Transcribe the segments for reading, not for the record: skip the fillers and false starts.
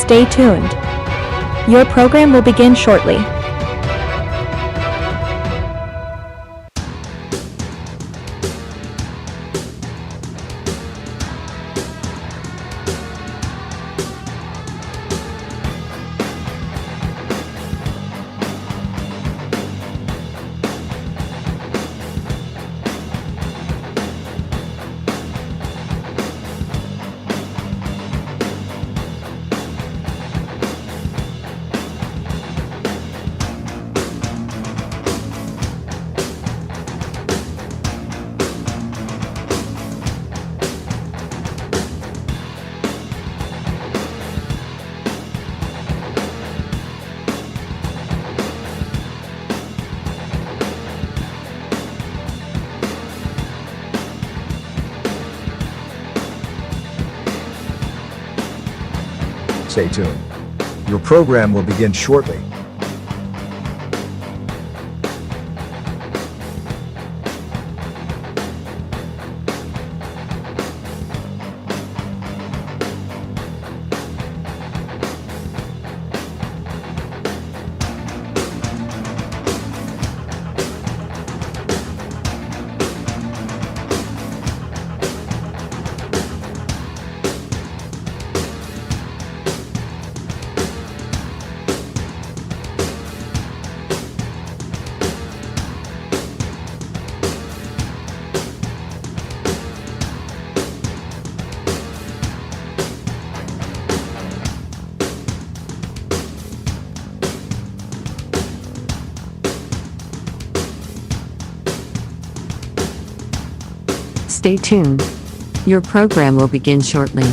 Stay tuned. Your program will begin shortly. Stay tuned. Your program will begin shortly. Stay tuned. Your program will begin shortly.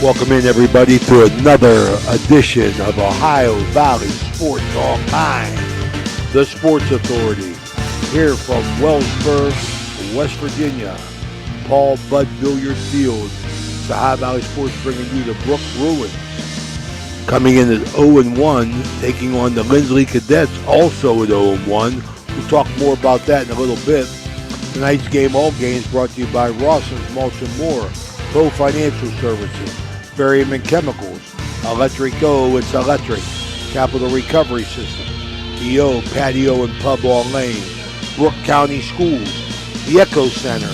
Welcome in, everybody, to another edition of Ohio Valley Sports Online, the Sports Authority, here from Wellsburg, West Virginia. Paul Bud Billiard Field. It's the Ohio Valley Sports bringing you the BROOKE Bruins. Coming in at 0-1, taking on the LINSLY Cadets, also at 0-1. We'll talk more about that in a little bit. Tonight's game, all games, brought to you by Rawson's Mulch & More, Pro Financial Services, Berryman Chemicals, Electric Go, it's electric, Capital Recovery System, EO, Patio and Pub on Lane, Brooke County Schools, the Echo Center,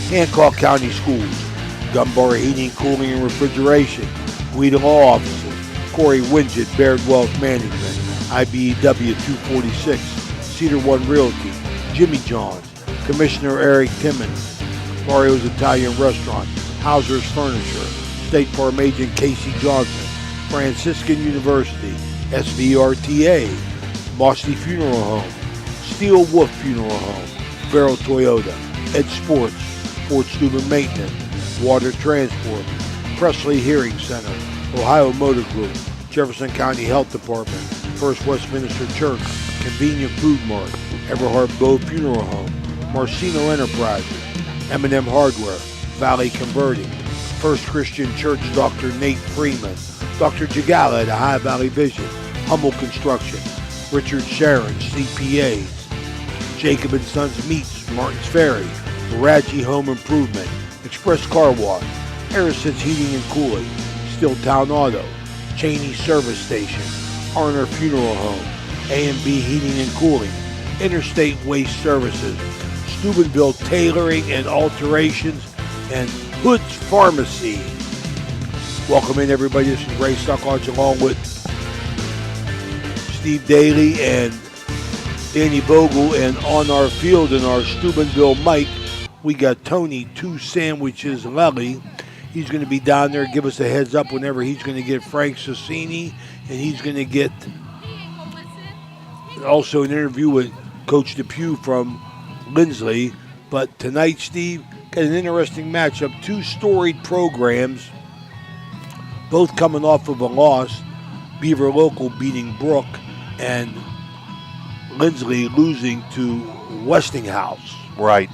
Hancock County Schools, Dunbar Heating, Cooling and Refrigeration, Guida Law Offices, Corey Winget, Baird Wealth Management, IBEW 246, Cedar One Realty, Jimmy John's, Commissioner Eric Timmons, Mario's Italian Restaurant, Hauser's Furniture, State Farm Agent Casey Johnson, Franciscan University, SVRTA, Mossy Funeral Home, Steel Wolf Funeral Home, Vero Toyota, Ed Sports, Ford Student Maintenance, Water Transport, Presley Hearing Center, Ohio Motor Group, Jefferson County Health Department, First Westminster Church, Convenient Food Mart, Everhart Bow Funeral Home, Marcino Enterprises, M&M Hardware, Valley Converting, First Christian Church Dr. Nate Freeman, Dr. Jagala at High Valley Vision, Hummel Construction, Richard Sharon, CPAs, Jacob & Sons Meats, Martin's Ferry, Raji Home Improvement, Express Car Wash, Harrison's Heating and Cooling, Stilltown Auto, Cheney Service Station, Arner Funeral Home, A&B Heating and Cooling, Interstate Waste Services, Steubenville Tailoring and Alterations, and Hood's Pharmacy. Welcome in, everybody. This is Ray Sucklodge along with Steve Daly and Danny Bogle. And on our field in our Steubenville mic, we got Tony Two Sandwiches Lelly. He's going to be down there, give us a heads up whenever he's going to get Frank Sassini, and he's going to get also an interview with Coach Depew from LINSLY. But tonight, Steve, got an interesting matchup. Two storied programs, both coming off of a loss. Beaver Local beating Brooke, and LINSLY losing to Westinghouse. Right.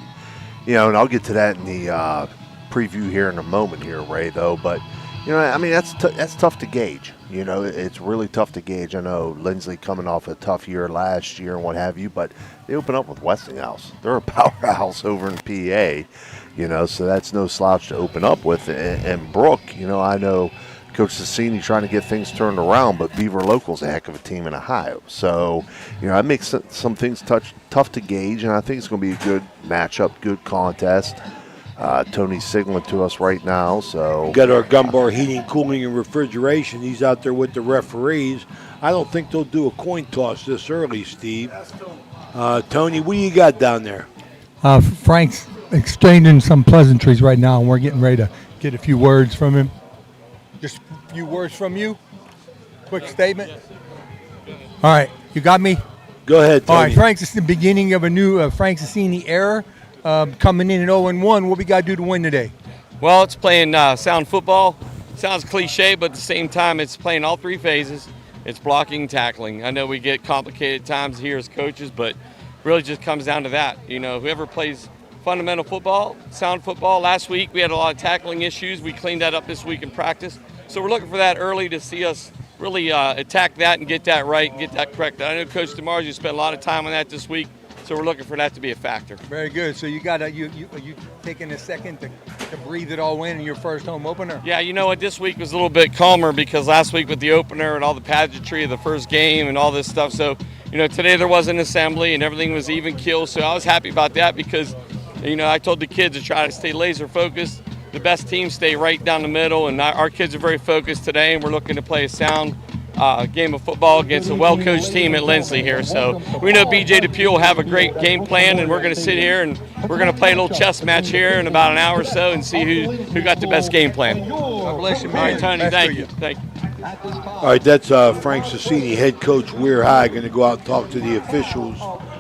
And I'll get to that in the preview here in a moment here, Ray, though. But, I mean, that's tough to gauge. It's really tough to gauge. I know LINSLY coming off a tough year last year and what have you, but they open up with Westinghouse. They're a powerhouse over in PA, so that's no slouch to open up with. And Brooke, I know Coach Sassini trying to get things turned around, but Beaver Local's a heck of a team in Ohio. So, it makes some things tough to gauge, and I think it's going to be a good matchup, good contest. Tony's signaling to us right now. So got our Gumbar Heating, Cooling, and Refrigeration. He's out there with the referees. I don't think they'll do a coin toss this early, Steve. Tony, what do you got down there? Frank's exchanging some pleasantries right now, and we're getting ready to get a few words from him. Just a few words from you. Quick statement. All right, you got me? Go ahead, Tony. All right, Frank's, it's the beginning of a new Frank Sassini era. Coming in at 0-1, what we got to do to win today? Well, it's playing sound football. Sounds cliche, but at the same time, it's playing all three phases. It's blocking and tackling. I know we get complicated times here as coaches, but really just comes down to that. Whoever plays fundamental football, sound football. Last week, we had a lot of tackling issues. We cleaned that up this week in practice. So we're looking for that early to see us really attack that and get that right and get that correct. I know Coach DeMars, you spent a lot of time on that this week. So we're looking for that to be a factor. Very good. So you taking a second to breathe it all in your first home opener? Yeah, you know what? This week was a little bit calmer because last week with the opener and all the pageantry of the first game and all this stuff. So, today there was an assembly and everything was even keel. So I was happy about that because, I told the kids to try to stay laser focused. The best teams stay right down the middle, and our kids are very focused today, and we're looking to play a sound game of football against a well-coached team at LINSLY here. So we know BJ Depew will have a great game plan, and we're going to sit here and we're going to play a little chess match here in about an hour or so and see who got the best game plan. God bless you, man. All right, Tony, thank you. Thank you. All right, that's Frank Sassini, head coach Weir High, going to go out and talk to the officials.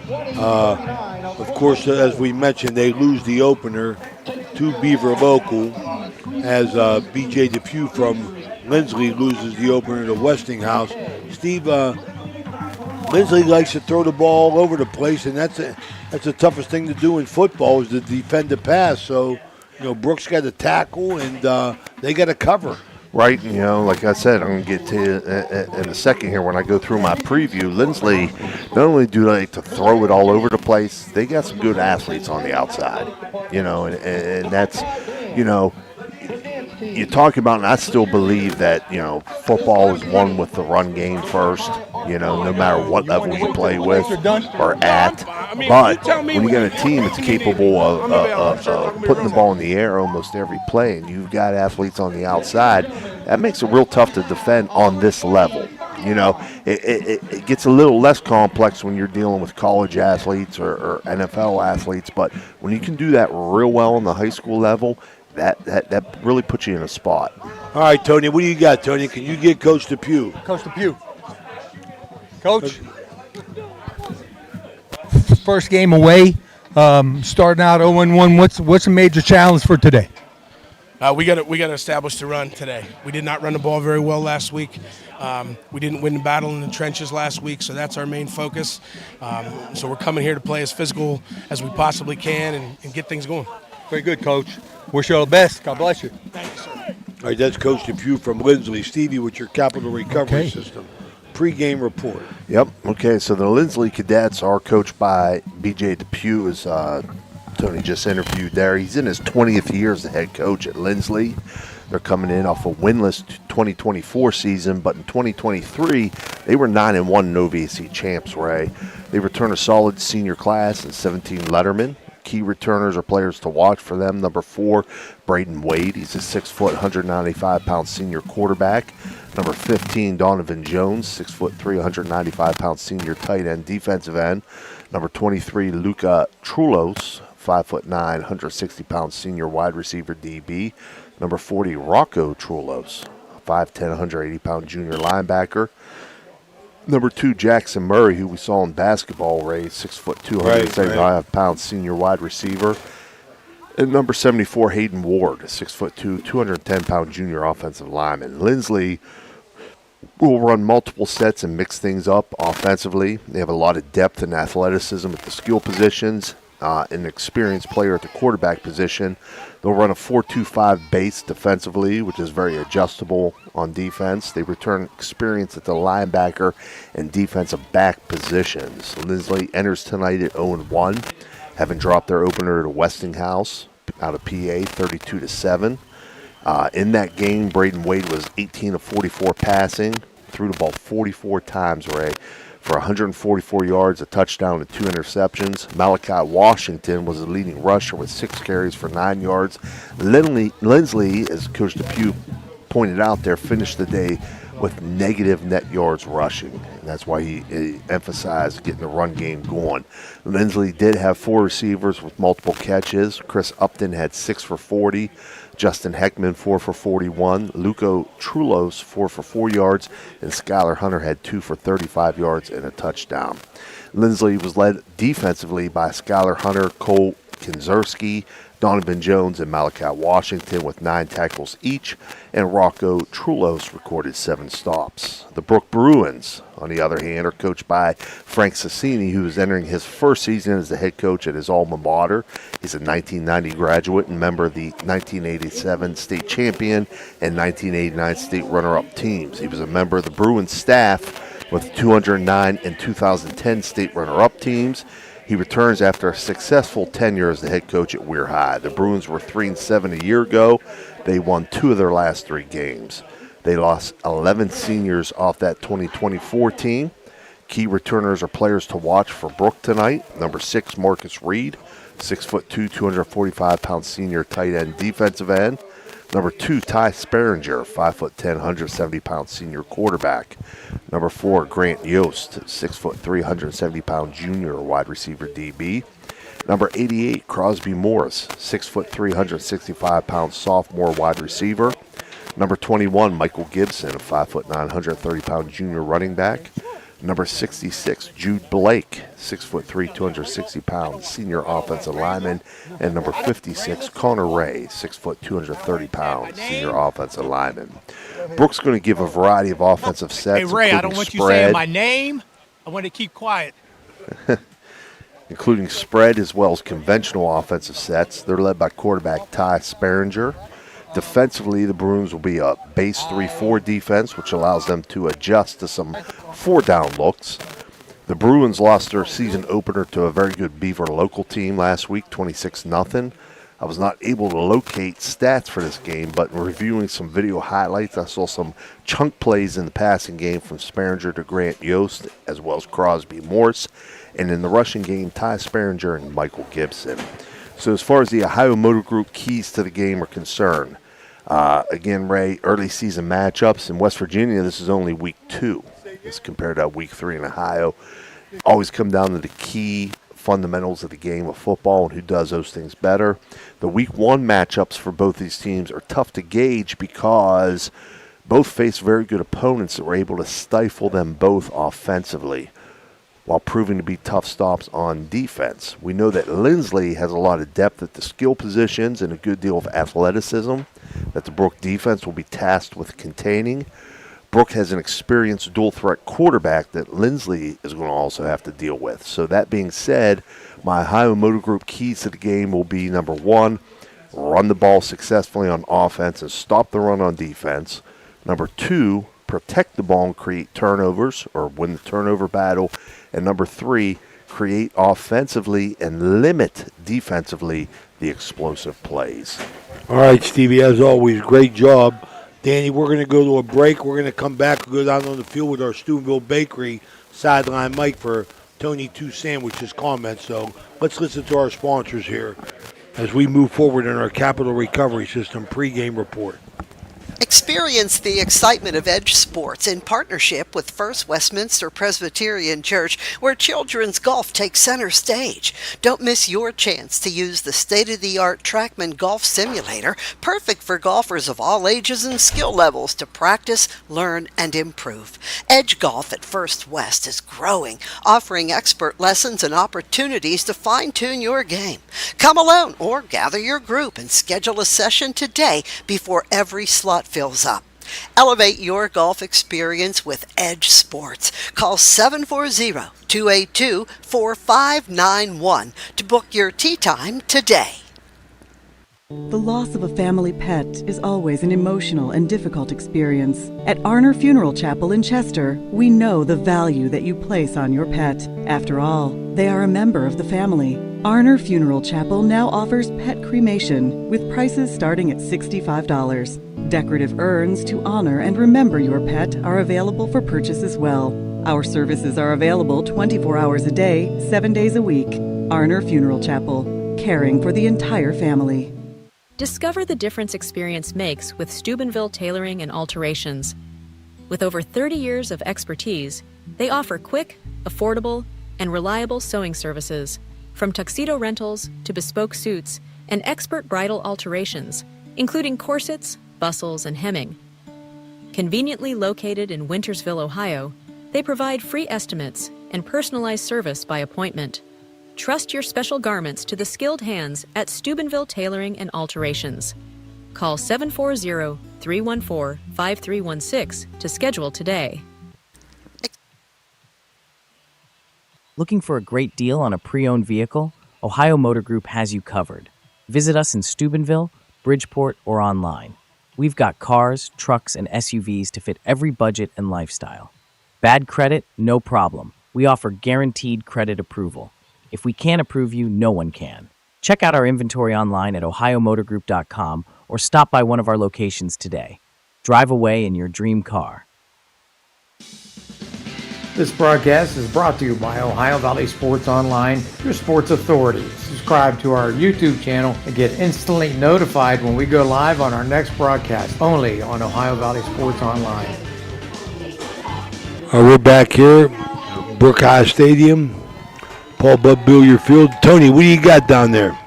Of course, as we mentioned, they lose the opener to Beaver Local as BJ Depew from LINSLY loses the opener to Westinghouse. Steve, LINSLY likes to throw the ball all over the place, and that's the toughest thing to do in football is to defend the pass. So, Brooks got to tackle, and they got to cover. Right, like I said, I'm going to get to you in a second here when I go through my preview. LINSLY, not only do they like to throw it all over the place, they got some good athletes on the outside, and that's, you talk about, and I still believe that, football is won with the run game first, no matter what level you play with or at. But when you got a team that's capable of putting the ball in the air almost every play, and you've got athletes on the outside, that makes it real tough to defend on this level. It gets a little less complex when you're dealing with college athletes or NFL athletes, but when you can do that real well on the high school level, that really puts you in a spot. All right, Tony, what do you got, Tony? Can you get Coach Depew? Coach Depew. Coach, first game away, starting out 0-1. What's a major challenge for today? We got to establish the run today. We did not run the ball very well last week. We didn't win the battle in the trenches last week, so that's our main focus. So we're coming here to play as physical as we possibly can and get things going. Very good, Coach. Wish you all the best. God bless you. Thank you, sir. All right, that's Coach DePew from LINSLY. Stevie, with your capital recovery system. Pre-game report. Yep. Okay, so the LINSLY Cadets are coached by B.J. DePew, as Tony just interviewed there. He's in his 20th year as the head coach at LINSLY. They're coming in off a winless 2024 season, but in 2023, they were 9-1 in OVC champs, Ray. They return a solid senior class and 17 lettermen. Key returners are players to watch for them. Number 4, Braden Wade. He's a 6-foot, 195-pound senior quarterback. Number 15, Donovan Jones, 6'3", 195-pound senior tight end defensive end. Number 23, Luca Trulos, 5'9", 160-pound senior wide receiver DB. Number 40, Rocco Trulos, 5'10", 180-pound junior linebacker. Number 2, Jackson Murray, who we saw in basketball, Ray, 6'2", 275-pound senior wide receiver. And number 74, Hayden Ward, 6'2", 210-pound junior offensive lineman. LINSLY will run multiple sets and mix things up offensively. They have a lot of depth and athleticism at the skill positions. An experienced player at the quarterback position. They'll run a 4-2-5 base defensively, which is very adjustable on defense. They return experience at the linebacker and defensive back positions. LINSLY enters tonight at 0-1, having dropped their opener to Westinghouse out of PA 32-7. In that game, Braden Wade was 18 of 44 passing, threw the ball 44 times, Ray, for 144 yards, a touchdown, and 2 interceptions. Malachi Washington was the leading rusher with 6 carries for 9 yards. LINSLY, as Coach DePew pointed out there, finished the day with negative net yards rushing. And that's why he emphasized getting the run game going. LINSLY did have 4 receivers with multiple catches. Chris Upton had 6 for 40. Justin Heckman, 4 for 41. Luco Trulos, 4 for 4 yards. And Skylar Hunter had 2 for 35 yards and a touchdown. LINSLY was led defensively by Skylar Hunter, Cole Kinzerski, Donovan Jones, and Malachi Washington with 9 tackles each, and Rocco Trulos recorded 7 stops. The BROOKE Bruins, on the other hand, are coached by Frank Sassini, who is entering his first season as the head coach at his alma mater. He's a 1990 graduate and member of the 1987 state champion and 1989 state runner-up teams. He was a member of the Bruins staff with 209 and 2010 state runner-up teams. He returns after a successful tenure as the head coach at Weir High. The Bruins were 3-7 a year ago. They won 2 of their last 3 games. They lost 11 seniors off that 2024 team. Key returners are players to watch for BROOKE tonight. Number 6, Marcus Reed, 6'2", 245-pound senior tight end defensive end. Number 2, Ty Sperringer, 5'10", 170-pound senior quarterback. Number 4, Grant Yost, 6'3", 170-pound junior wide receiver DB. Number 88, Crosby Morris, 6'3", 165-pound sophomore wide receiver. Number 21, Michael Gibson, a 5'9", 130-pound junior running back. Number 66, Jude Blake, 6'3", 260-pound senior offensive lineman. And number 56, Connor Ray, 6', 230-pound senior offensive lineman. BROOKE's going to give a variety of offensive sets. Hey, Ray, I don't want you saying my name. I want to keep quiet. Including spread as well as conventional offensive sets. They're led by quarterback Ty Sperringer. Defensively, the Bruins will be a base 3-4 defense, which allows them to adjust to some 4-down looks. The Bruins lost their season opener to a very good Beaver local team last week, 26-0. I was not able to locate stats for this game, but in reviewing some video highlights, I saw some chunk plays in the passing game from Sperringer to Grant Yost, as well as Crosby Morse, and in the rushing game, Ty Sperringer and Michael Gibson. So as far as the Ohio Motor Group keys to the game are concerned, again, Ray, early season matchups. In West Virginia, this is only week 2 as compared to week 3 in Ohio. Always come down to the key fundamentals of the game of football and who does those things better. The week 1 matchups for both these teams are tough to gauge because both face very good opponents that were able to stifle them both offensively. while proving to be tough stops on defense. We know that LINSLY has a lot of depth at the skill positions and a good deal of athleticism that the Brooke defense will be tasked with containing. Brooke has an experienced dual-threat quarterback that LINSLY is going to also have to deal with. So that being said, my Ohio Motor Group keys to the game will be, number one, run the ball successfully on offense and stop the run on defense. Number two, protect the ball and create turnovers or win the turnover battle. And number three, create offensively and limit defensively the explosive plays. All right, Stevie, as always, great job. Danny, we're going to go to a break. We're going to come back and go down on the field with our Steubenville Bakery sideline mic for Tony Two Sandwiches comments. So let's listen to our sponsors here as we move forward in our Capital Recovery System pregame report. Experience the excitement of Edge Sports in partnership with First Westminster Presbyterian Church, where children's golf takes center stage. Don't miss your chance to use the state-of-the-art TrackMan Golf Simulator, perfect for golfers of all ages and skill levels to practice, learn, and improve. Edge Golf at First West is growing, offering expert lessons and opportunities to fine-tune your game. Come alone or gather your group and schedule a session today before every slot fills up. Elevate your golf experience with Edge Sports. Call 740-282-4591 to book your tee time today. The loss of a family pet is always an emotional and difficult experience. At Arner Funeral Chapel in Chester, we know the value that you place on your pet. After all, they are a member of the family. Arner Funeral Chapel now offers pet cremation with prices starting at $65. Decorative urns to honor and remember your pet are available for purchase as well. Our services are available 24 hours a day, 7 days a week. Arner Funeral Chapel, caring for the entire family. Discover the difference experience makes with Steubenville Tailoring and Alterations. With over 30 years of expertise, they offer quick, affordable, and reliable sewing services, from tuxedo rentals to bespoke suits and expert bridal alterations, including corsets, bustles, and hemming. Conveniently located in Wintersville, Ohio, they provide free estimates and personalized service by appointment. Trust your special garments to the skilled hands at Steubenville Tailoring and Alterations. Call 740-314-5316 to schedule today. Looking for a great deal on a pre-owned vehicle? Ohio Motor Group has you covered. Visit us in Steubenville, Bridgeport, or online. We've got cars, trucks, and SUVs to fit every budget and lifestyle. Bad credit? No problem. We offer guaranteed credit approval. If we can't approve you, no one can. Check out our inventory online at ohiomotorgroup.com or stop by one of our locations today. Drive away in your dream car. This broadcast is brought to you by Ohio Valley Sports Online, your sports authority. Subscribe to our YouTube channel and get instantly notified when we go live on our next broadcast, only on Ohio Valley Sports Online. We're back here, Brooke High Stadium, Paul Bud Billiard Field. Tony, what do you got down there?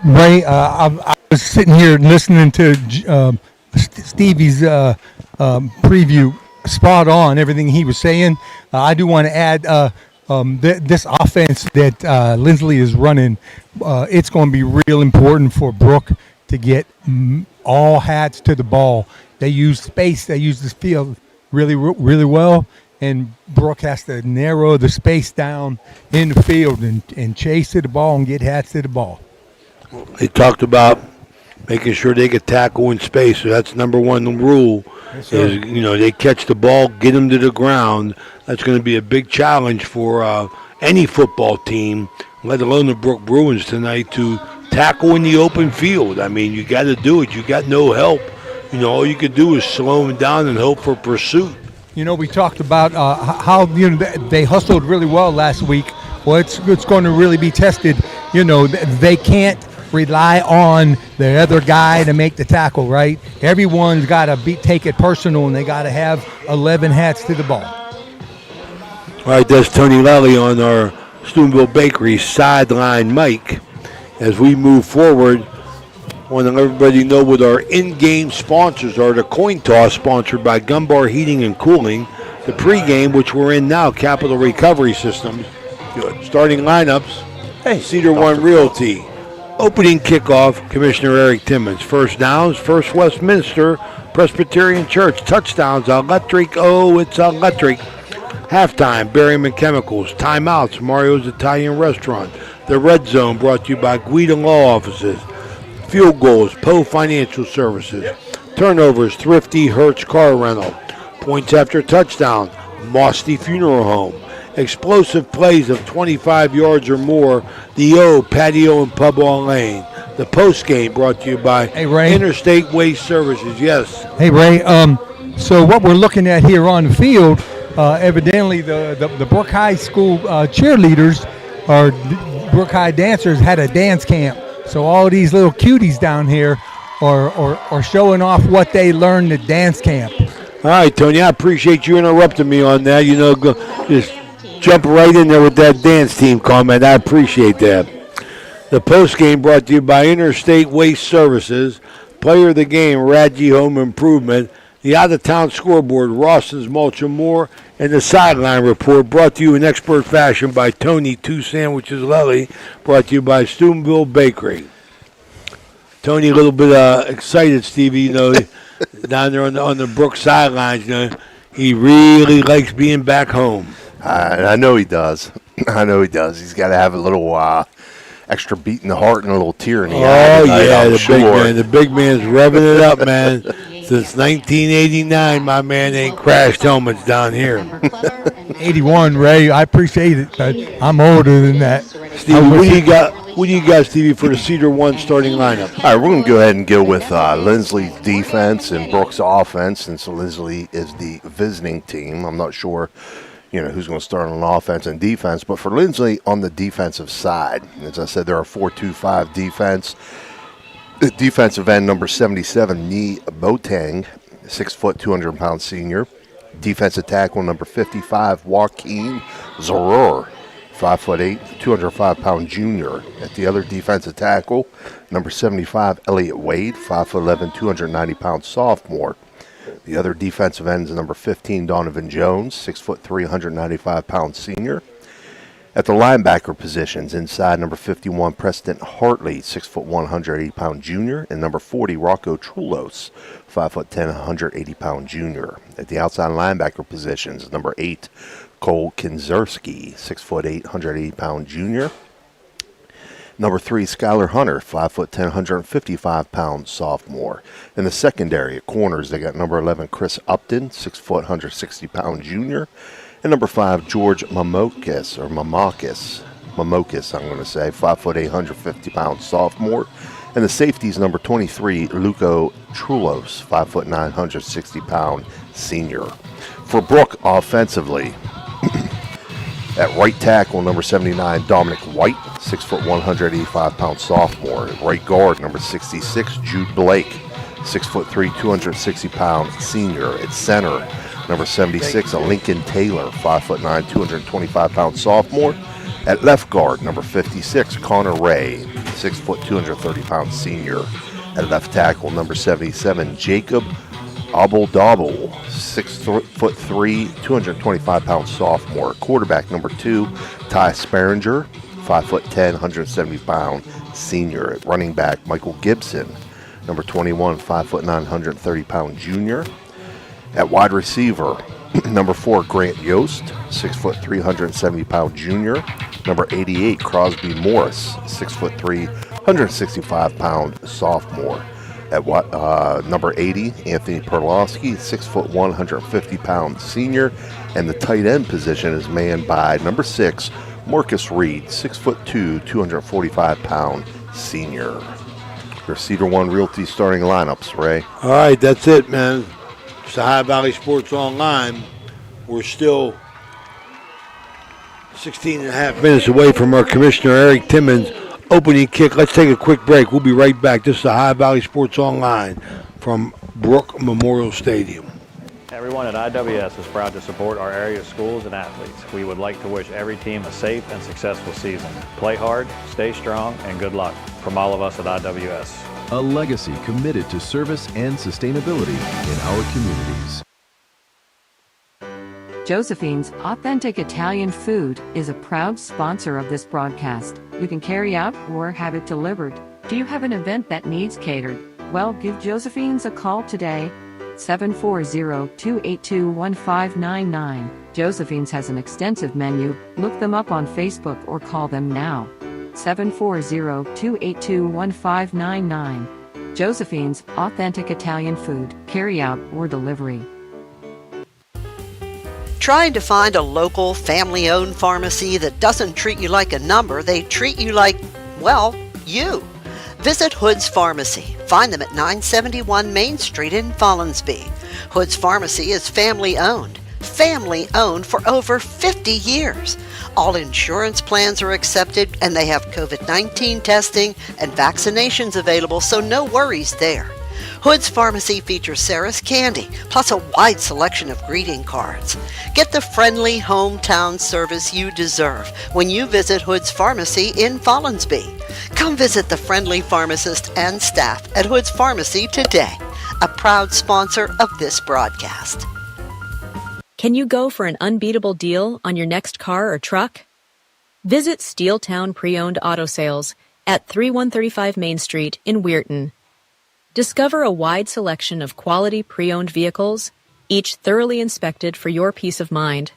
Ray, I was sitting here listening to Stevie's preview. Spot on, everything he was saying. I do want to add this offense that LINSLY is running, it's going to be real important for Brooke to get all hats to the ball. They use space, they use this field really well, and Brooke has to narrow the space down in the field and chase to the ball and get hats to the ball. They talked about making sure they get tackle in space, so that's number one rule. Yes, is, they catch the ball, get them to the ground. That's going to be a big challenge for any football team, let alone the Brooke Bruins tonight, to tackle in the open field. I mean, you got to do it. You got no help. All you could do is slow them down and hope for pursuit. We talked about how they hustled really well last week. Well, it's going to really be tested. They can't rely on the other guy to make the tackle, right? Everyone's got to take it personal, and they got to have 11 hats to the ball. All right, that's Tony Lally on our Steubenville Bakery sideline mic. As we move forward, I want to let everybody know what our in-game sponsors are. The coin toss, sponsored by Gunbar Heating and Cooling. the pregame, which we're in now, Capital Recovery Systems. Good. Starting lineups, Cedar One Realty. Opening kickoff, Commissioner Eric Timmons. First downs, First Westminster Presbyterian Church. Touchdowns, electric. Oh, it's electric. Halftime, Berryman Chemicals. Timeouts, Mario's Italian Restaurant. The Red Zone brought to you by Guida Law Offices. Field goals, Poe Financial Services. Turnovers, Thrifty Hertz Car Rental. Points after touchdown, Mosty Funeral Home. Explosive plays of 25 yards or more, the O Patio and Pub on Lane. The post game brought to you by Interstate Waste Services. Yes. Hey, Ray. So what we're looking at here on the field, evidently the Brooke High School cheerleaders or Brooke High dancers had a dance camp. So all these little cuties down here are showing off what they learned at dance camp. All right, Tony, I appreciate you interrupting me on that. You know, just jump right in there with that dance team comment. I appreciate that. The post game brought to you by Interstate Waste Services. Player of the game, Radji Home Improvement. The out-of-town scoreboard, Rawson's Mulch and More. And the sideline report brought to you in expert fashion by Tony Two Sandwiches Lely. Brought to you by Steubenville Bakery. Tony, a little bit excited, Stevie, you know, down there on the Brooke sidelines. You know, he really likes being back home. I know he does. I know he does. He's got to have a little extra beat in the heart and a little tear in the eye. Oh, yeah, the big man's revving it up, man. Since 1989, my man ain't crashed helmets down here. 81, Ray. I appreciate it, but I'm older than that. Stevie, what do you got, Stevie, for the Cedar One starting lineup? All right, we're going to go ahead and go with LINSLY's defense and Brooke's offense, since LINSLY is the visiting team. I'm not sure, you know, who's going to start on offense and defense, but for LINSLY on the defensive side, as I said, there are 4-2-5 defense. Defensive end number 77, Ni Botang, 6 foot, 200-pound senior. Defensive tackle number 55, Joaquin Zoror, 5'8", 205-pound junior. At the other defensive tackle, number 75, Elliott Wade, 5'11", 290-pound sophomore. The other defensive end is number 15, Donovan Jones, 6'3", 195-pound senior. At the linebacker positions, inside number 51, Preston Hartley, 6'1", 180-pound junior, and number 40, Rocco Trulos, 5'10", 180-pound junior. At the outside linebacker positions, number 8, Cole Kinzerski, 6'8", 180-pound junior. Number 3, Skylar Hunter, 5'10", 155-pound sophomore. In the secondary, at corners, they got number 11, Chris Upton, 6 foot, 160-pound junior. And number 5, George Mamakis, I'm going to say, 5'8", 150-pound sophomore. And the safeties, number 23, Luco Trulos, 5'9", 160-pound senior. For Brooke offensively, at right tackle, number 79, Dominic White, 6'1", 185-pound sophomore. At right guard, number 66, Jude Blake, 6'3", 260-pound senior. At center, number 76, Lincoln Taylor, 5'9", 225-pound sophomore. At left guard, number 56, Connor Ray, 6 foot, 230-pound senior. At left tackle, number 77, Jacob Abel-Dabble, 6 foot 3, 225-pound sophomore. Quarterback, number 2, Ty Sparinger, 5'10", 170-pound senior. At running back, Michael Gibson, number 21, 5'9", 130-pound junior. At wide receiver, number 4, Grant Yost, 6'3", 370-pound junior. Number 88, Crosby Morris, 6'3", 165-pound sophomore. At number 80, Anthony Perlowski, 6'1", 150-pound senior. And the tight end position is manned by number 6, Marcus Reed, 6'2", 245-pound senior. Your Cedar One Realty starting lineups, Ray. All right, that's it, man. It's the Ohio Valley Sports Online. We're still 16 and a half minutes away from our Commissioner Eric Timmons opening kick. Let's take a quick break. We'll be right back. This is the Ohio Valley Sports Online from Brooke Memorial Stadium. Everyone at IWS is proud to support our area schools and athletes. We would like to wish every team a safe and successful season. Play hard, stay strong, and good luck from all of us at IWS. A legacy committed to service and sustainability in our communities. Josephine's Authentic Italian Food is a proud sponsor of this broadcast. You can carry out or have it delivered. Do you have an event that needs catered? Well, give Josephine's a call today. 740-282-1599. Josephine's has an extensive menu. Look them up on Facebook or call them now. 740-282-1599. Josephine's Authentic Italian Food, carry out or delivery. Trying to find a local, family-owned pharmacy that doesn't treat you like a number, they treat you like, well, you. Visit Hood's Pharmacy. Find them at 971 Main Street in Follinsby. Hood's Pharmacy is family-owned. Family-owned for over 50 years. All insurance plans are accepted, and they have COVID-19 testing and vaccinations available, so no worries there. Hood's Pharmacy features Sarah's Candy, plus a wide selection of greeting cards. Get the friendly hometown service you deserve when you visit Hood's Pharmacy in Follinsby. Come visit the friendly pharmacist and staff at Hood's Pharmacy today, a proud sponsor of this broadcast. Can you go for an unbeatable deal on your next car or truck? Visit Steeltown Pre-Owned Auto Sales at 3135 Main Street in Weirton. Discover a wide selection of quality pre-owned vehicles, each thoroughly inspected for your peace of mind.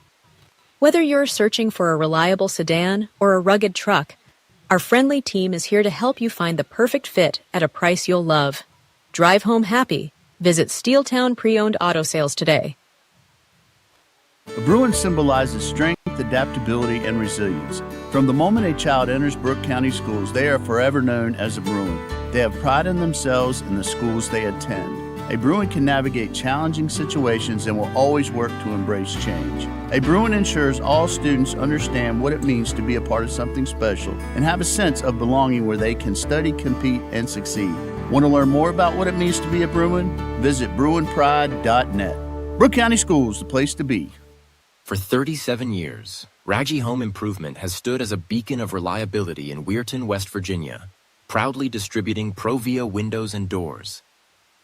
Whether you're searching for a reliable sedan or a rugged truck, our friendly team is here to help you find the perfect fit at a price you'll love. Drive home happy. Visit Steeltown Pre-Owned Auto Sales today. A Bruin symbolizes strength, adaptability, and resilience. From the moment a child enters Brooke County schools, they are forever known as a Bruin. They have pride in themselves and the schools they attend. A Bruin can navigate challenging situations and will always work to embrace change. A Bruin ensures all students understand what it means to be a part of something special and have a sense of belonging where they can study, compete, and succeed. Want to learn more about what it means to be a Bruin? Visit BruinPride.net. Brooke County Schools, the place to be. For 37 years, Raggi Home Improvement has stood as a beacon of reliability in Weirton, West Virginia, proudly distributing Provia windows and doors.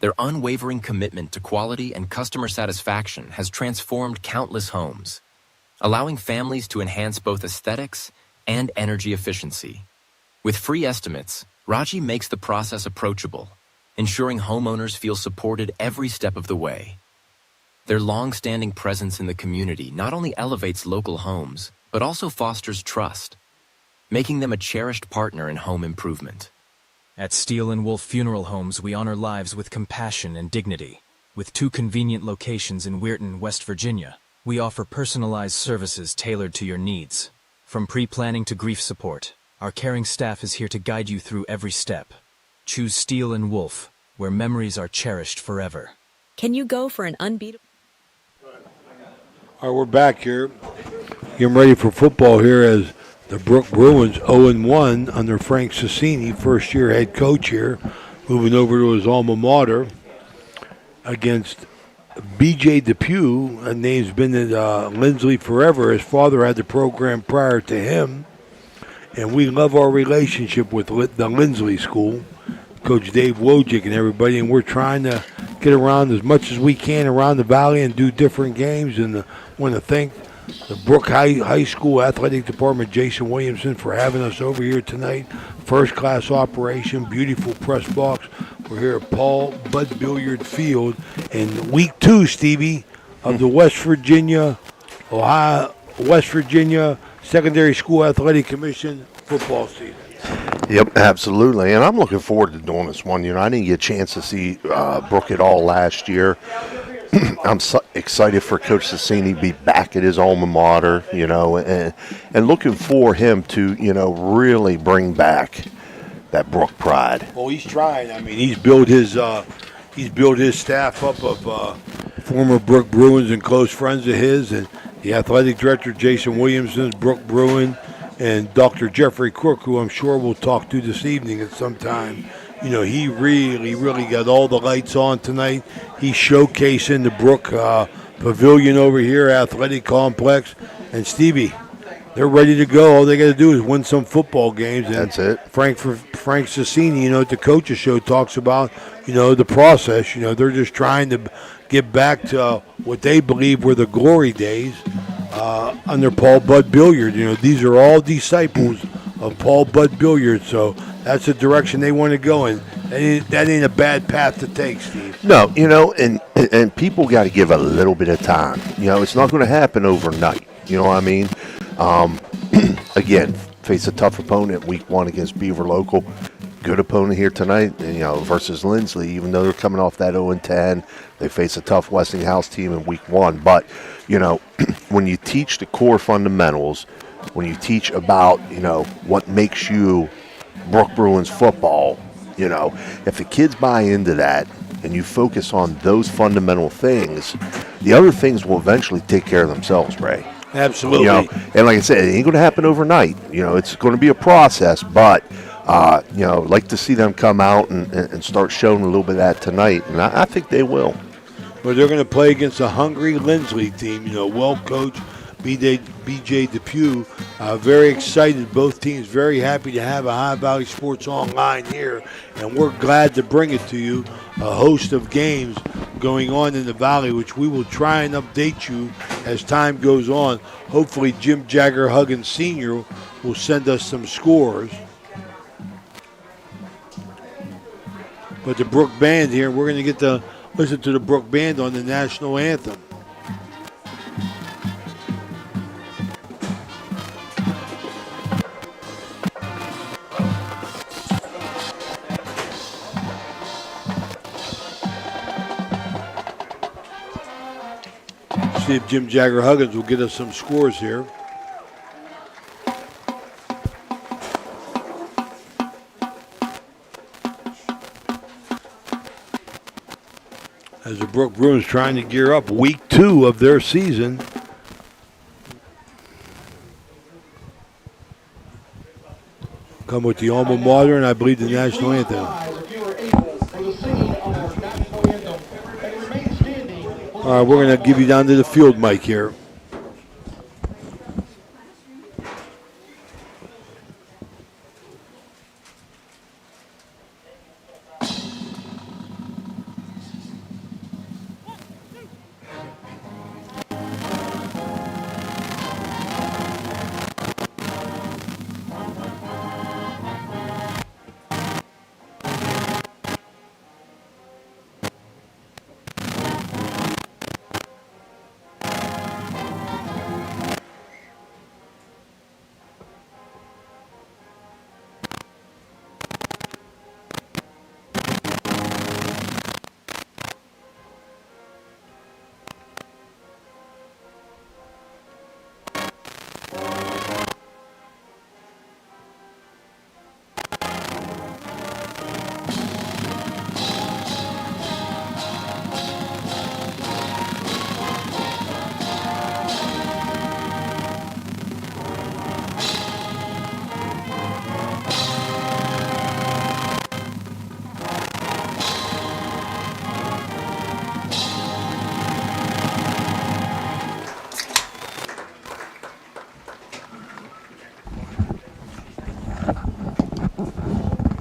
Their unwavering commitment to quality and customer satisfaction has transformed countless homes, allowing families to enhance both aesthetics and energy efficiency. With free estimates, Raggi makes the process approachable, ensuring homeowners feel supported every step of the way. Their long-standing presence in the community not only elevates local homes, but also fosters trust, making them a cherished partner in home improvement. At Steel & Wolf Funeral Homes, we honor lives with compassion and dignity. With 2 convenient locations in Weirton, West Virginia, we offer personalized services tailored to your needs. From pre-planning to grief support, our caring staff is here to guide you through every step. Choose Steel & Wolf, where memories are cherished forever. Can you go for an unbeatable... All right, we're back here, getting ready for football here as the Brooke Bruins 0-1 under Frank Sassini, first-year head coach here, moving over to his alma mater against B.J. Depew. A name's been at LINSLY forever. His father had the program prior to him, and we love our relationship with the LINSLY school, Coach Dave Wojcik and everybody, and we're trying to get around as much as we can around the valley and do different games. And want to thank the Brooke High School Athletic Department, Jason Williamson, for having us over here tonight. First-class operation, beautiful press box. We're here at Paul Bud Billiard Field in week 2, Stevie, of the West Virginia Secondary School Athletic Commission football season. Yep, absolutely. And I'm looking forward to doing this one. You know, I didn't get a chance to see Brooke at all last year. I'm so excited for Coach Sassini to be back at his alma mater, you know, and looking for him to, you know, really bring back that Brooke pride. Well, he's trying. I mean, he's built his staff up of former Brooke Bruins and close friends of his, and the athletic director, Jason Williamson, is Brooke Bruin, and Dr. Jeffrey Crook, who I'm sure we'll talk to this evening at some time. You know, he really got all the lights on tonight. He's showcasing the Brooke Pavilion over here, athletic complex. And Stevie, They're ready to go. All they got to do is win some football games. And That's it. Frank Cicini, at the coaches show talks about, the process. They're just trying to get back to what they believe were the glory days under Paul Bud Billiard. These are all disciples of Paul Bud Billiard, so that's the direction they want to go in. That ain't a bad path to take, Steve. No, and people got to give a little bit of time. It's not going to happen overnight. You know what I mean? Again, face a tough opponent week 1 against Beaver Local. Good opponent here tonight, versus LINSLY. Even though they're coming off that 0-10, they face a tough Westinghouse team in week 1. But, when you teach the core fundamentals, when you teach about, what makes you Brooke Bruins football, if the kids buy into that and you focus on those fundamental things, the other things will eventually take care of themselves, Ray. Absolutely. And like I said, it ain't going to happen overnight. It's going to be a process, but, like to see them come out and start showing a little bit of that tonight, and I think they will. But they're going to play against a hungry LINSLY team, well-coached. BJ Depew, very excited. Both teams very happy to have a High Valley Sports Online here, and we're glad to bring it to you. A host of games going on in the Valley, which we will try and update you as time goes on. Hopefully Jim Jagger Huggins Sr. will send us some scores. But the Brooke Band here, we're going to get to listen to the Brooke Band on the national anthem. See if Jim Jagger Huggins will get us some scores here. As the Brooke Bruins trying to gear up week 2 of their season. Come with the alma mater and I believe the national anthem. All right, we're going to give you down to the field mic here.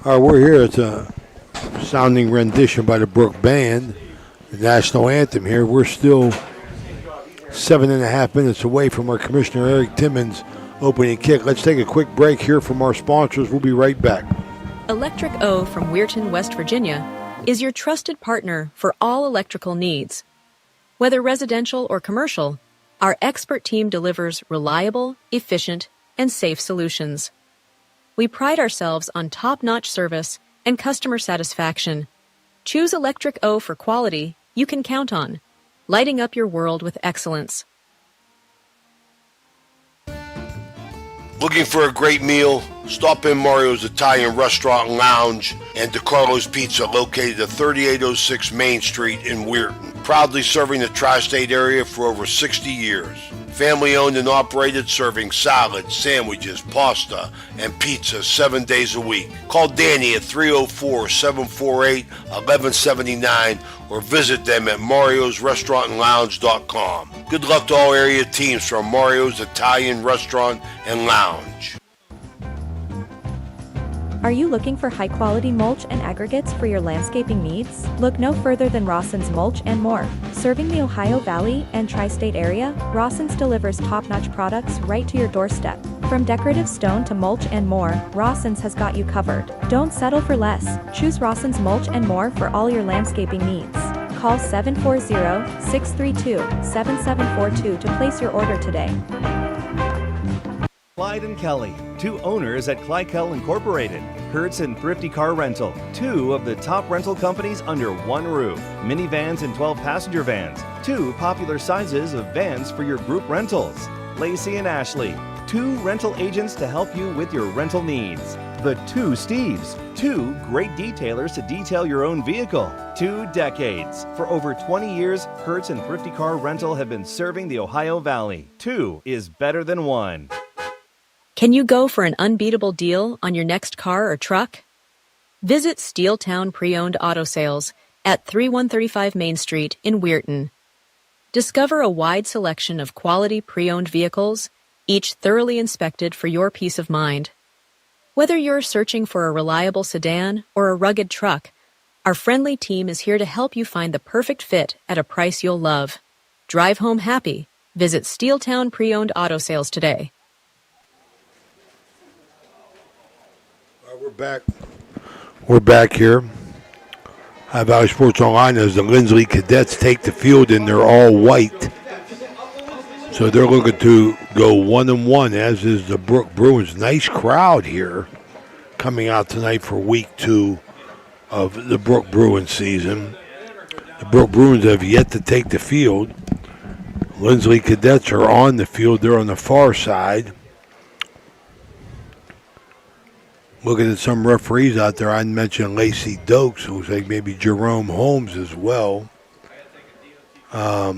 All right, we're here. It's a sounding rendition by the Brooke Band, the national anthem here. We're still 7.5 minutes away from our Commissioner Eric Timmons opening kick. Let's take a quick break here from our sponsors. We'll be right back. Electric O from Weirton, West Virginia, is your trusted partner for all electrical needs. Whether residential or commercial, our expert team delivers reliable, efficient, and safe solutions. We pride ourselves on top-notch service and customer satisfaction. Choose Electric O for quality you can count on, lighting up your world with excellence. Looking for a great meal? Stop in Mario's Italian Restaurant and Lounge and DeCarlo's Pizza, located at 3806 Main Street in Weirton. proudly serving the tri-state area for over 60 years. Family owned and operated, serving salads, sandwiches, pasta, and pizza 7 days a week. Call Danny at 304-748-1179 or visit them at mariosrestaurantandlounge.com. Good luck to all area teams from Mario's Italian Restaurant and Lounge. Are you looking for high-quality mulch and aggregates for your landscaping needs? Look no further than Rawson's Mulch and More. Serving the Ohio Valley and tri-state area, Rawson's delivers top-notch products right to your doorstep. From decorative stone to mulch and more, Rawson's has got you covered. Don't settle for less. Choose Rawson's Mulch and More for all your landscaping needs. Call 740-632-7742 to place your order today. Clyde and Kelly, two owners at Clykel Incorporated. Hertz and Thrifty Car Rental, two of the top rental companies under one roof. Minivans and 12-passenger vans, two popular sizes of vans for your group rentals. Lacey and Ashley, two rental agents to help you with your rental needs. The Two Steves, two great detailers to detail your own vehicle. 2 decades. For over 20 years, Hertz and Thrifty Car Rental have been serving the Ohio Valley. Two is better than one. Can you go for an unbeatable deal on your next car or truck? Visit Steeltown Pre-Owned Auto Sales at 3135 Main Street in Weirton. Discover a wide selection of quality pre-owned vehicles, each thoroughly inspected for your peace of mind. Whether you're searching for a reliable sedan or a rugged truck, our friendly team is here to help you find the perfect fit at a price you'll love. Drive home happy. Visit Steeltown Pre-Owned Auto Sales today. We're back here. Ohio Valley Sports Online as the LINSLY Cadets take the field and they're all white. So they're looking to go 1-1, as is the Brooke Bruins. Nice crowd here coming out tonight for week 2 of the Brooke Bruins season. The Brooke Bruins have yet to take the field. LINSLY Cadets are on the field. They're on the far side. Looking at some referees out there, I mentioned Lacey Dokes, who looks like maybe Jerome Holmes as well. But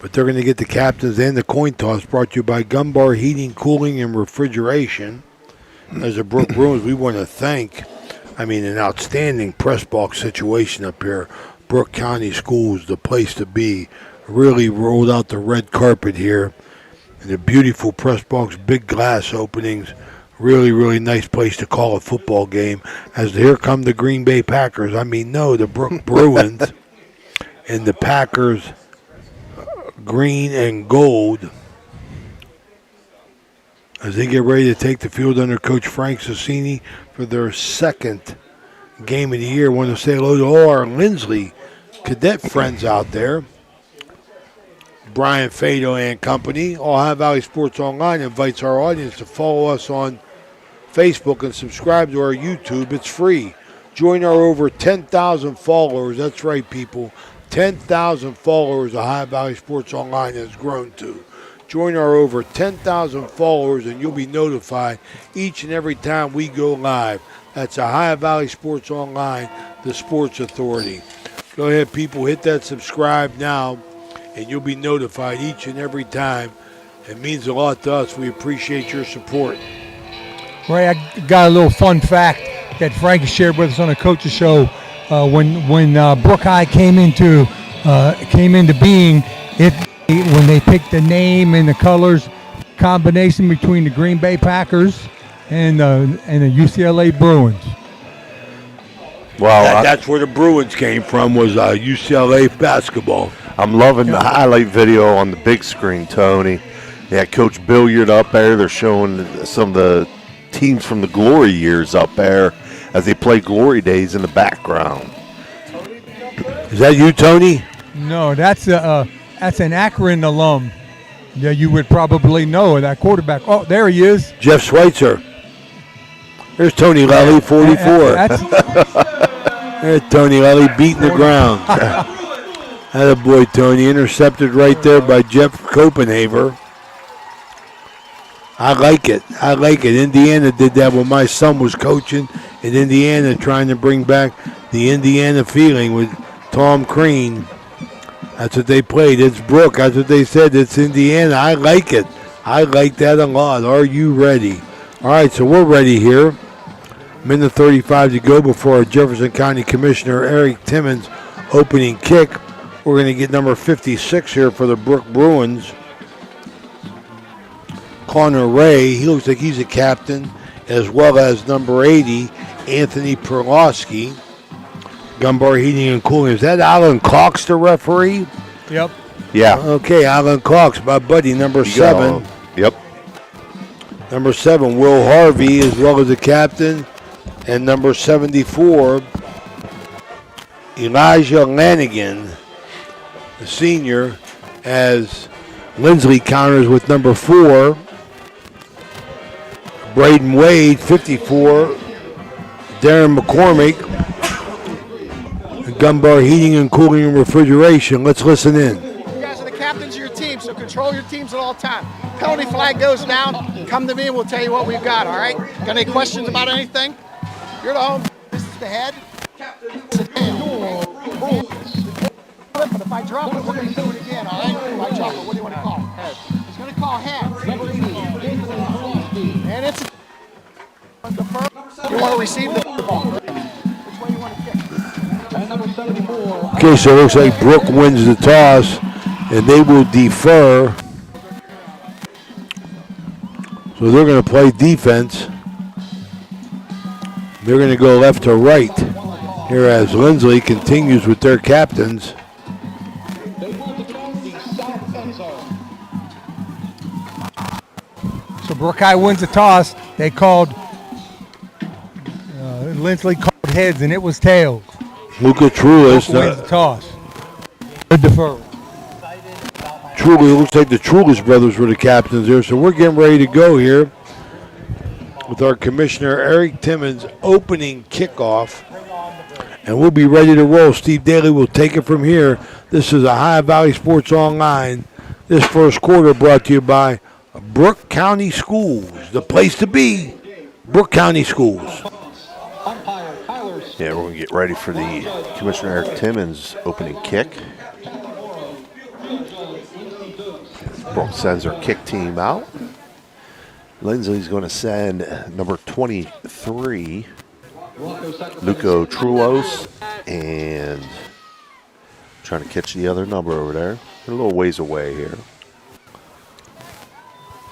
they're going to get the captains and the coin toss, brought to you by Gumbar Heating, Cooling, and Refrigeration. As the Brooke Bruins, we want to thank, an outstanding press box situation up here. Brooke County Schools, the place to be. Really rolled out the red carpet here. And the beautiful press box, big glass openings. Really, really nice place to call a football game. As here come the Green Bay Packers. The Brooke Bruins and the Packers, green and gold, as they get ready to take the field under Coach Frank Sassini for their second game of the year. I want to say hello to all our LINSLY cadet friends out there. Brian Fado and company. Ohio Valley Sports Online invites our audience to follow us on Facebook and subscribe to our YouTube. It's free. Join our over 10,000 followers. That's right, people. 10,000 followers Ohio Valley Sports Online has grown to. Join our over 10,000 followers and you'll be notified each and every time we go live. That's Ohio Valley Sports Online, the Sports Authority. Go ahead, people. Hit that subscribe now and you'll be notified each and every time. It means a lot to us. We appreciate your support. Ray, I got a little fun fact that Frank shared with us on a coach's show. When Brooke High came into being, when they picked the name and the colors combination between the Green Bay Packers and the UCLA Bruins. Well, that's where the Bruins came from, was UCLA basketball. I'm loving the highlight video on the big screen, Tony. Yeah, Coach Billiard up there. They're showing some of the teams from the glory years up there as they play glory days in the background. Is that you, Tony? No, that's an Akron alum. Yeah, you would probably know that quarterback. Oh, there he is. Jeff Schweitzer. There's Tony Lally, 44. There's Tony Lally beating the ground. Attaboy, Tony. Intercepted right there by Jeff Copenhaver. I like it. Indiana did that when my son was coaching in Indiana, trying to bring back the Indiana feeling with Tom Crean. That's what they played. It's Brooke. That's what they said. It's Indiana. I like it. I like that a lot. Are you ready? All right, so we're ready here. Minute 35 to go before our Jefferson County Commissioner Eric Timmons opening kick. We're going to get number 56 here for the Brooke Bruins. Connor Ray, he looks like he's a captain, as well as number 80, Anthony Perlowski. Gunbar Heating and Cooling. Is that Alan Cox, the referee? Yep. Yeah. Okay, Alan Cox, my buddy, number 7. Yep. Number 7, Will Harvey, as well as the captain. And number 74, Elijah Lanigan, the senior, as Lindsley counters with number 4. Braden Wade, 54. Darren McCormick. Gunbar Heating and Cooling and Refrigeration. Let's listen in. You guys are the captains of your team, so control your teams at all times. Penalty flag goes down, come to me and we'll tell you what we've got, all right? Got any questions about anything? You're the home. This is the head. But if I drop it, we're going to do it again, all right? If I drop it, what do you want to call? Head. He's going to call head. And it's the first. You want to receive the ball. Which way you want to kick? Okay, so it looks like Brooke wins the toss, and they will defer. So they're going to play defense. They're going to go left to right, here as Lindsley continues with their captains. So Brooke High wins the toss. They called, Lindsley called heads, and it was tails. Luca Trulis wins the toss. Good deferral. Truly, it looks like the Trulis brothers were the captains there, so we're getting ready to go here with our Commissioner Eric Timmons opening kickoff, and we'll be ready to roll. Steve Daly will take it from here. This is Ohio Valley Sports Online. This first quarter brought to you by Brooke County Schools, the place to be. Brooke County Schools. Yeah, we're going to get ready for the Commissioner Eric Timmons opening kick. Brooke sends her kick team out. Lindsley's going to send number 23, Luco Trulos, and trying to catch the other number over there. They're a little ways away here.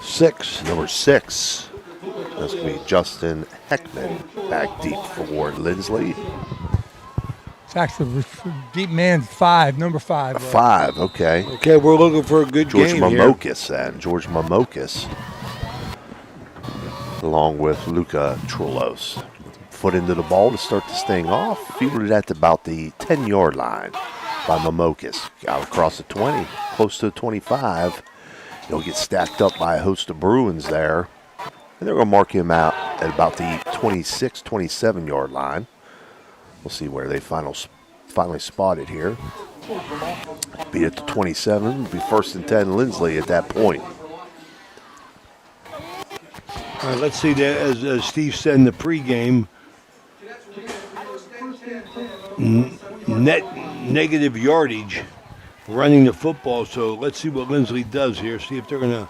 6. Number 6. That's going to be Justin Heckman back deep for Lindsley. It's actually deep man's 5, number 5. Right? 5, okay. Okay, we're looking for a good George game Momokis then. George Momokis. Along with Luca Trulos. Foot into the ball to start this thing off. Fielded at about the 10-yard line by Momokis. Out across the 20, close to the 25. He'll get stacked up by a host of Bruins there. And they're going to mark him out at about the 26, 27-yard line. We'll see where they finally spotted here. Beat it to 27. Be 1st and 10 Lindsley at that point. All right, let's see that as Steve said in the pregame. Negative yardage running the football. So let's see what Lindsley does here. See if they're going to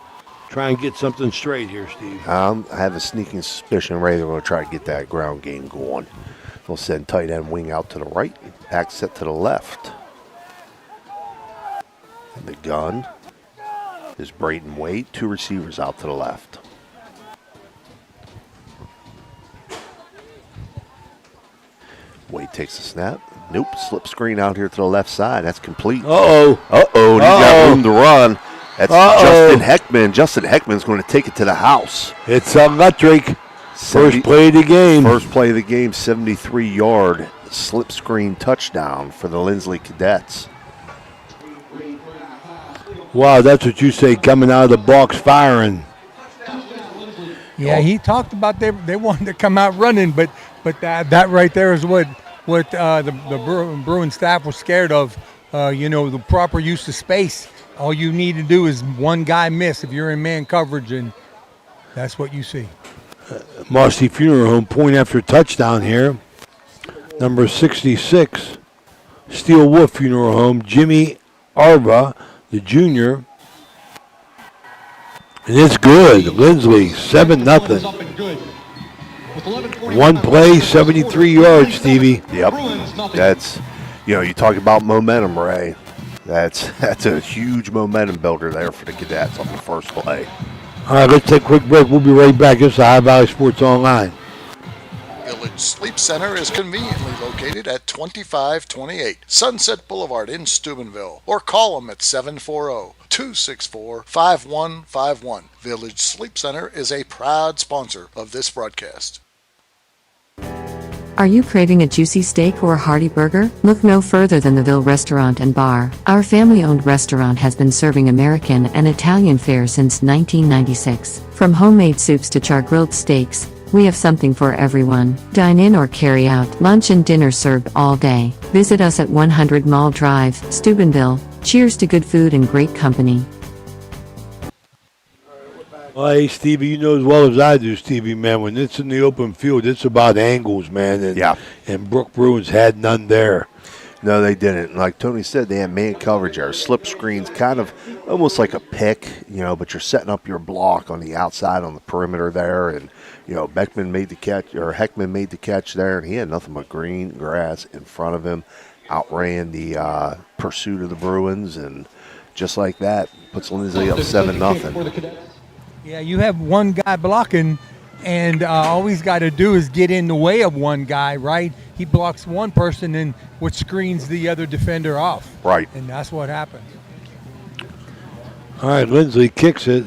try and get something straight here, Steve. I have a sneaking suspicion, Ray, they're going to try to get that ground game going. They'll send tight end wing out to the right, back set to the left. And the gun is Braden Wade, 2 receivers out to the left. Wade takes the snap. Nope, slip screen out here to the left side. That's complete. Uh-oh. Uh-oh, he's got room to run. That's Justin Heckman. Justin Heckman's going to take it to the house. It's electric. First play of the game. First play of the game, 73-yard slip screen touchdown for the Lindsley Cadets. Wow, that's what you say, coming out of the box firing. Yeah, he talked about they wanted to come out running, but that right there is what the Bruin staff was scared of. The proper use of space. All you need to do is one guy miss if you're in man coverage, and that's what you see. Mossy Funeral Home point after touchdown here. Number 66, Steel Wolf Funeral Home, Jimmy Arva, the junior. And it's good. LINSLY, 7-0. One play, 73 yards, Stevie. Yep. That's, you talk about momentum, Ray. That's a huge momentum builder there for the Cadets on the first play. All right, let's take a quick break. We'll be right back. This is Ohio Valley Sports Online. Village Sleep Center is conveniently located at 2528 Sunset Boulevard in Steubenville, or call them at 740-264-5151. Village Sleep Center is a proud sponsor of this broadcast. Are you craving a juicy steak or a hearty burger? Look no further than the Ville Restaurant and Bar. Our family-owned restaurant has been serving American and Italian fare since 1996. From homemade soups to char-grilled steaks, we have something for everyone. Dine in or carry out, lunch and dinner served all day. Visit us at 100 Mall Drive, Steubenville. Cheers to good food and great company. Well, hey, Stevie, you know as well as I do, Stevie, man, when it's in the open field, it's about angles, man. And, and Brooke Bruins had none there. No, they didn't. Like Tony said, they had man coverage there. Slip screens, kind of almost like a pick, but you're setting up your block on the outside on the perimeter there. And, Heckman made the catch there, and he had nothing but green grass in front of him. Outran the pursuit of the Bruins, and just like that, puts LINSLY up 7-0. Yeah, you have one guy blocking, and all he's got to do is get in the way of one guy, right? He blocks one person, and which screens the other defender off. Right. And that's what happens. All right, LINSLY kicks it.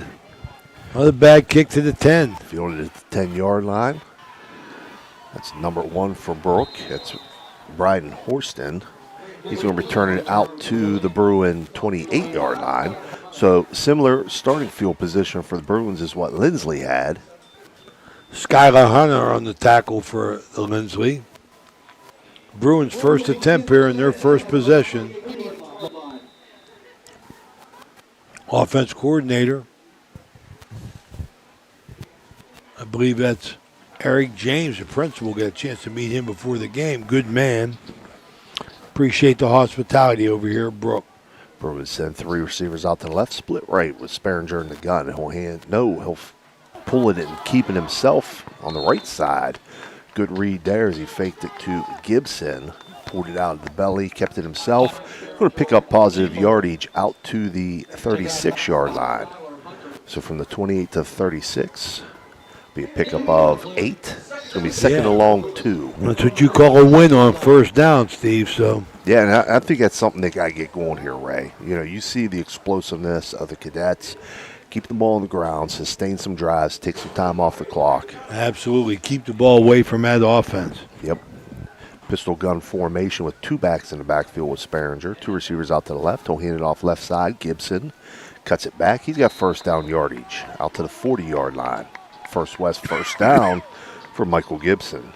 Another bad kick to the 10. Fielded at the 10-yard line. That's number 1 for Brooke. That's Bryden Horston. He's going to return it out to the Bruin 28-yard line. So similar starting field position for the Bruins is what LINSLY had. Skylar Hunter on the tackle for the LINSLY. Bruins' first attempt here in their first possession. Offense coordinator, I believe that's Eric James, the principal. Got a chance to meet him before the game. Good man. Appreciate the hospitality over here at Brooke. Bruins send 3 receivers out to the left, split right with Sperringer in the gun. He'll pull it and keep it himself on the right side. Good read there as he faked it to Gibson. Pulled it out of the belly, kept it himself. Going to pick up positive yardage out to the 36-yard line. So from the 28 to 36, be a pickup of 8. It's going to be second and long 2. That's what you call a win on first down, Steve. So yeah, and I think that's something they got to get going here, Ray. You see the explosiveness of the Cadets. Keep the ball on the ground, sustain some drives, take some time off the clock. Absolutely. Keep the ball away from that offense. Yep. Pistol gun formation with 2 backs in the backfield with Sperringer. 2 receivers out to the left. He'll hand it off left side. Gibson cuts it back. He's got first down yardage out to the 40-yard line. First down for Michael Gibson.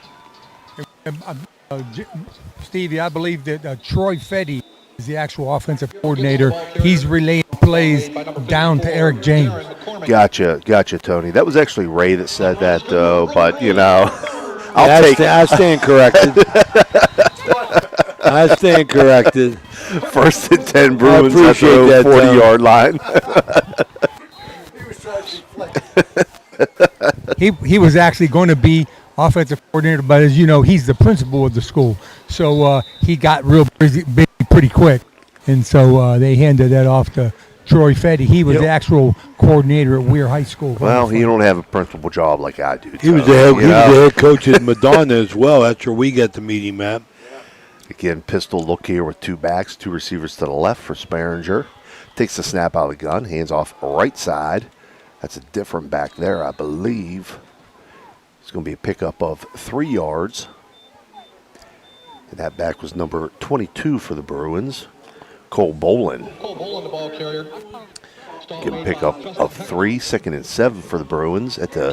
Stevie, I believe that Troy Fetty is the actual offensive coordinator. He's relaying plays down to Eric James. Gotcha, Tony. That was actually Ray that said that, though, but, I'll take it. I stand corrected. I stand corrected. First and 10 Bruins at the 40-yard line. He was actually going to be offensive coordinator, but as you know, he's the principal of the school. So he got real busy pretty quick. And so they handed that off to Troy Fetty. He was the actual coordinator at Weir High School. Well, he don't have a principal job like I do. He was the head coach at Madonna as well. That's where we get to meet him at. Again, pistol look here with 2 backs, 2 receivers to the left for Sperringer. Takes the snap out of the gun, hands off right side. That's a different back there, I believe. It's going to be a pickup of 3 yards. And that back was number 22 for the Bruins, Cole Bolin. Give a pickup of 3, 2nd and 7 for the Bruins at the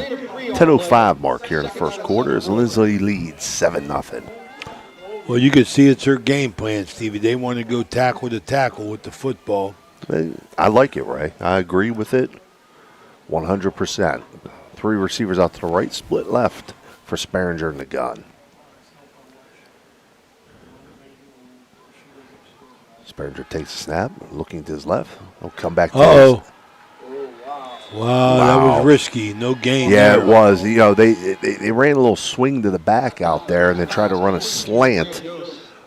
10:05 mark here in the first quarter as LINSLY leads 7-0. Well, you can see it's their game plan, Stevie. They want to go tackle to tackle with the football. I like it, Ray. I agree with it 100%. 3 receivers out to the right, split left for Sperringer in the gun. Sperringer takes a snap, looking to his left. He'll come back to Uh-oh. his. Wow, that was risky. No gain Yeah, there. it was. You know, they ran a little swing to the back out there, and then tried to run a slant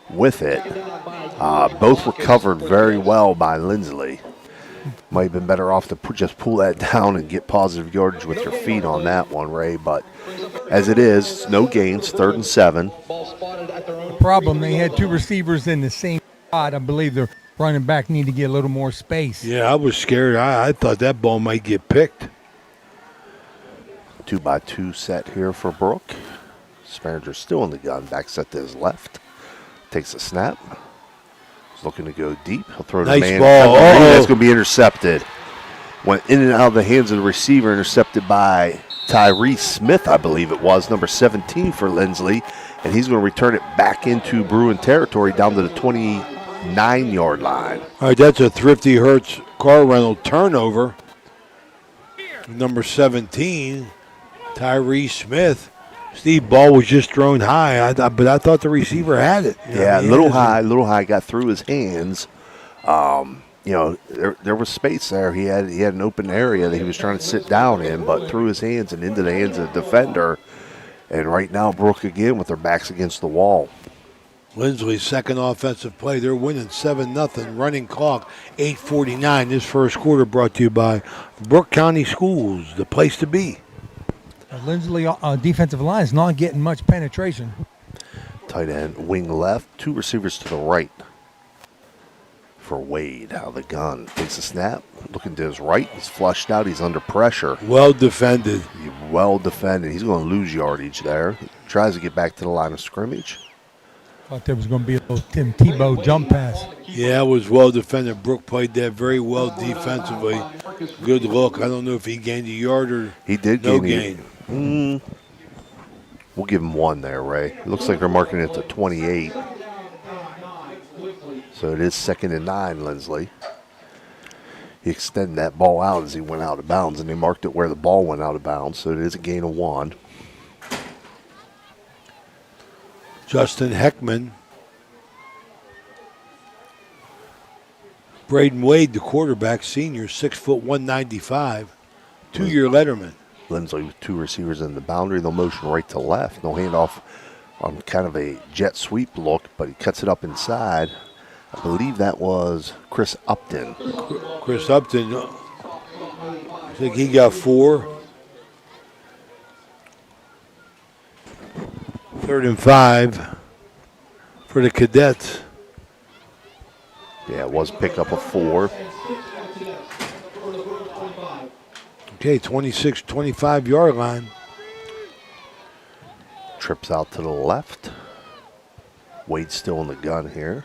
with it. Both were covered very well by LINSLY. Might have been better off to just pull that down and get positive yardage with your feet on that one, Ray. But as it is, no gains, 3rd and 7. The problem, they had 2 receivers in the same spot. I believe the running back need to get a little more space. Yeah, I was scared. I thought that ball might get picked. 2-by-2 set here for Brooke. Sperringer still in the gun. Back set to his left. Takes a snap. He's looking to go deep. He'll throw to Nice man. ball. That's going to be intercepted. Went in and out of the hands of the receiver. Intercepted by Tyree Smith, I believe it was, number 17 for LINSLY. And he's going to return it back into Bruin territory down to the 29-yard line. All right, that's a Thrifty Hertz car rental turnover. Number 17, Tyree Smith. Steve, ball was just thrown high, but I thought the receiver had it. Yeah, little high, got through his hands. There was space there. He had an open area that he was trying to sit down in, but through his hands and into the hands of the defender. And right now, Brooke again with their backs against the wall. LINSLY's second offensive play. They're winning 7-0. Running clock, 8:49. This first quarter brought to you by Brooke County Schools, the place to be. LINSLY defensive line is not getting much penetration. Tight end, wing left, 2 receivers to the right. For Wade, out of the gun. Takes a snap, looking to his right. He's flushed out. He's under pressure. Well defended. Well defended. He's going to lose yardage there. He tries to get back to the line of scrimmage. Thought there was going to be a little Tim Tebow jump pass. Yeah, it was well defended. Brooke played that very well defensively. Good look. I don't know if he gained a yard or he did no gain. We'll give him 1 there, Ray. It looks like they're marking it to 28. So it is 2nd and 9, LINSLY. He extended that ball out as he went out of bounds, and they marked it where the ball went out of bounds. So it is a gain of 1. Justin Heckman. Braden Wade, the quarterback, senior, 6', 195, 2-year letterman. LINSLY with 2 receivers in the boundary. They'll motion right to left. They'll hand off on kind of a jet sweep look, but he cuts it up inside. I believe that was Chris Upton. Chris Upton, I think he got 4. 3rd and 5 for the Cadets. Yeah, it was pick up a 4. Okay, 26, 25-yard line. Trips out to the left. Wade's still in the gun here.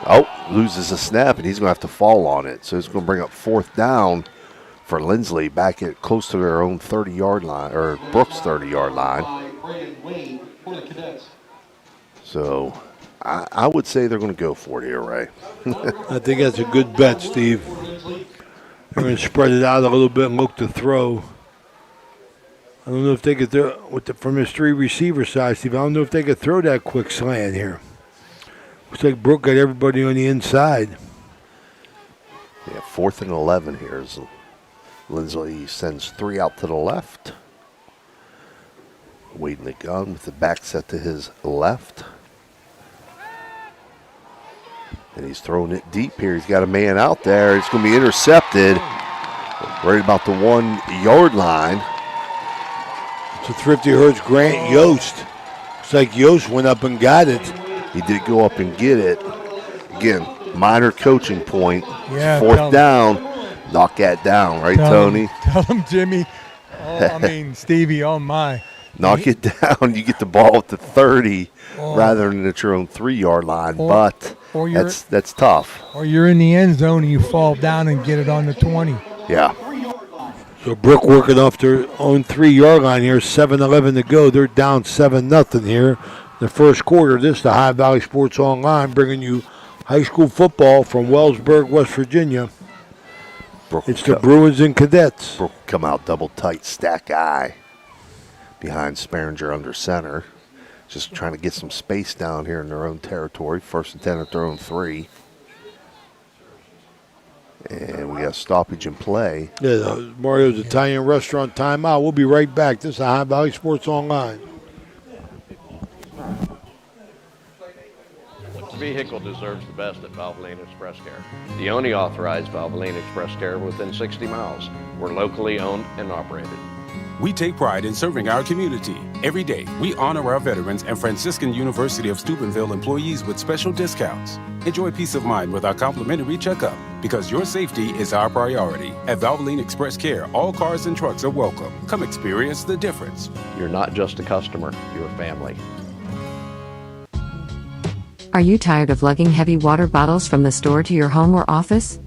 Oh, loses a snap, and he's going to have to fall on it. So it's going to bring up 4th down for LINSLY back at close to their own 30-yard line, or Brooks' 30-yard line. So I would say they're going to go for it here, Ray. I think that's a good bet, Steve. They're going to spread it out a little bit and look to throw. I don't know if they could throw from his 3 receiver side, Steve. I don't know if they could throw that quick slant here. Looks like Brooke got everybody on the inside. Yeah, 4th and 11 here. LINSLY sends 3 out to the left. Wade in the gun with the back set to his left. And he's throwing it deep here. He's got a man out there. It's going to be intercepted right about the 1-yard line. It's a Thrifty Hertz Grant Yost. Looks like Yost went up and got it. He did go up and get it. Again, minor coaching point. Yeah, 4th down. Knock that down, right, Tony? Tell him, Jimmy. Stevie, oh my. Knock it down. You get the ball at the 30 rather than at your own 3-yard line. That's tough. Or you're in the end zone and you fall down and get it on the 20. Yeah. So Brooke working off their own 3-yard line here. 7:11 to go. They're down 7-0 here. The first quarter. This is the High Valley Sports Online, bringing you high school football from Wellsburg, West Virginia. It's the Bruins and Cadets. Brooke come out double tight, stack eye behind Sperringer under center. Just trying to get some space down here in their own territory. 1st and 10 at their own 3. And we got stoppage in play. Yeah, Mario's Italian Restaurant timeout. We'll be right back. This is Ohio Valley Sports Online. Which vehicle deserves the best at Valvoline Express Care? The only authorized Valvoline Express Care within 60 miles. We're locally owned and operated. We take pride in serving our community. Every day, we honor our veterans and Franciscan University of Steubenville employees with special discounts. Enjoy peace of mind with our complimentary checkup, because your safety is our priority. At Valvoline Express Care, all cars and trucks are welcome. Come experience the difference. You're not just a customer, you're a family. Are you tired of lugging heavy water bottles from the store to your home or office?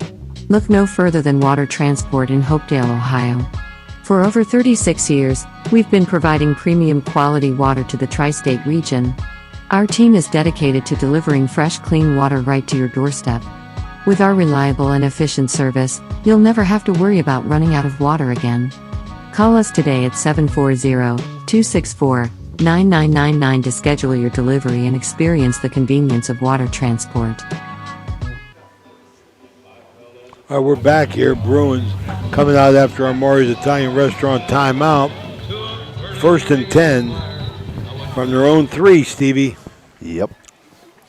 Look no further than Water Transport in Hopedale, Ohio. For over 36 years, we've been providing premium quality water to the tri-state region. Our team is dedicated to delivering fresh, clean water right to your doorstep. With our reliable and efficient service, you'll never have to worry about running out of water again. Call us today at 740-264-9999 to schedule your delivery and experience the convenience of Water Transport. All right, we're back here. Bruins coming out after our Mario's Italian Restaurant timeout. 1st and 10 from their own 3, Stevie. Yep.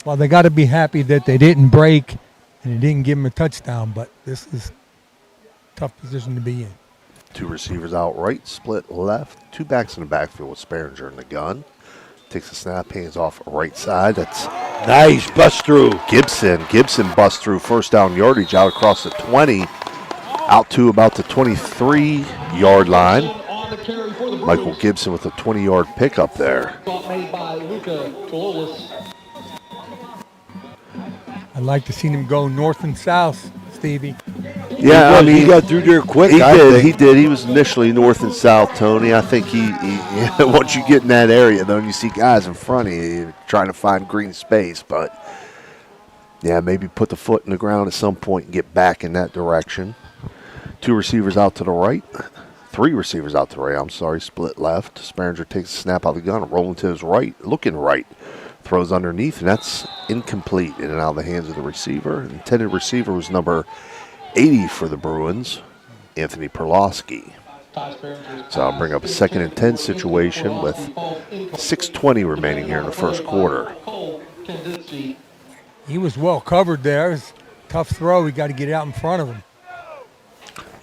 Well, they got to be happy that they didn't break and they didn't give them a touchdown, but this is a tough position to be in. 2 receivers out right, split left. 2 backs in the backfield with Sperringer in the gun. Takes a snap, hands off right side. That's nice bust through. Gibson busts through, first down yardage out across the 20, out to about the 23-yard line. Michael Gibson with a 20-yard pickup there. I'd like to see them go north and south, Stevie. Yeah, I mean, he got through there quick. He did. He was initially north and south, Tony. I think he once you get in that area, though, and you see guys in front of you trying to find green space. But, yeah, maybe put the foot in the ground at some point and get back in that direction. 2 receivers out to the right. 3 receivers out to the right. I'm sorry, split left. Sperringer takes a snap out of the gun, rolling to his right, looking right. Throws underneath, and that's incomplete. In and out of the hands of the receiver. Intended receiver was number 80 for the Bruins, Anthony Perlowski. So I'll bring up a 2nd and 10 situation with 6:20 remaining here in the first quarter. He was well covered there. It's a tough throw. We got to get out in front of him.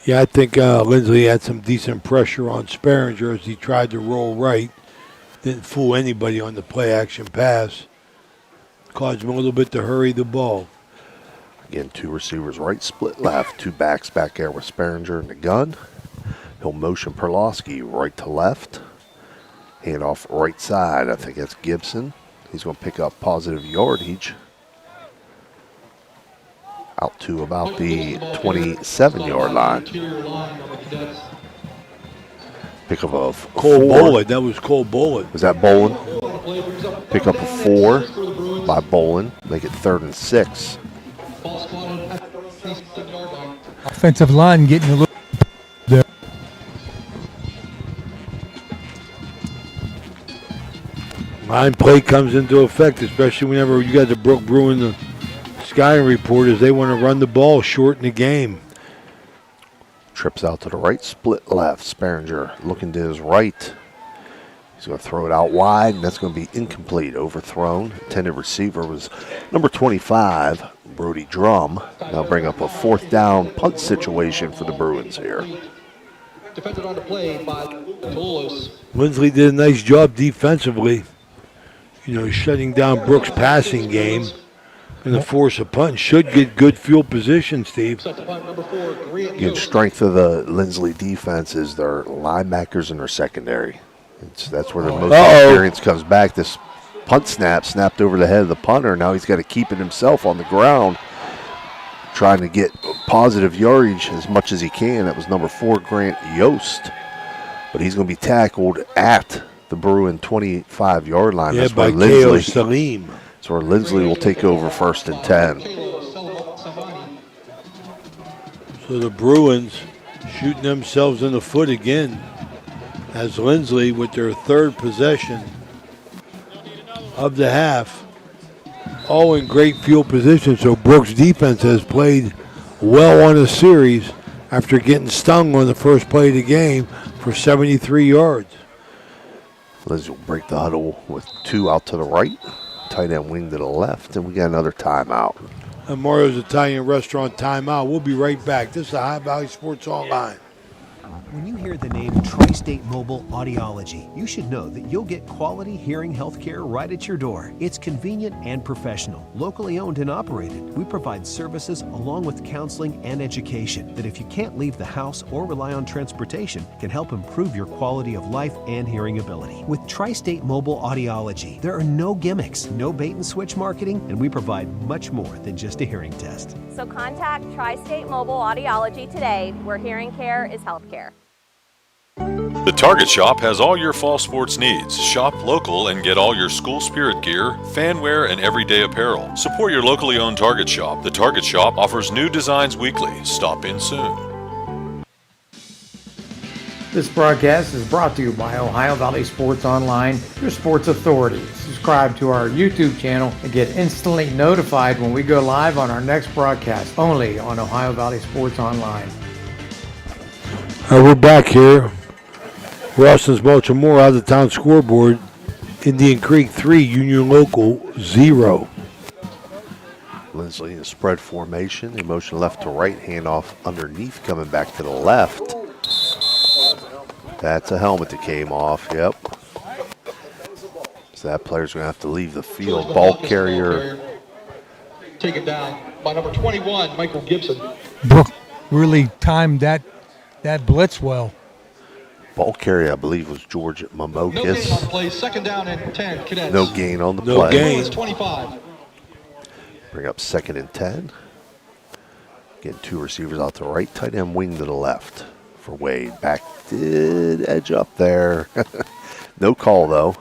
Yeah, I think LINSLY had some decent pressure on Sperringer as he tried to roll right. Didn't fool anybody on the play-action pass. Caused him a little bit to hurry the ball. Again, 2 receivers right, split left. 2 backs back there with Sperringer in the gun. He'll motion Perlowski right to left. Hand off right side. I think that's Gibson. He's going to pick up positive yardage. Out to about the 27-yard line. Pick up a Cole 4. Bolin. That was Cole Bolin. Was that Bolin? Pick up a 4 by Bolin. Make it 3rd and 6. Offensive line getting a little there. Line play comes into effect, especially whenever you got the Brooke Bruin, the Sky reporters. They want to run the ball, shorten the game. Trips out to the right, split left. Sperringer looking to his right. He's going to throw it out wide, and that's going to be incomplete. Overthrown. Intended receiver was number 25, Brody Drum. Now bring up a 4th down punt situation for the Bruins here. Defended on the play by Toulouse. LINSLY did a nice job defensively, shutting down Brooks' passing game. Going to force a punt. Should get good field position, Steve. Again, strength of the LINSLY defense is their linebackers and their secondary. That's where their most experience comes back. This punt snapped over the head of the punter. Now he's got to keep it himself on the ground, trying to get positive yardage as much as he can. That was number 4, Grant Yost. But he's going to be tackled at the Bruin 25-yard line. Yeah, That's by where K.O. Salim. That's where LINSLY will take over 1st and 10. So the Bruins shooting themselves in the foot again as LINSLY with their 3rd possession of the half. All in great field position, so Brooks' defense has played well on the series after getting stung on the first play of the game for 73 yards. Lindsay will break the huddle with 2 out to the right, tight end wing to the left, and we got another timeout. And Mario's Italian Restaurant timeout. We'll be right back. This is High Valley Sports Online. When you hear the name Tri-State Mobile Audiology, you should know that you'll get quality hearing health care right at your door. It's convenient and professional, locally owned and operated. We provide services along with counseling and education that, if you can't leave the house or rely on transportation, can help improve your quality of life and hearing ability. With Tri-State Mobile Audiology, there are no gimmicks, no bait and switch marketing, and we provide much more than just a hearing test. So contact Tri-State Mobile Audiology today, where hearing care is healthcare. The Target Shop has all your fall sports needs. Shop local and get all your school spirit gear, fan wear, and everyday apparel. Support your locally owned Target Shop. The Target Shop offers new designs weekly. Stop in soon. This broadcast is brought to you by Ohio Valley Sports Online, your sports authority. Subscribe to our YouTube channel and get instantly notified when we go live on our next broadcast, only on Ohio Valley Sports Online. All right, we're back here. Rawson's Mulch and More out of the town scoreboard. Indian Creek 3, Union Local 0. Linsley in spread formation. The motion left to right, handoff underneath, coming back to the left. That's a helmet that came off, yep. So that player's going to have to leave the field. Ball carrier. Taken down by number 21, Michael Gibson. Brooke really timed that blitz well. Ball carrier, I believe, was George No gain Mamokis. on the play, second down and 10, Cadets. No gain on the No play. gain. It's 25. Bring up 2nd and 10. Getting 2 receivers out to the right, tight end wing to the left for Wade. Back did edge up there. No call, though,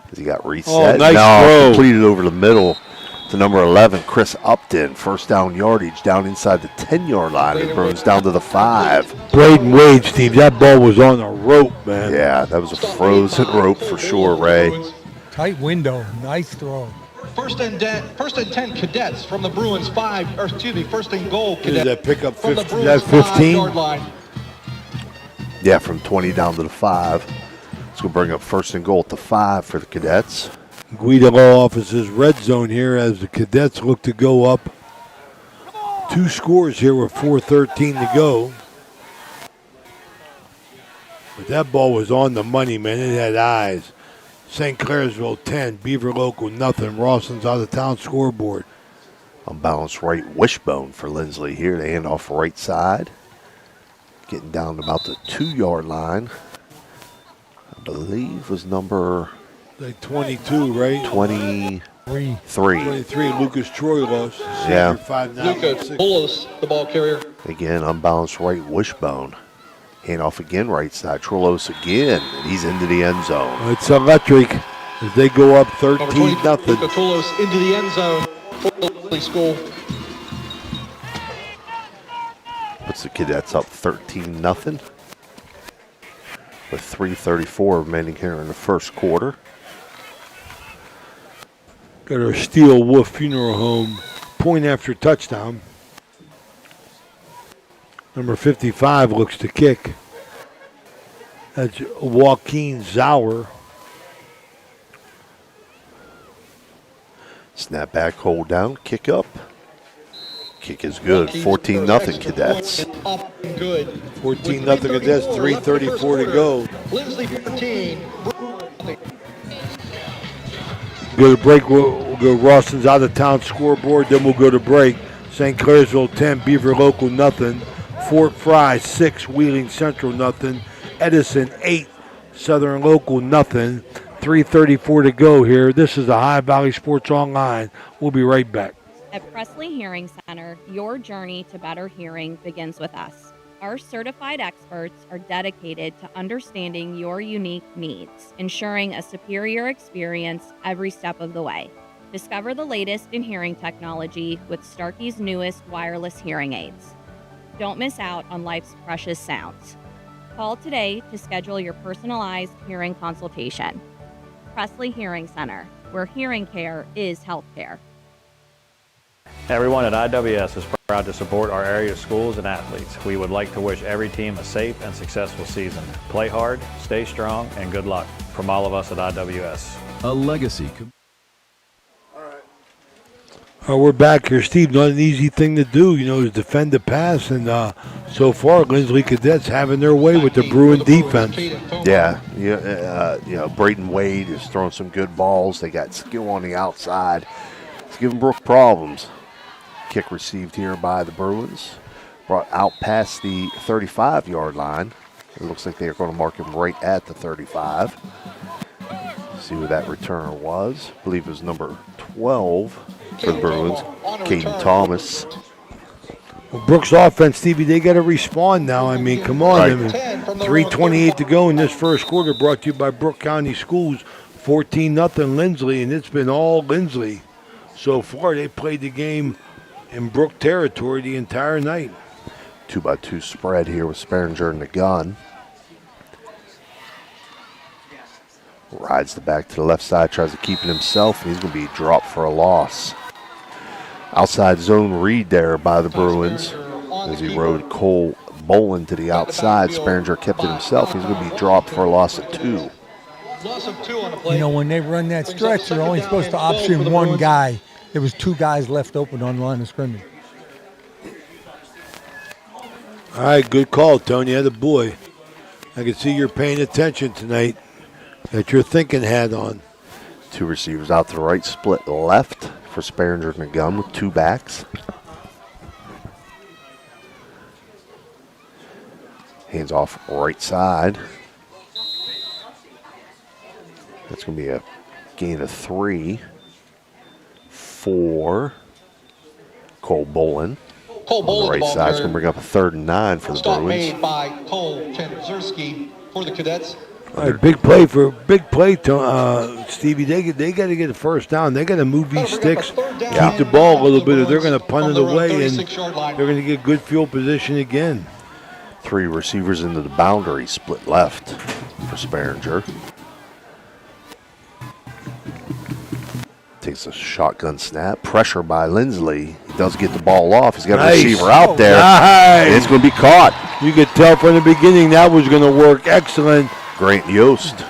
because he got reset. Oh, nice throw. Completed over the middle to number 11, Chris Upton. First down yardage down inside the 10-yard line. It burns down to the 5. Braden Wade's team, that ball was on a rope, man. Yeah, that was a frozen rope for sure, Ray. Tight window, nice throw. First and 10 Cadets from the Bruins 5, or excuse me, first and goal Is Cadets. that pickup from the 15? Bruins That 15? 5-yard line. Yeah, from 20 down to the 5. It's going to bring up first and goal at the 5 for the Cadets. Guido Law Office's red zone here as the Cadets look to go up 2 scores here with 4:13 to go. But that ball was on the money, man. It had eyes. St. Clairsville 10, Beaver Local nothing. Rawson's out of town scoreboard. Unbalanced right wishbone for Linsley here. The handoff right side. Getting down to about the 2-yard line. I believe was number Like 22, right? 23. 23, Lucas Troilos. Yeah. 5'9", Luca Poulos, the ball carrier. Again, unbalanced right wishbone. Handoff again right side. Troilos again. And he's into the end zone. It's electric as they go up 13-0. Luca Poulos into the end zone for the Linsley School. Puts the Cadets up 13-0. With 3:34 remaining here in the first quarter. Got our Steel Wolf Funeral Home point after touchdown. Number 55 looks to kick. That's Joaquin Zauer. Snap back, hold down, kick up. Kick is good. 14-0 Cadets. Up and good. 14-0 Cadets, 3:34 to go. Linsley 14. Go to break, we'll go Rawson's out of town scoreboard, then we'll go to break. St. Clairsville 10, Beaver Local nothing. Fort Fry 6, Wheeling Central nothing. Edison 8, Southern Local nothing. 3:34 to go here. This is the High Valley Sports Online. We'll be right back. At Presley Hearing Center, your journey to better hearing begins with us. Our certified experts are dedicated to understanding your unique needs, ensuring a superior experience every step of the way. Discover the latest in hearing technology with Starkey's newest wireless hearing aids. Don't miss out on life's precious sounds. Call today to schedule your personalized hearing consultation. Presley Hearing Center, where hearing care is healthcare. Everyone at IWS is proud to support our area schools and athletes. We would like to wish every team a safe and successful season. Play hard, stay strong, and good luck from all of us at IWS. A legacy. We're back here, Steve. Not an easy thing to do, is defend the pass, and so far, LINSLY Cadets having their way with the Bruin defense. Yeah, Brayton Wade is throwing some good balls. They got skill on the outside. It's giving Brooke problems. Kick received here by the Bruins. Brought out past the 35-yard line. It looks like they're going to mark him right at the 35. See who that returner was. I believe it was number 12 for the Bruins, Caden Thomas. Well, Brooks' offense, Stevie, they got to respond now. I mean, come on. Right. 3:28 to go in this first quarter, brought to you by Brooke County Schools. 14-0 LINSLY, and it's been all LINSLY. So far, they played the game in Brooke territory the entire night. 2-by-2 spread here with Sperringer in the gun. Rides the back to the left side, tries to keep it himself, and he's going to be dropped for a loss. Outside zone read there by the Bruins as he rode Cole Bolin to the outside. Sperringer kept it himself. He's going to be dropped for a loss of 2. When they run that stretch, they're only supposed to option one guy. There was 2 guys left open on the line of scrimmage. All right, good call, Tony. Atta boy. I can see you're paying attention tonight. That your thinking hat on. 2 receivers out to the right, split left for Sperringer in the gun with 2 backs. Hands off right side. That's going to be a gain of 3 for Cole Bolin. Cole Bolin, on the right side. It's going to bring up a 3rd and 9 for the Stop Bruins. made by Cole Czerski for the Cadets. All right, big play, Stevie. They got to get a first down. They got to move these sticks, keep the ball a little bit, or they're going to punt it away, and they're going to get good field position again. 3 receivers into the boundary, split left for Sperringer. Takes a shotgun snap. Pressure by LINSLY. He does get the ball off. He's got a receiver out there. And it's going to be caught. You could tell from the beginning that was going to work. Excellent. Grant Yost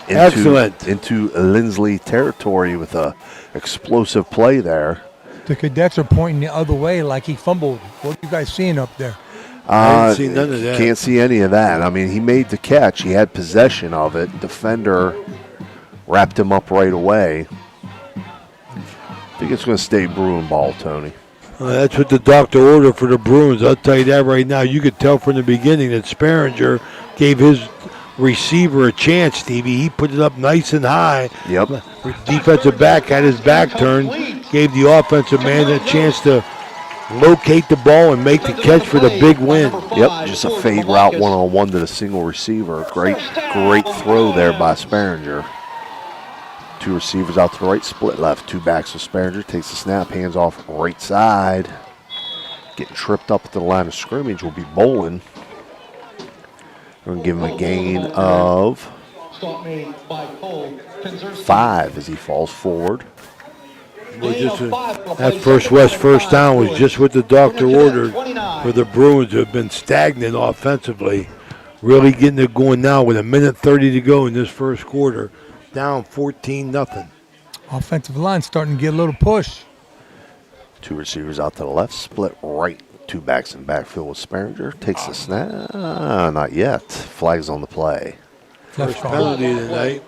into LINSLY territory with a explosive play there. The Cadets are pointing the other way like he fumbled. What are you guys seeing up there? I didn't see none of that. Can't see any of that. I mean, he made the catch. He had possession of it. Defender wrapped him up right away. I think it's going to stay Bruin ball, Tony. That's what the doctor ordered for the Bruins. I'll tell you that right now. You could tell from the beginning that Sperringer gave his receiver a chance, Stevie. He put it up nice and high. Yep. Defensive back had his back turned, gave the offensive man a chance to locate the ball and make the catch for the big win. Yep, just a fade route one-on-one to the single receiver. Great throw there by Sperringer. 2 receivers out to the right, split left. 2 backs with Sperringer. Takes the snap, hands off right side. Getting tripped up at the line of scrimmage will be Bolin. We're going to give him a gain of 5 as he falls forward. That first down was just what the doctor ordered for the Bruins, who have been stagnant offensively. Really getting it going now with 1:30 to go in this first quarter. Down 14-0. Offensive line starting to get a little push. 2 receivers out to the left, split right. 2 backs in backfield with Sperringer. Takes the snap. Not yet. Flags on the play. First penalty tonight.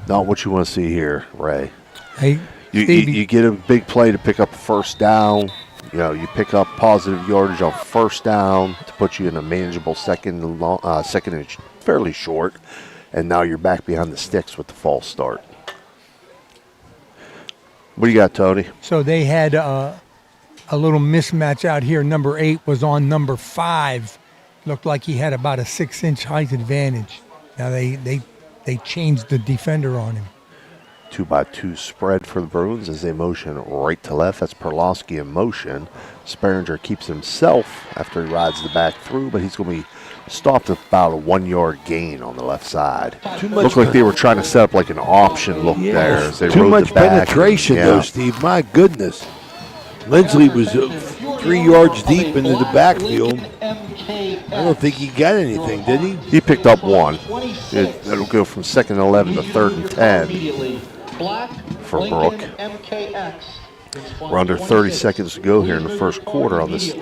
Not what you want to see here, Ray. Hey, you get a big play to pick up a first down. You pick up positive yardage on first down to put you in a manageable second and fairly short, and now you're back behind the sticks with the false start. What do you got, Tony? So they had a little mismatch out here. Number 8 was on number 5. Looked like he had about a 6-inch height advantage. Now they changed the defender on him. 2-by-2 spread for the Bruins as they motion right to left. That's Perlowski in motion. Sperringer keeps himself after he rides the back through, but he's going to be stopped about a 1 yard gain on the left side. Too much Looked like they were trying to set up like an option look there as they Too rode much the back. penetration, though, Steve. My goodness. LINSLY was 3 yards deep into the backfield. I don't think he got anything, did he? He picked up one. It'll go from 2nd and 11 to 3rd and 10 for Brooke. We're under 30 seconds to go here in the first quarter on this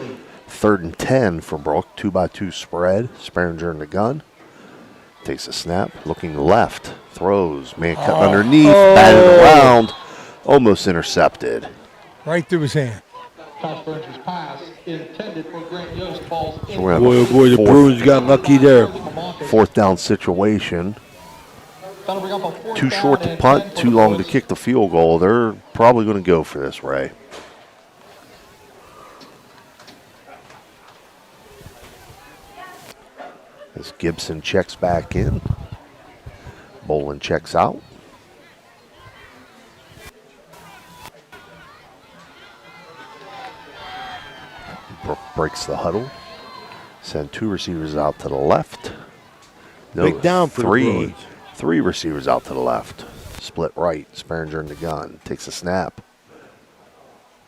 3rd and 10 for Brooke. 2-by-2 spread. Sperringer in the gun. Takes a snap. Looking left. Throws. Man cut underneath. Batted around. Almost intercepted. Right through his hand. So boy, the Bruins got lucky there. 4th down situation. Too short to punt, too long to kick the field goal. They're probably going to go for this, Ray. As Gibson checks back in. Bolin checks out. Brooke breaks the huddle. Send 2 receivers out to the left. Big down for the Bruins. 3 receivers out to the left. Split right. Sperringer in the gun. Takes a snap.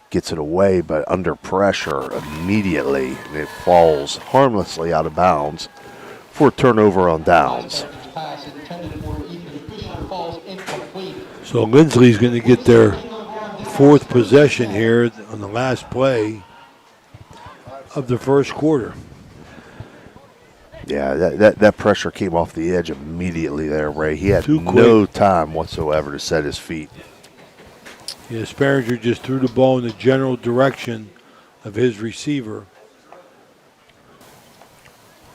Gets it away, but under pressure immediately. And it falls harmlessly out of bounds for a turnover on downs. So LINSLY's going to get their 4th possession here on the last play of the first quarter. Yeah, that pressure came off the edge immediately there, Ray. He had no time whatsoever to set his feet. Yeah, Sperringer just threw the ball in the general direction of his receiver.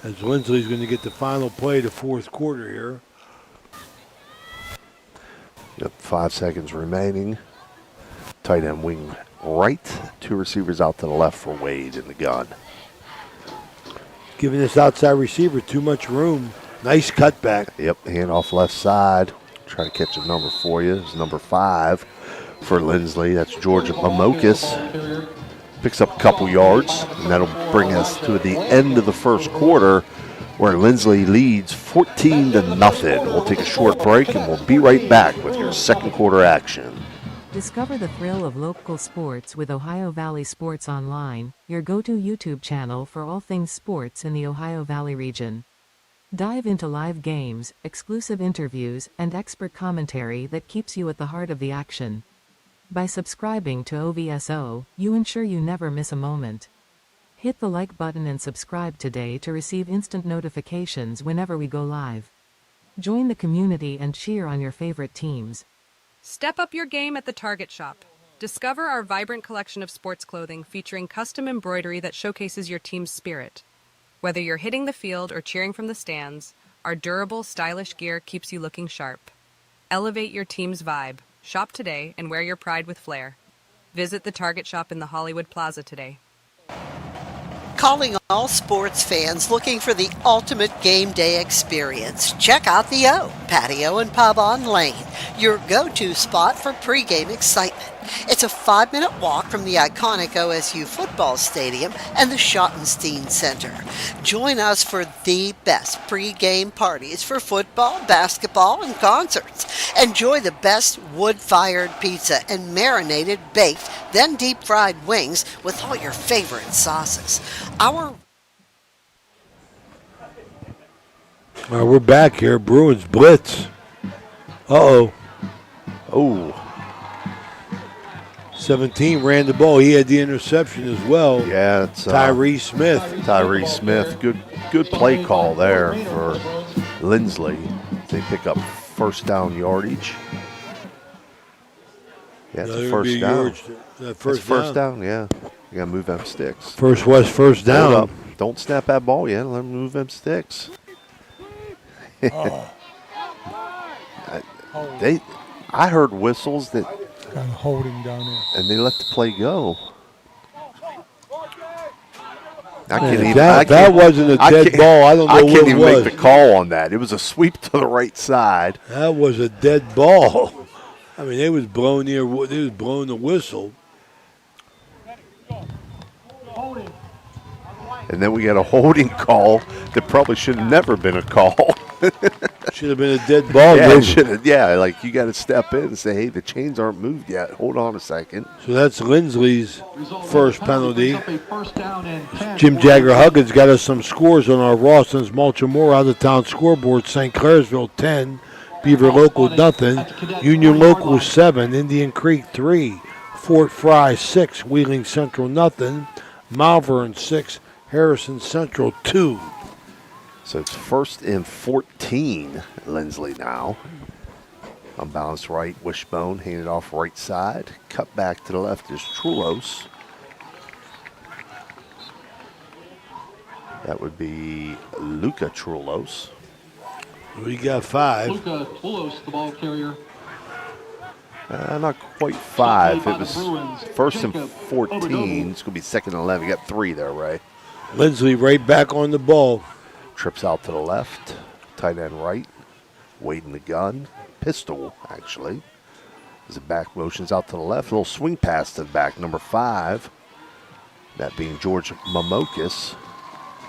As LINSLY's going to get the final play of the 4th quarter here. Yep, 5 seconds remaining. Tight end wing right. 2 receivers out to the left for Wade in the gun. Giving this outside receiver too much room. Nice cutback. Yep, handoff left side. Try to catch a number for you. It's number 5 for LINSLY. That's Georgia Mamokas. Picks up a couple yards, and that'll bring us to the end of the first quarter where LINSLY leads 14-0. We'll take a short break, and we'll be right back with your second quarter action. Discover the thrill of local sports with Ohio Valley Sports Online, your go-to YouTube channel for all things sports in the Ohio Valley region. Dive into live games, exclusive interviews, and expert commentary that keeps you at the heart of the action. By subscribing to OVSO, you ensure you never miss a moment. Hit the like button and subscribe today to receive instant notifications whenever we go live. Join the community and cheer on your favorite teams. Step up your game at the Target Shop. Discover our vibrant collection of sports clothing featuring custom embroidery that showcases your team's spirit. Whether you're hitting the field or cheering from the stands, our durable, stylish gear keeps you looking sharp. Elevate your team's vibe. Shop today and wear your pride with flair. Visit the Target Shop in the Hollywood Plaza today. Calling all sports fans looking for the ultimate game day experience. Check out the O, Patio and Pub on Lane, your go-to spot for pregame excitement. It's a 5-minute walk from the iconic OSU football stadium and the Schottenstein Center. Join us for the best pregame parties for football, basketball, and concerts. Enjoy the best wood-fired pizza and marinated baked, then deep-fried wings with all your favorite sauces. All right, we're back here. Bruins blitz. Uh-oh. Oh. 17 ran the ball. He had the interception as well. Yeah, it's Tyree Smith. Tyree Smith. Good play call there for LINSLY. They pick up first down yardage. Yeah, it's a first down. First down, yeah. You got to move them sticks. First down. Don't snap that ball yet. Let them move them sticks. I heard whistles that kind of holding down there, and they let the play go. That wasn't a dead ball. I don't know what it was. I can't even make the call on that. It was a sweep to the right side. That was a dead ball. I mean, they was blowing the whistle. And then we got a holding call that probably should have never been a call. Should have been a dead ball. Like you got to step in and say, hey, the chains aren't moved yet. Hold on a second. So that's Linsley's first penalty. Jim Jagger Huggins got us some scores on our Rawson's Mulch and Moore out-of-town scoreboard. St. Clairsville 10, Beaver Local nothing, Union Local 7, Indian Creek 3, Fort Fry 6, Wheeling Central nothing, Malvern 6, Harrison Central 2. So it's 1st and 14, Linsley now. Unbalanced right, wishbone, handed off right side. Cut back to the left is Trulos. That would be Luca Trulos. We got 5. Luca Trulos, the ball carrier. Not quite 5. It was 1st and 14. It's going to be 2nd and 11. You got 3 there, Ray. Linsley right back on the ball. Trips out to the left, tight end right, waiting the gun, pistol actually. As the back motions out to the left, little swing pass to the back, number 5, that being George Momokis.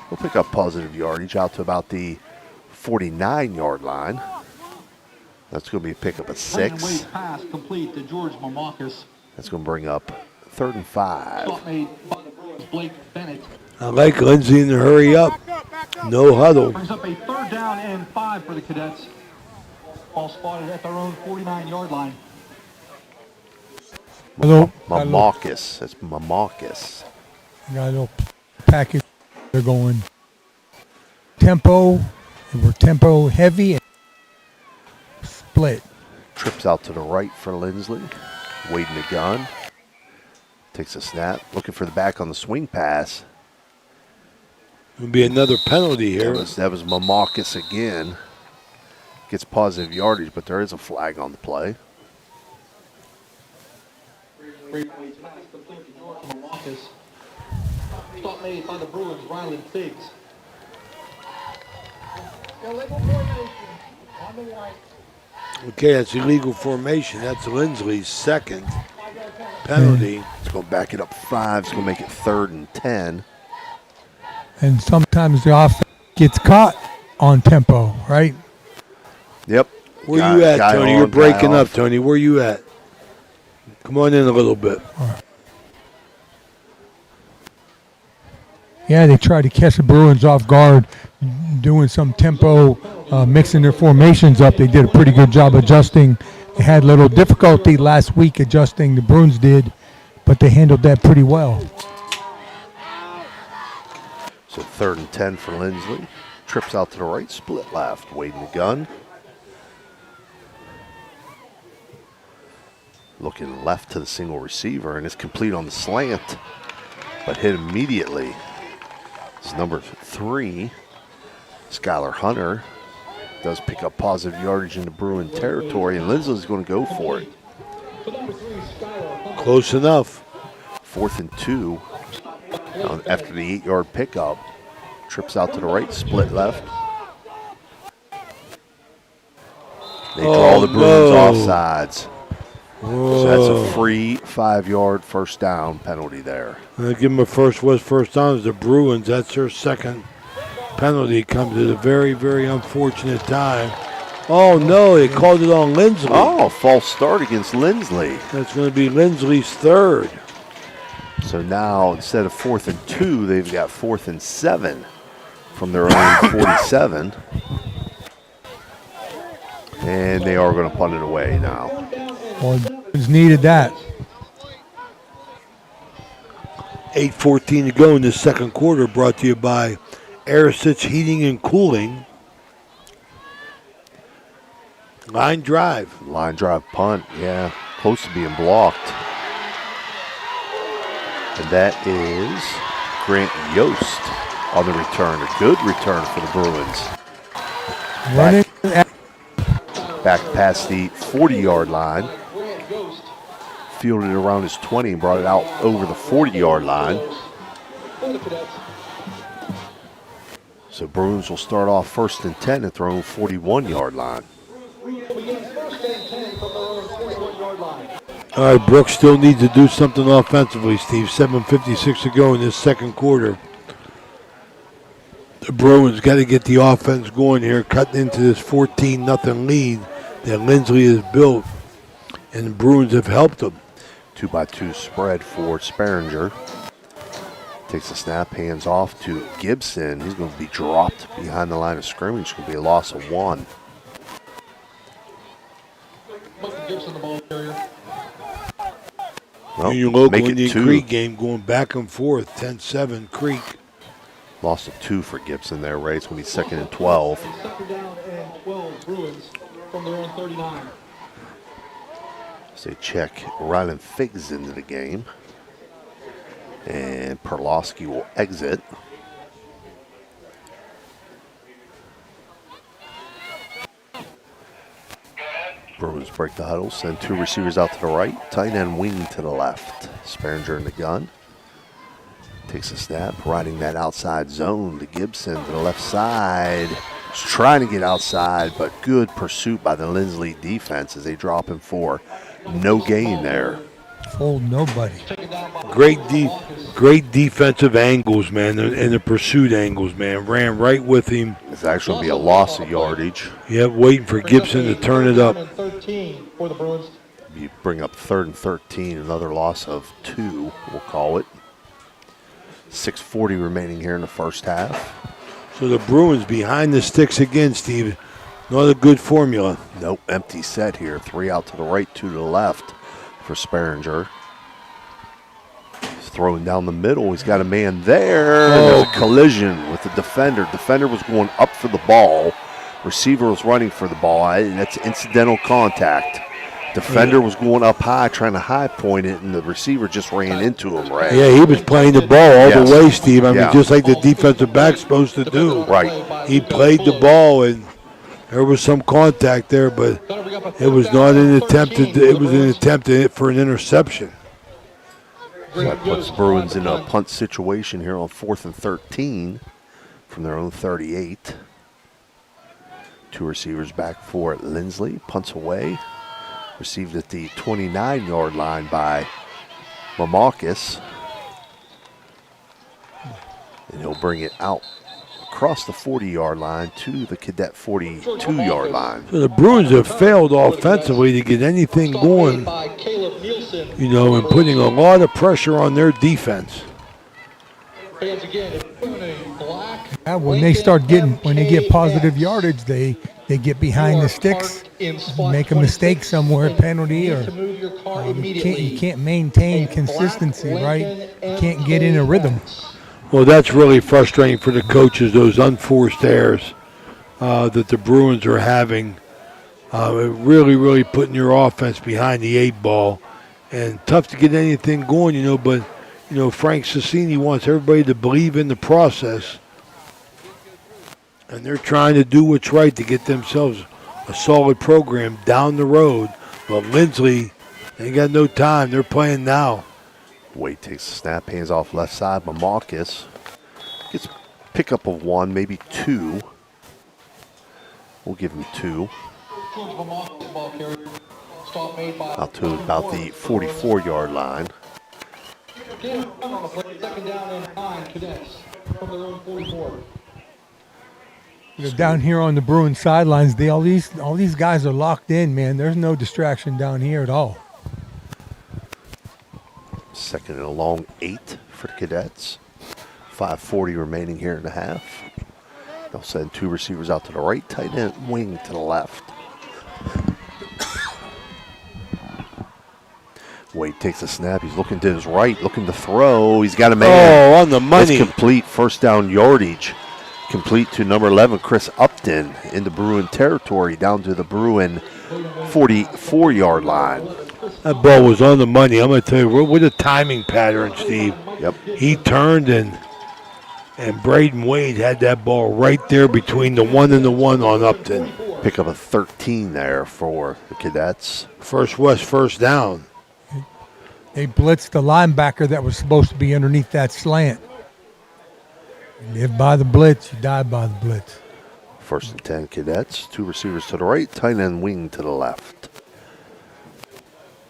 We'll pick up positive yardage out to about the 49-yard line. That's going to be a pickup of 6. Pass complete to George Momokis. That's going to bring up 3rd and 5. Stop made by the Bruins, Blake Bennett. I like Lindsay in the hurry up. No huddle. Brings up a 3rd down and 5 for the Cadets. Ball spotted at their own 49-yard line. Momokis. That's Momokis. Got a little package. They're going tempo. We're tempo heavy and split. Trips out to the right for Linsley. Waiting the gun. Takes a snap. Looking for the back on the swing pass. Will be another penalty here. That was Momokis again. Gets positive yardage, but there is a flag on the play. Stop made by the Bruins, Ryland Figs. Okay, that's illegal formation. That's Linsley's 2nd penalty. It's going to back it up 5. It's going to make it 3rd and 10. And sometimes the offense gets caught on tempo, right? Yep. Where you at, Tony? You're breaking up, Tony. Where you at? Come on in a little bit. Yeah, they tried to catch the Bruins off guard, doing some tempo, mixing their formations up. They did a pretty good job adjusting. They had a little difficulty last week adjusting, the Bruins did, but they handled that pretty well. So 3rd and 10 for Linsley. Trips out to the right, split left, waiting the gun. Looking left to the single receiver, and it's complete on the slant, but hit immediately. It's number 3, Skylar Hunter, does pick up positive yardage into Bruin territory, and Linsley's going to go for it. Close enough. 4th and 2 after the 8-yard pickup. Trips out to the right, split left. They draw the Bruins offsides. So that's a free 5-yard first down penalty there. They give them a first down as the Bruins. That's their 2nd penalty. Comes at a very, very unfortunate time. Oh, no, they called it on Linsley. Oh, false start against Linsley. That's going to be Linsley's 3rd. So now, instead of 4th and 2, they've got 4th and 7 from their own 47. And they are going to punt it away now. Well, needed that. 8:14 to go in the 2nd quarter, brought to you by Airstitch Heating and Cooling. Line drive. Line drive punt, yeah. Close to being blocked. And that is Grant Yost on the return. A good return for the Bruins. Back past the 40-yard line. Fielded it around his 20 and brought it out over the 40-yard line. So Bruins will start off 1st and 10 at their own 41-yard line. All right, Brooks still needs to do something offensively, Steve. 7:56 to go in this 2nd quarter. The Bruins got to get the offense going here, cutting into this 14-0 lead that Lindsley has built, and the Bruins have helped them. 2-by-2 spread for Sperringer. Takes a snap, hands off to Gibson. He's going to be dropped behind the line of scrimmage. It's going to be a loss of 1. Gibson, the ball carrier. Well, Union Local make it Indian 2. Creek game going back and forth, 10-7 Creek. Loss of 2 for Gibson there, Ray. It's going to be 2nd and 12. Second down and 12, Bruins from their own 39. So they check Rylan Figs into the game. And Perlowski will exit. Bruins break the huddle, send 2 receivers out to the right, tight end wing to the left. Sperringer in the gun. Takes a snap, riding that outside zone to Gibson to the left side. He's trying to get outside, but good pursuit by the Lindsley defense as they drop him for no gain there. Hold nobody. Great defensive angles, man, and the pursuit angles, man. Ran right with him. It's actually going to be a loss of yardage. Yep, waiting for Gibson to turn it up. 13 for the Bruins. You bring up 3rd and 13, another loss of 2, we'll call it. 6:40 remaining here in the first half. So the Bruins behind the sticks again, Steve. Not a good formula. Nope, empty set here. 3 out to the right, 2 to the left for Sperringer. He's throwing down the middle. He's got a man there. There's a collision with the defender. Defender was going up for the ball. Receiver was running for the ball. That's incidental contact. Defender was going up high, trying to high point it, and the receiver just ran into him, Ray. Yeah, he was playing the ball all the way, Steve. I mean, just like the defensive back's supposed to do. Right. He played the ball, and there was some contact there, but it was not an attempt. It was an attempt for an interception. So that puts Bruins in a punt situation here on 4th and 13 from their own 38. 2 receivers back for Lindsley. Punts away. Received at the 29-yard line by Mamakis. And he'll bring it out across the 40-yard line to the Cadet 42-yard line. So the Bruins have failed offensively to get anything going, you know, and putting a lot of pressure on their defense. When they get positive yardage, they get behind the sticks, make a mistake somewhere, penalty, or you can't maintain consistency, right? You can't get in a rhythm. Well, that's really frustrating for the coaches, those unforced errors that the Bruins are having. Really putting your offense behind the 8 ball. And tough to get anything going, you know, but, you know, Frank Cicini wants everybody to believe in the process. And they're trying to do what's right to get themselves a solid program down the road. But Lindsley, they ain't got no time. They're playing now. Wade takes a snap, hands off left side. Mamakis gets a pickup of 1, maybe 2. We'll give him 2. Out to about the 44-yard line. Second down and 9, Cadets from their own 44. Down here on the Bruins sidelines, all these guys are locked in, man. There's no distraction down here at all. 2nd and a long 8 for the Cadets. 5:40 remaining here in the half. They'll send 2 receivers out to the right, tight end wing to the left. Wade takes a snap. He's looking to his right, looking to throw. He's got a man. Oh, on the money. That's complete. First down yardage. Complete to number 11, Chris Upton, into Bruin territory, down to the Bruin 44-yard line. That ball was on the money. I'm going to tell you, what a timing pattern, Steve. Yep. He turned, and Braden Wade had that ball right there between the 1 and the 1 on Upton. Pick up a 13 there for the Cadets. First down. They blitzed the linebacker that was supposed to be underneath that slant. You live by the blitz, you die by the blitz. 1st and 10 Cadets. 2 receivers to the right, tight end wing to the left.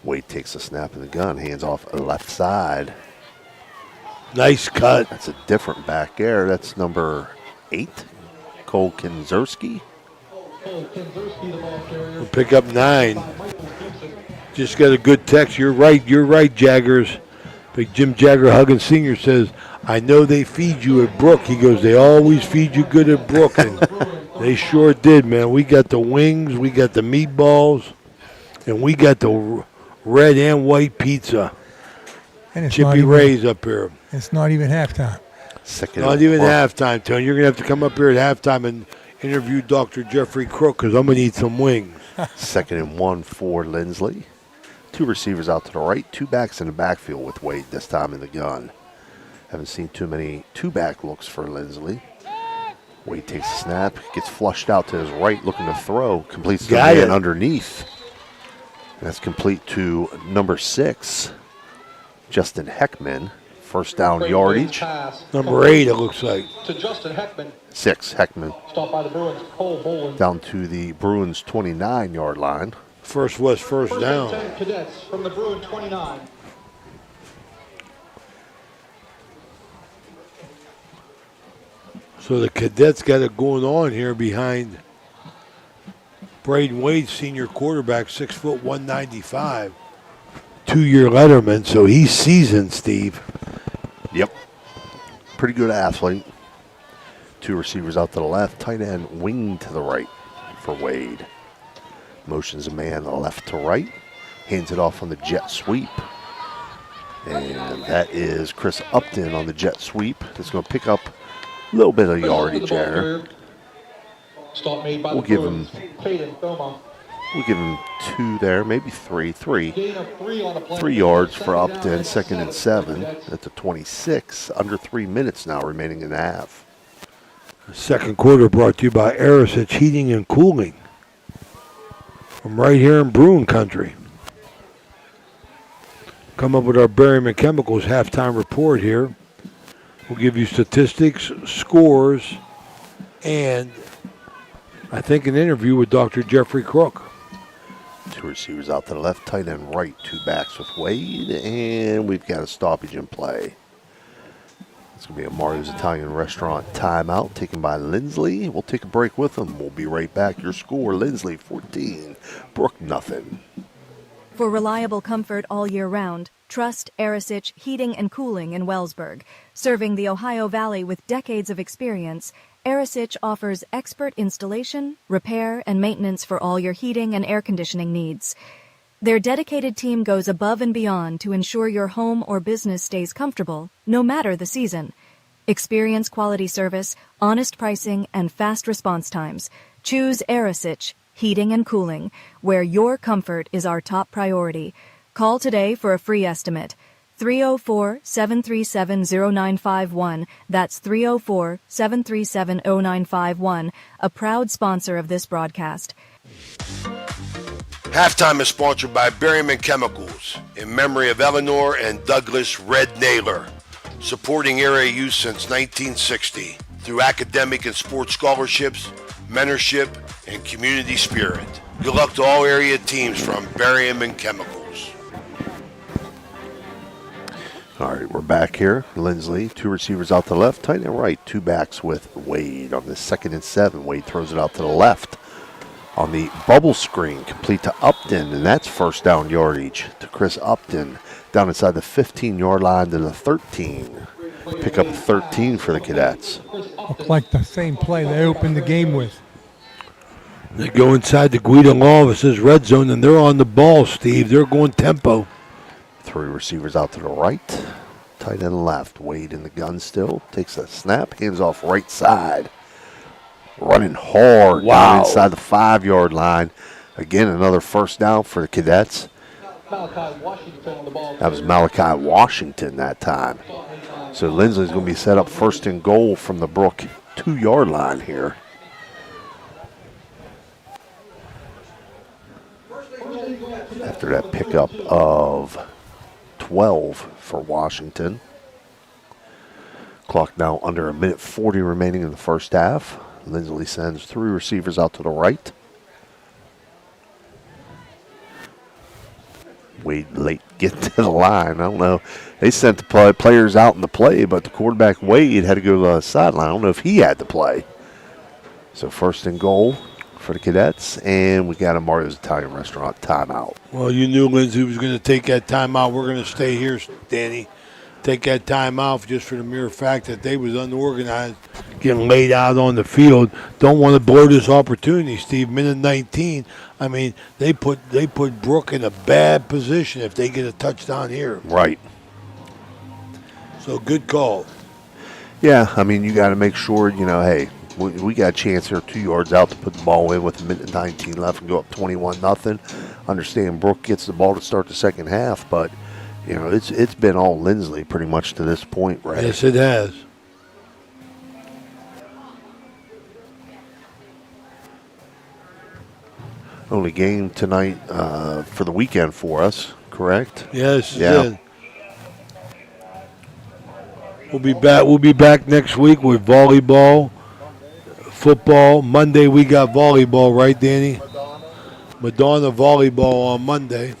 Wade takes a snap in the gun, hands off left side. Nice cut. That's a different back air. That's number 8. Cole Kinzerski. We'll pick up 9. Just got a good text. You're right, Jaggers. Big Jim Jagger Huggins Sr. says, I know they feed you at Brooke. He goes, they always feed you good at Brooke. And they sure did, man. We got the wings, we got the meatballs, and we got the red and white pizza. And it's Chippy Ray's up here. It's not even halftime. Not even halftime, Tony. You're going to have to come up here at halftime and interview Dr. Jeffrey Crook because I'm going to eat some wings. 2nd and 1 for Linsley. 2 receivers out to the right, 2 backs in the backfield with Wade this time in the gun. Haven't seen too many 2-back looks for Linsley. Wade takes a snap, gets flushed out to his right, looking to throw, completes the man underneath. That's complete to number 6, Justin Heckman. First down yardage. Number 8, it looks like. To Justin Heckman. 6, Heckman. Stopped by the Bruins, Cole Boland. Down to the Bruins 29-yard line. First down. 10 Cadets from the Bruin 29. So the Cadets got it going on here behind Braden Wade, senior quarterback, 6 foot 195, 2-year letterman. So he's seasoned, Steve. Yep. Pretty good athlete. 2 receivers out to the left, tight end wing to the right for Wade. Motions a man left to right, hands it off on the jet sweep. And that is Chris Upton on the jet sweep. That's going to pick up a little bit of yardage there. We'll give him 2 there, maybe 3. 3 yards for Upton, 2nd and 7 at the 26. Under 3 minutes now remaining in the half. Second quarter brought to you by Arisich Heating and Cooling. From right here in Bruin Country. Come up with our Berryman Chemicals halftime report here. We'll give you statistics, scores, and I think an interview with Dr. Jeffrey Crook. 2 receivers out to the left, tight end right, 2 backs with Wade, and we've got a stoppage in play. It's going to be a Mario's Italian Restaurant timeout taken by Linsley. We'll take a break with them. We'll be right back. Your score, Linsley 14, Brooke nothing. For reliable comfort all year round, trust Arisich Heating and Cooling in Wellsburg. Serving the Ohio Valley with decades of experience, Arisich offers expert installation, repair, and maintenance for all your heating and air conditioning needs. Their dedicated team goes above and beyond to ensure your home or business stays comfortable, no matter the season. Experience quality service, honest pricing, and fast response times. Choose Arisich Heating and Cooling, where your comfort is our top priority. Call today for a free estimate. 304-737-0951. That's 304-737-0951, a proud sponsor of this broadcast. Halftime is sponsored by Berryman Chemicals in memory of Eleanor and Douglas Red Naylor, supporting area youth since 1960 through academic and sports scholarships, mentorship, and community spirit. Good luck to all area teams from Berryman Chemicals. All right, we're back here. Linsley, 2 receivers out to the left, tight end right, 2 backs with Wade on the 2nd and 7. Wade throws it out to the left on the bubble screen, complete to Upton, and that's first down yardage to Chris Upton down inside the 15-yard line to the 13. Pick up 13 for the Cadets. Look like the same play they opened the game with. They go inside the Guido Lawless's red zone, and they're on the ball, Steve. They're going tempo. 3 receivers out to the right, tight end left. Wade in the gun still, takes a snap, hands off right side. Running hard down inside the 5-yard line. Again, another first down for the Cadets. That was Malachi Washington that time. So Linsley's going to be set up first and goal from the Brooke 2-yard line here. After that pickup of 12 for Washington. Clock now under a minute 40 remaining in the first half. Linsley sends 3 receivers out to the right. Wade late get to the line. I don't know. They sent the players out in the play, but the quarterback, Wade, had to go to the sideline. I don't know if he had to play. So first and goal for the Cadets, and we got a Mario's Italian Restaurant timeout. Well, you knew Lindsay was going to take that timeout. We're going to stay here, Danny. Take that timeout just for the mere fact that they was unorganized, getting laid out on the field. Don't want to blow this opportunity, Steve. Minute 19. I mean, they put Brooke in a bad position if they get a touchdown here. Right. So good call. Yeah, I mean, you got to make sure, hey, we got a chance here 2 yards out to put the ball in with a minute 19 left and go up 21-0. Understand Brooke gets the ball to start the second half, but it's been all LINSLY pretty much to this point, right? Yes, it has. Only game tonight for the weekend for us, correct? Yes, yeah. It is. We'll be back next week with volleyball, football. Monday we got volleyball, right, Danny? Madonna volleyball on Monday.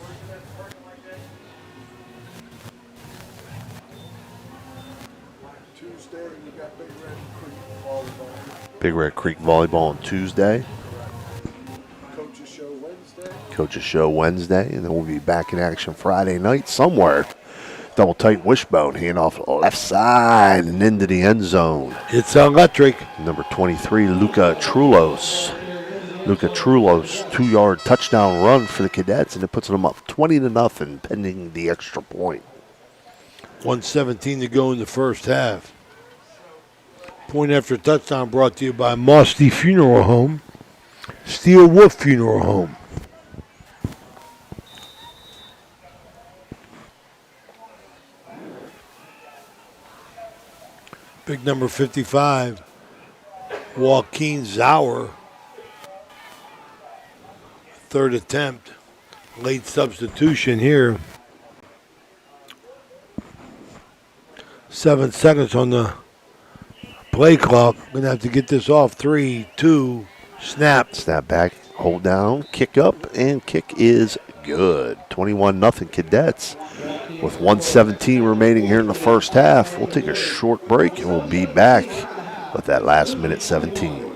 Big Red Creek volleyball on Tuesday. Coaches show Wednesday, and then we'll be back in action Friday night somewhere. Double tight wishbone, hand off left side and into the end zone. It's electric. Number 23, Luca Trulos. Luca Trulos, 2-yard touchdown run for the Cadets, and it puts them up 20-0, pending the extra point. 1:17 to go in the first half. Point after touchdown brought to you by Mosty Funeral Home, Steel Wolf Funeral Home. Big number 55, Joaquin Zauer. Third attempt, late substitution here. 7 seconds on the play clock. Going to have to get this off. 3, 2, snap. Snap back, hold down, kick up, and kick is good. 21-0 Cadets. With 1:17 remaining here in the first half, we'll take a short break and we'll be back with that last minute 17.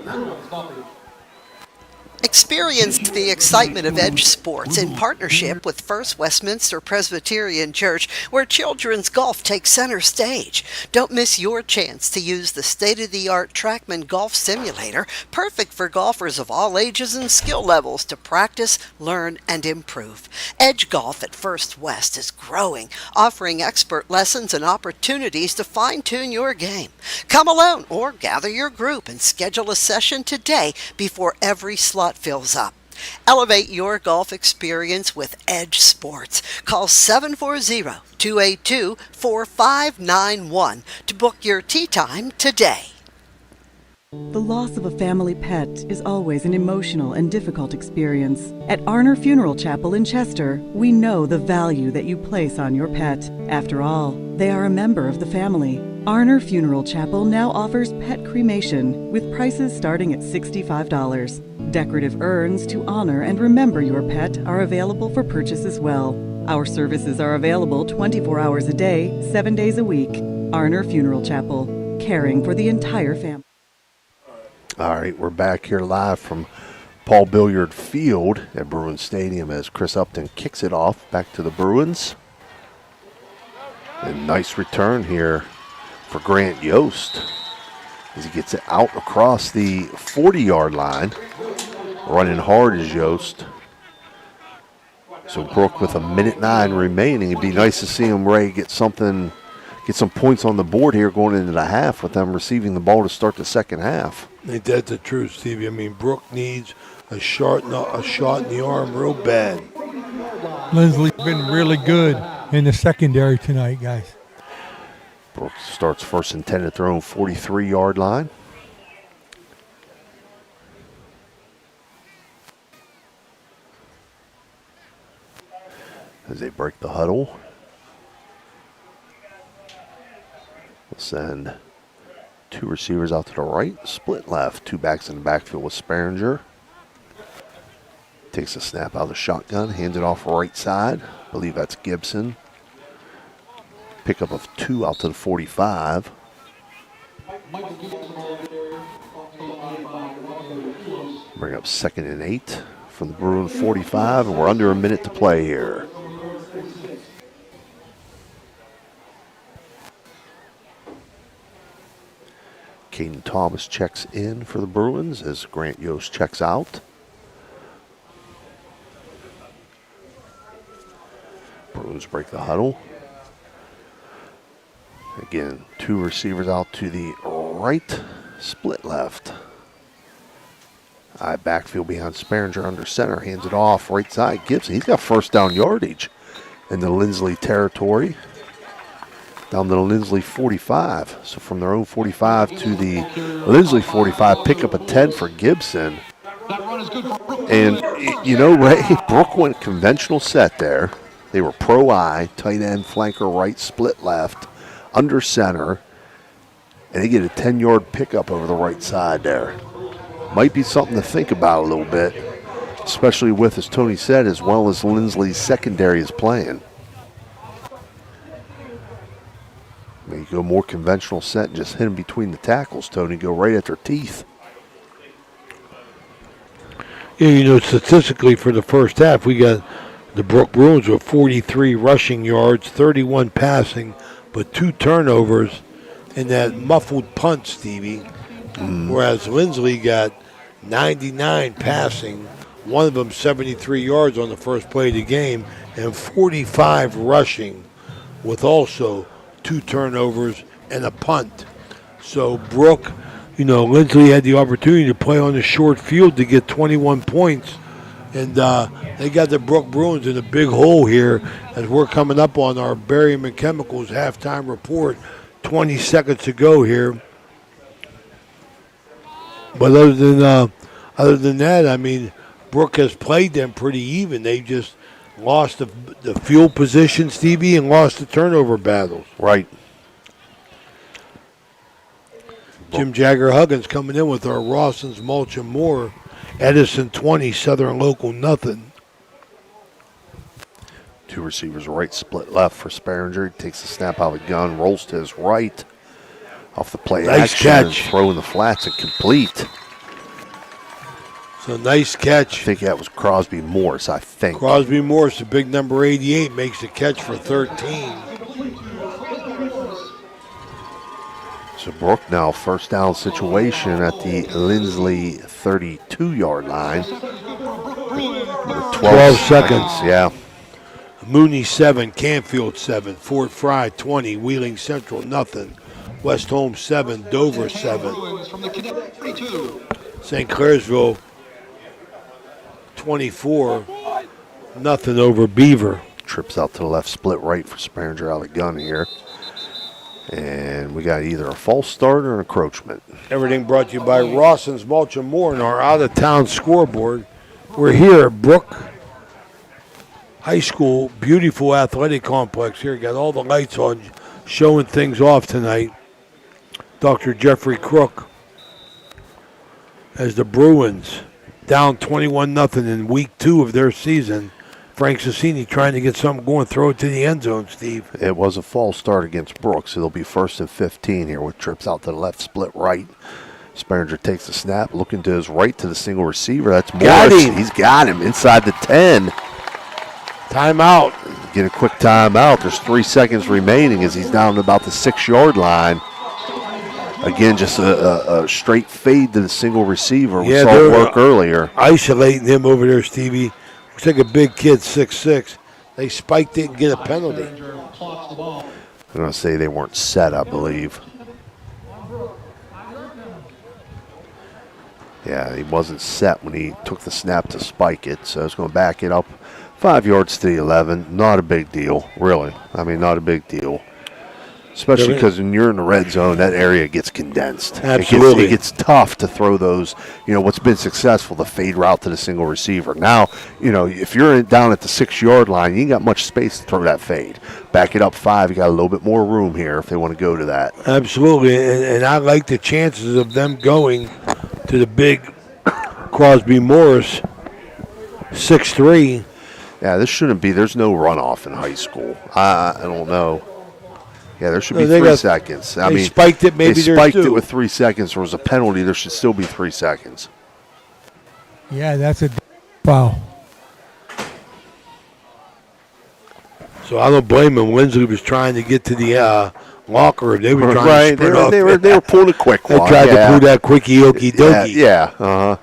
Experience the excitement of Edge Sports in partnership with First Westminster Presbyterian Church, where children's golf takes center stage. Don't miss your chance to use the state-of-the-art TrackMan Golf Simulator, perfect for golfers of all ages and skill levels to practice, learn, and improve. Edge Golf at First West is growing, offering expert lessons and opportunities to fine-tune your game. Come alone or gather your group and schedule a session today before every slot fills up. Elevate your golf experience with Edge Sports. Call 740-282-4591 to book your tee time today. The loss of a family pet is always an emotional and difficult experience. At Arner Funeral Chapel in Chester, we know the value that you place on your pet. After all, they are a member of the family. Arner Funeral Chapel now offers pet cremation with prices starting at $65. Decorative urns to honor and remember your pet are available for purchase as well. Our services are available 24 hours a day, 7 days a week. Arner Funeral Chapel, caring for the entire family. All right, we're back here live from Paul Billiard Field at Bruins Stadium as Chris Upton kicks it off back to the Bruins. And nice return here for Grant Yost as he gets it out across the 40-yard line. Running hard is Yost. So Brooke with 1:09 remaining. It'd be nice to see him, Ray, get some points on the board here going into the half with them receiving the ball to start the second half. Ain't that the truth, Stevie? I mean, Brooke needs a shot in the arm real bad. LINSLY's been really good in the secondary tonight, guys. Brooke starts first and 10 at their own 43-yard line. As they break the huddle. We'll send two receivers out to the right, split left, two backs in the backfield with Sperringer. Takes a snap out of the shotgun, hands it off right side. I believe that's Gibson. Pickup of 2 out to the 45. Bring up 2nd and 8 from the Bruin 45, and we're under a minute to play here. Caden Thomas checks in for the Bruins as Grant Yost checks out. Bruins break the huddle. Again, 2 receivers out to the right, split left. Backfield behind Sperringer under center, hands it off right side. Gibson, he's got first down yardage in the LINSLY territory. Down to the LINSLY 45. So from their own 45 to the LINSLY 45, pick up a 10 for Gibson. And, you know, Ray, Brooke went conventional set there. They were pro I, tight end, flanker right, split left, under center. And they get a 10-yard pickup over the right side there. Might be something to think about a little bit, especially with, as Tony said, as well as LINSLY's secondary is playing. Maybe go more conventional set and just hit them between the tackles, Tony. Go right at their teeth. Yeah, you know, statistically for the first half, we got the Brooke Bruins with 43 rushing yards, 31 passing, but 2 turnovers and that muffled punt, Stevie. Whereas LINSLY got 99 passing, one of them 73 yards on the first play of the game, and 45 rushing with also 2 turnovers and a punt. So Brooke, you know, LINSLY had the opportunity to play on the short field to get 21 points. And they got the Brooke Bruins in a big hole here as we're coming up on our Barium and Chemicals halftime report. 20 seconds to go here. But other than that, I mean, Brooke has played them pretty even. They just lost the field position, Stevie, and lost the turnover battles. Right. Jim Jagger-Huggins coming in with our Rawson's Mulch and More. Edison 20, Southern Local nothing. 2 receivers right, split left for Sperringer. He takes the snap out of the gun, rolls to his right. Off the play Nice action, catch. and throw in the flats and complete. So nice catch. I think that was Crosby Morse, I think. Crosby Morse, the big number 88, makes the catch for 13. So Brooke now first down situation at the LINSLY 32-yard line. With 12 seconds. Yeah. Mooney 7, Canfield 7, Fort Fry 20, Wheeling Central nothing, West Holmes 7, Dover 7, St. Clairsville 24, nothing over Beaver. Trips out to the left, split right for Sperringer out of the gun here. And we got either a false start or an encroachment. Everything brought to you by Rawson's Mulch and More and our out-of-town scoreboard. We're here at Brooke High School, beautiful athletic complex here. Got all the lights on, showing things off tonight. Dr. Jeffrey Crook as the Bruins down 21-0 in week 2 of their season. Frank Sassini trying to get something going, throw it to the end zone, Steve. It was a false start against Brooks. So it'll be 1st and 15 here with trips out to the left, split right. Sperringer takes the snap, looking to his right to the single receiver. That's Morris. Got him. He's got him inside the 10. Timeout. Get a quick timeout. There's 3 seconds remaining as he's down to about the 6-yard line. Again, just a straight fade to the single receiver. We saw it work earlier. Isolating him over there, Stevie. Looks like a big kid, 6'6". They spiked it and get a penalty. I'm going to say they weren't set, I believe. Yeah, he wasn't set when he took the snap to spike it, so it's going to back it up 5 yards to the 11. Not a big deal, really. I mean, not a big deal. Especially because when you're in the red zone, that area gets condensed. Absolutely. It gets tough to throw those, you know, what's been successful, the fade route to the single receiver. Now, you know, if you're down at the 6-yard line, you ain't got much space to throw that fade. Back it up 5, you got a little bit more room here if they want to go to that. Absolutely, and I like the chances of them going to the big Crosby Morris 6'3". Yeah, this shouldn't be. There's no runoff in high school. I don't know. Yeah, there should be No, 3 seconds. I they mean, spiked it. Maybe they there's spiked 2. it with 3 seconds. There was a penalty. There should still be 3 seconds. Yeah, that's a foul. So I don't blame him. Lindsley was trying to get to the locker. They were trying Right, to sprint off. they were pulling a quick They one. tried Yeah. to pull that quickie okie dokie. Yeah. Uh-huh.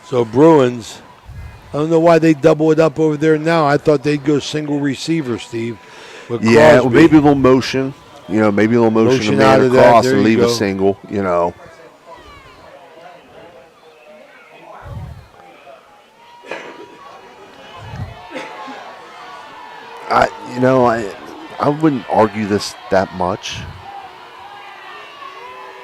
So Bruins, I don't know why they double it up over there now. I thought they'd go single receiver, Steve. with Yeah, well, Crosby. maybe a little motion. You know, maybe a little motion to Out man of that. across There and you leave go. a single, you know. I wouldn't argue this that much.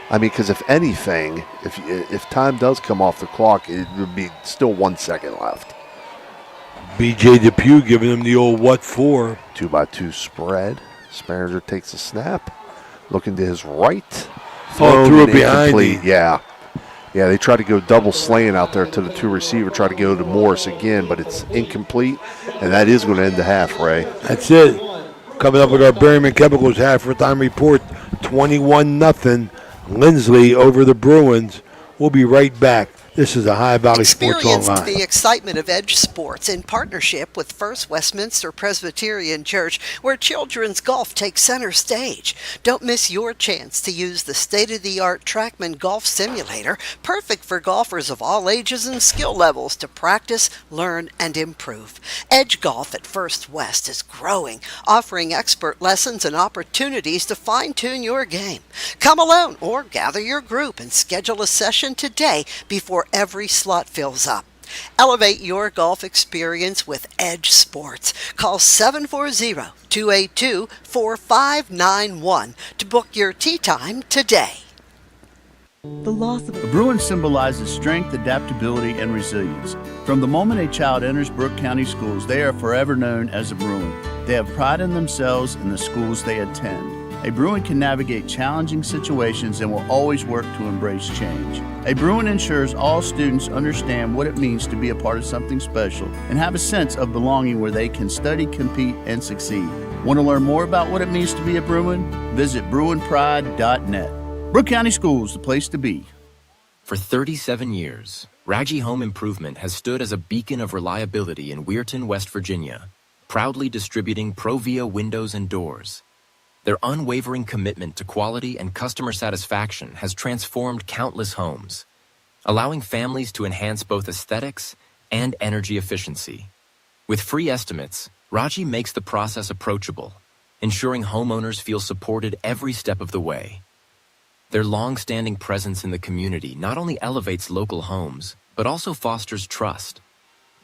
I mean, because if anything, if time does come off the clock, it would be still 1 second left. B.J. Depew giving him the old what for. 2x2 spread. Sparringer takes a snap. Looking to his right. Threw it and behind incomplete. him. Yeah, they try to go double slaying out there to the 2 receiver, try to go to Morris again, but it's incomplete, and that is going to end the half, Ray. That's it. Coming up with our Berryman Chemicals half-time report, 21-0. Lindsley over the Bruins. We'll be right back. This is the Ohio Valley Sports Experience Online. the excitement of Edge Sports in partnership with First Westminster Presbyterian Church, where children's golf takes center stage. Don't miss your chance to use the state-of-the-art TrackMan Golf Simulator, perfect for golfers of all ages and skill levels to practice, learn, and improve. Edge Golf at First West is growing, offering expert lessons and opportunities to fine-tune your game. Come alone or gather your group and schedule a session today before every slot fills up. Elevate your golf experience with Edge Sports. Call 740-282-4591 to book your tee time today. The loss of A Bruin symbolizes strength, adaptability, and resilience. From the moment a child enters Brooke County schools, they are forever known as a Bruin. They have pride in themselves and the schools they attend. A Bruin can navigate challenging situations and will always work to embrace change. A Bruin ensures all students understand what it means to be a part of something special and have a sense of belonging where they can study, compete, and succeed. Want to learn more about what it means to be a Bruin? Visit BruinPride.net. Brooke County Schools, the place to be. For 37 years, Raggi Home Improvement has stood as a beacon of reliability in Weirton, West Virginia, proudly distributing Provia windows and doors. Their unwavering commitment to quality and customer satisfaction has transformed countless homes, allowing families to enhance both aesthetics and energy efficiency. With free estimates, Raggi makes the process approachable, ensuring homeowners feel supported every step of the way. Their long-standing presence in the community not only elevates local homes, but also fosters trust,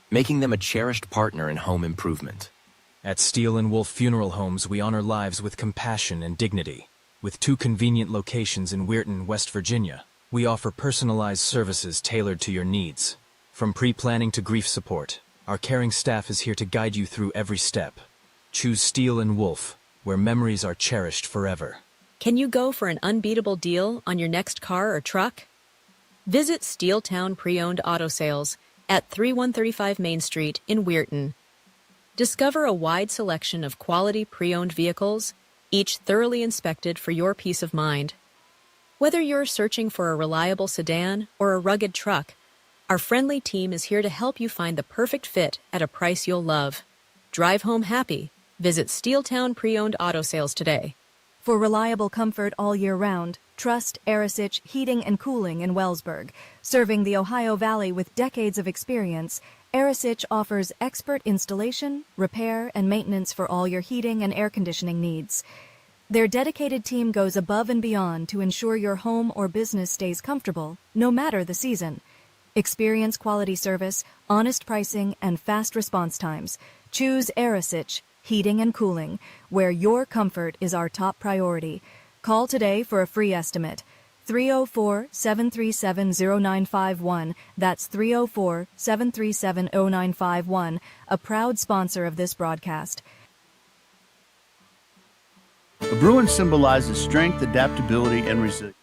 making them a cherished partner in home improvement. At Steel & Wolf Funeral Homes, we honor lives with compassion and dignity. With 2 convenient locations in Weirton, West Virginia, we offer personalized services tailored to your needs. From pre-planning to grief support, our caring staff is here to guide you through every step. Choose Steel & Wolf, where memories are cherished forever. Can you go for an unbeatable deal on your next car or truck? Visit Steeltown Pre-Owned Auto Sales at 3135 Main Street in Weirton. Discover a wide selection of quality pre-owned vehicles, each thoroughly inspected for your peace of mind. Whether you're searching for a reliable sedan or a rugged truck, our friendly team is here to help you find the perfect fit at a price you'll love. Drive home happy. Visit Steeltown Pre-Owned Auto Sales today. For reliable comfort all year round, trust Arisich Heating and Cooling in Wellsburg. Serving the Ohio Valley with decades of experience, Arisich offers expert installation, repair, and maintenance for all your heating and air conditioning needs. Their dedicated team goes above and beyond to ensure your home or business stays comfortable, no matter the season. Experience quality service, honest pricing, and fast response times. Choose Arisich Heating and Cooling, where your comfort is our top priority. Call today for a free estimate. 304-737-0951. That's 304-737-0951, a proud sponsor of this broadcast. A Bruin symbolizes strength, adaptability, and resilience.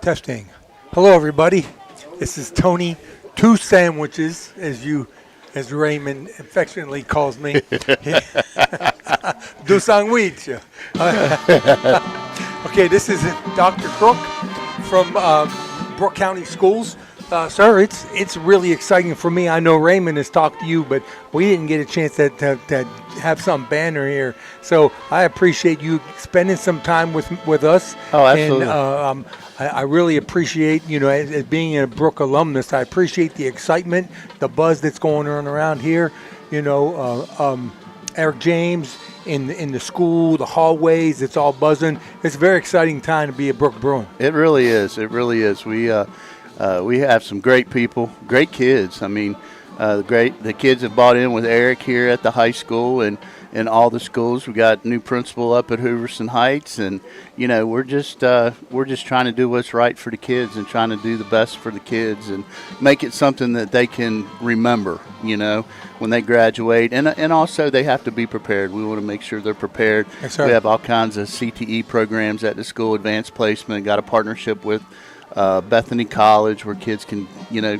Testing. Hello, everybody. This is Tony Two Sandwiches, as Raymond affectionately calls me. Deux sandwiches. Okay, this is Dr. Crook from Brooke County Schools. Sir, it's really exciting for me. I know Raymond has talked to you, but we didn't get a chance to have some banner here. So I appreciate you spending some time with us. Oh, absolutely. And I really appreciate, as being a Brooke alumnus, I appreciate the excitement, the buzz that's going on around here. Eric James in the school, the hallways, it's all buzzing. It's a very exciting time to be a Brooke Bruin. It really is. It really is. We have some great people, great kids. I mean, the kids have bought in with Eric here at the high school and all the schools. We got new principal up at Hooverson Heights, and we're just trying to do what's right for the kids and trying to do the best for the kids and make it something that they can remember, when they graduate. And also they have to be prepared. We want to make sure they're prepared. Yes, sir. We have all kinds of CTE programs at the school, advanced placement. Got a partnership with Bethany College, where kids can,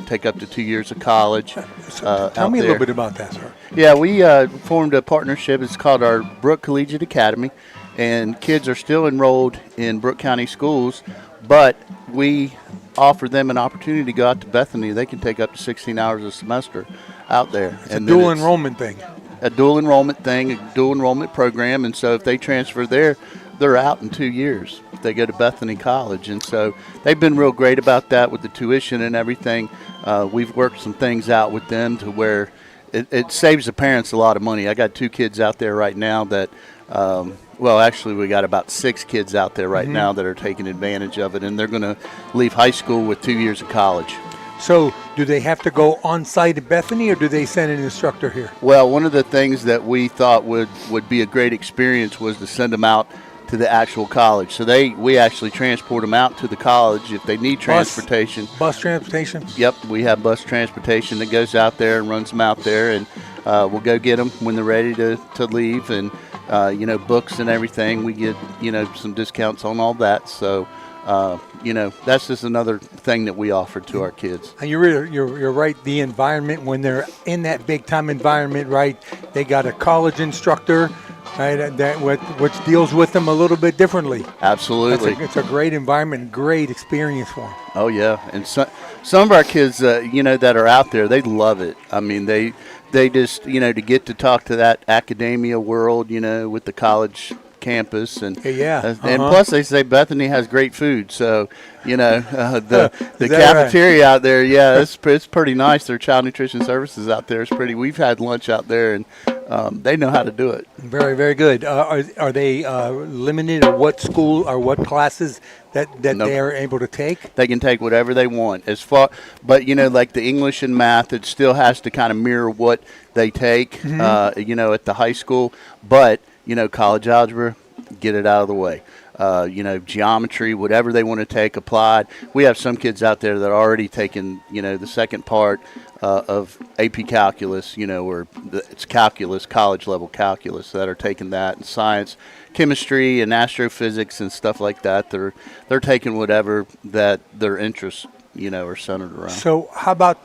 take up to 2 years of college. Tell me a little bit about that, sir. Yeah, we formed a partnership. It's called our Brooke Collegiate Academy, and kids are still enrolled in Brooke County schools, but we offer them an opportunity to go out to Bethany. They can take up to 16 hours a semester out there. It's a dual enrollment thing. A dual enrollment thing, a dual enrollment program, and so if they transfer there, they're out in 2 years. They go to Bethany College, and so they've been real great about that with the tuition and everything. We've worked some things out with them to where it saves the parents a lot of money. I got 2 kids out there right now that, actually we got about 6 kids out there right now that are taking advantage of it, and they're going to leave high school with 2 years of college. So do they have to go on site at Bethany, or do they send an instructor here? Well, one of the things that we thought would be a great experience was to send them out to the actual college. So we actually transport them out to the college if they need transportation. Bus transportation? Yep, we have bus transportation that goes out there and runs them out there, and we'll go get them when they're ready to leave, and books and everything. We get some discounts on all that. So that's just another thing that we offer to our kids. And you're right. The environment, when they're in that big time environment, right? They got a college instructor, right? Which deals with them a little bit differently. Absolutely, it's a great environment, great experience for them. Oh yeah, and some of our kids, that are out there, they love it. I mean, they just to get to talk to that academia world, with the college campus, and plus they say Bethany has great food, so the cafeteria out there, it's pretty nice. Their child nutrition services out there is pretty. We've had lunch out there, and they know how to do it. Very, very good. Are they limited to what school or what classes that they are able to take? They can take whatever they want, but like the English and math, it still has to kind of mirror what they take, at the high school. But college algebra, get it out of the way. Geometry, whatever they want to take, applied. We have some kids out there that are already taking, the second part of AP calculus, or it's calculus, college level calculus, that are taking that, and science, chemistry, and astrophysics and stuff like that. They're taking whatever that their interests, are centered around. So how about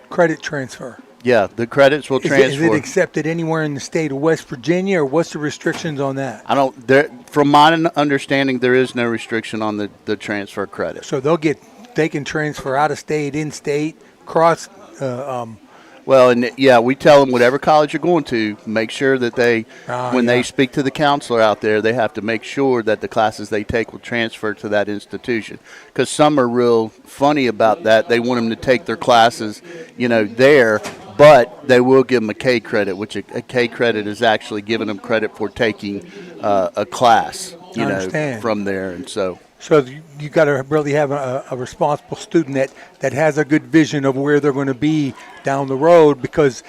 credit transfer? Yeah, the credits will transfer. Is it accepted anywhere in the state of West Virginia, or what's the restrictions on that? From my understanding, there is no restriction on the transfer credit. So they can transfer out of state, in state, cross Well, and yeah, we tell them whatever college you're going to, make sure that when they speak to the counselor out there, they have to make sure that the classes they take will transfer to that institution. Because some are real funny about that. They want them to take their classes, there, but they will give them a K credit, which a K credit is actually giving them credit for taking a class, from there, and so. So you got to really have a responsible student that has a good vision of where they're going to be down the road, because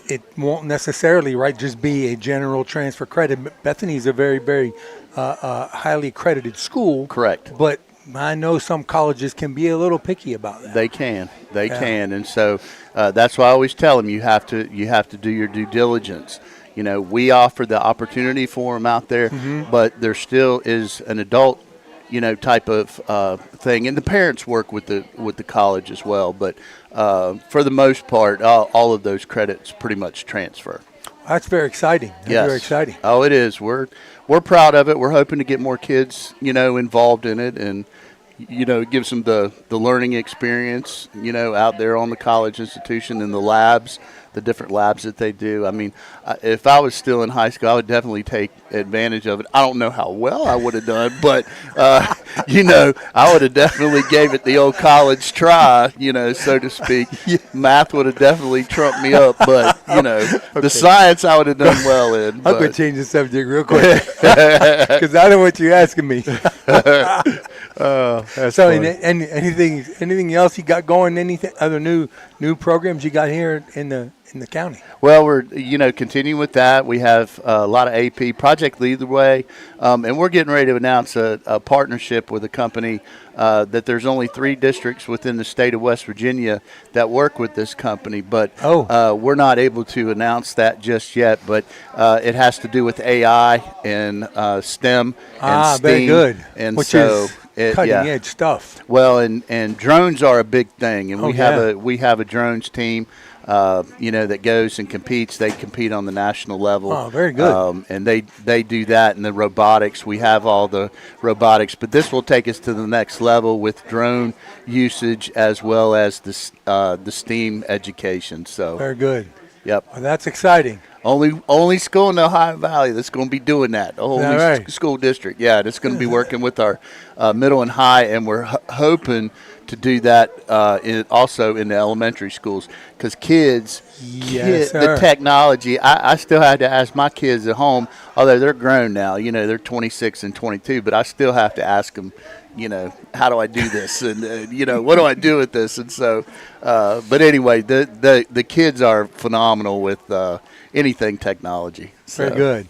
it won't necessarily, just be a general transfer credit. Bethany's a very, very highly accredited school. Correct. But I know some colleges can be a little picky about that. They can, and so that's why I always tell them you have to do your due diligence. We offer the opportunity for them out there, but there still is an adult type of thing, and the parents work with the college as well. But for the most part, all of those credits pretty much transfer. That's very exciting. Yes. Very exciting. Oh, it is. We're proud of it. We're hoping to get more kids, involved in it, and it gives them the learning experience, out there on the college institution in the labs. The different labs that they do. I mean, if I was still in high school, I would definitely take advantage of it. I don't know how well I would have done, but, I would have definitely gave it the old college try, so to speak. Math would have definitely trumped me up, but, the science I would have done well in. I'm going to change the subject real quick because I know what you're asking me. That's so, funny. anything else you got going? Anything other new programs you got here in the county? Well, we're continuing with that. We have a lot of AP Project Lead the Way, and we're getting ready to announce a partnership with a company that there's only 3 districts within the state of West Virginia that work with this company, but we're not able to announce that just yet. But it has to do with AI and STEM and STEAM. Very good. And which so is cutting edge stuff. Well, and drones are a big thing, and we have a drones team. That goes and competes. They compete on the national level. Oh, very good. And they do that. And the robotics, we have all the robotics, but this will take us to the next level with drone usage as well as the STEAM education. So very good. Yep. Well, that's exciting. Only school in the Ohio Valley that's going to be doing that. Only school district. Yeah, that's going to be working with our middle and high, and we're hoping to do that also in the elementary schools, because the technology, I still had to ask my kids at home, although they're grown now, they're 26 and 22, but I still have to ask them, how do I do this? And, what do I do with this? And so, but anyway, the kids are phenomenal with anything technology. So. Very good.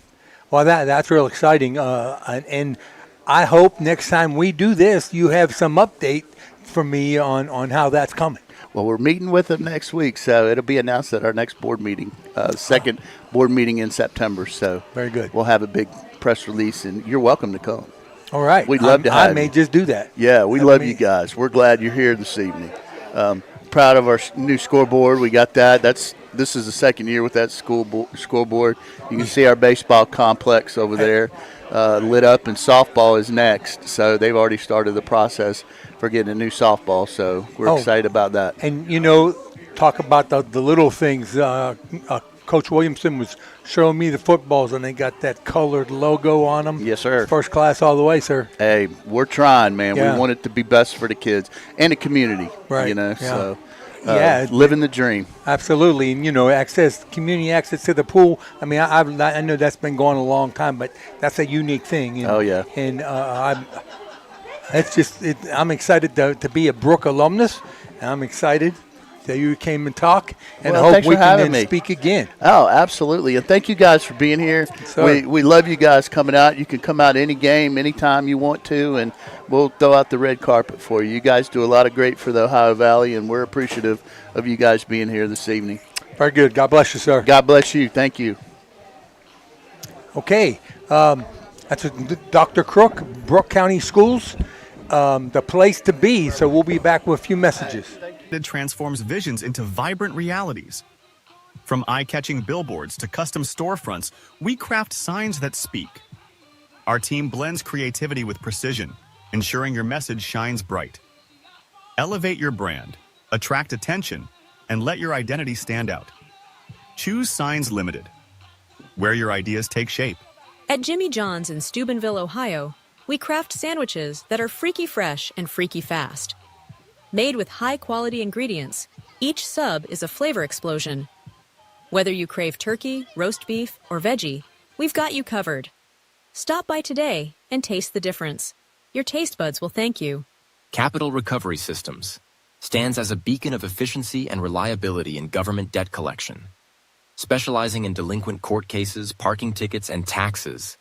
Well, that's real exciting. And I hope next time we do this, you have some update for me on how that's coming. Well, we're meeting with them next week, so it'll be announced at our next board meeting, second board meeting in September. So very good. We'll have a big press release, and you're welcome to come. All right. We'd love to have you. I may just do that. Yeah, we love you guys. We're glad you're here this evening. Proud of our new scoreboard. We got that. This is the second year with that scoreboard. You can see our baseball complex over there lit up, and softball is next. So they've already started the process for getting a new softball. So we're excited about that. And, talk about the little things. Coach Williamson was showing me the footballs, and they got that colored logo on them. Yes, sir. First class all the way, sir. Hey, we're trying, man. Yeah. We want it to be best for the kids and the community. Right. So Yeah, living the dream. Absolutely, and community access to the pool. I mean, I know that's been going a long time, but that's a unique thing. Oh yeah, and I'm excited to be a Brooke alumnus, and I'm excited that you came and talk, and hope we can then speak again. Oh, absolutely, and thank you guys for being here. We love you guys coming out. You can come out any game, anytime you want to, and we'll throw out the red carpet for you. You guys do a lot of great for the Ohio Valley, and we're appreciative of you guys being here this evening. Very good. God bless you, sir. God bless you. Thank you. Okay, that's Dr. Crook, Brooke County Schools, the place to be. So we'll be back with a few messages. It transforms visions into vibrant realities. From eye-catching billboards to custom storefronts, we craft signs that speak. Our team blends creativity with precision, ensuring your message shines bright. Elevate your brand, attract attention, and let your identity stand out. Choose Signs Limited, where your ideas take shape. At Jimmy John's in Steubenville, Ohio, we craft sandwiches that are freaky fresh and freaky fast. Made with high-quality ingredients, each sub is a flavor explosion. Whether you crave turkey, roast beef, or veggie, we've got you covered. Stop by today and taste the difference. Your taste buds will thank you. Capital Recovery Systems stands as a beacon of efficiency and reliability in government debt collection. Specializing in delinquent court cases, parking tickets, and taxes,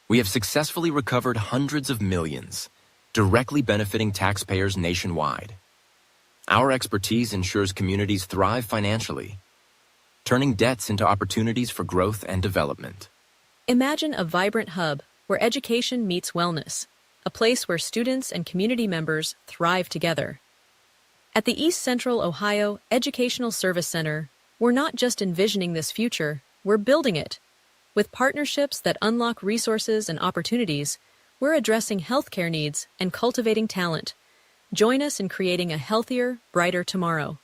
we have successfully recovered hundreds of millions, directly benefiting taxpayers nationwide. Our expertise ensures communities thrive financially, turning debts into opportunities for growth and development. Imagine a vibrant hub where education meets wellness, a place where students and community members thrive together. At the East Central Ohio Educational Service Center, we're not just envisioning this future, we're building it. With partnerships that unlock resources and opportunities, we're addressing healthcare needs and cultivating talent. Join us in creating a healthier, brighter tomorrow.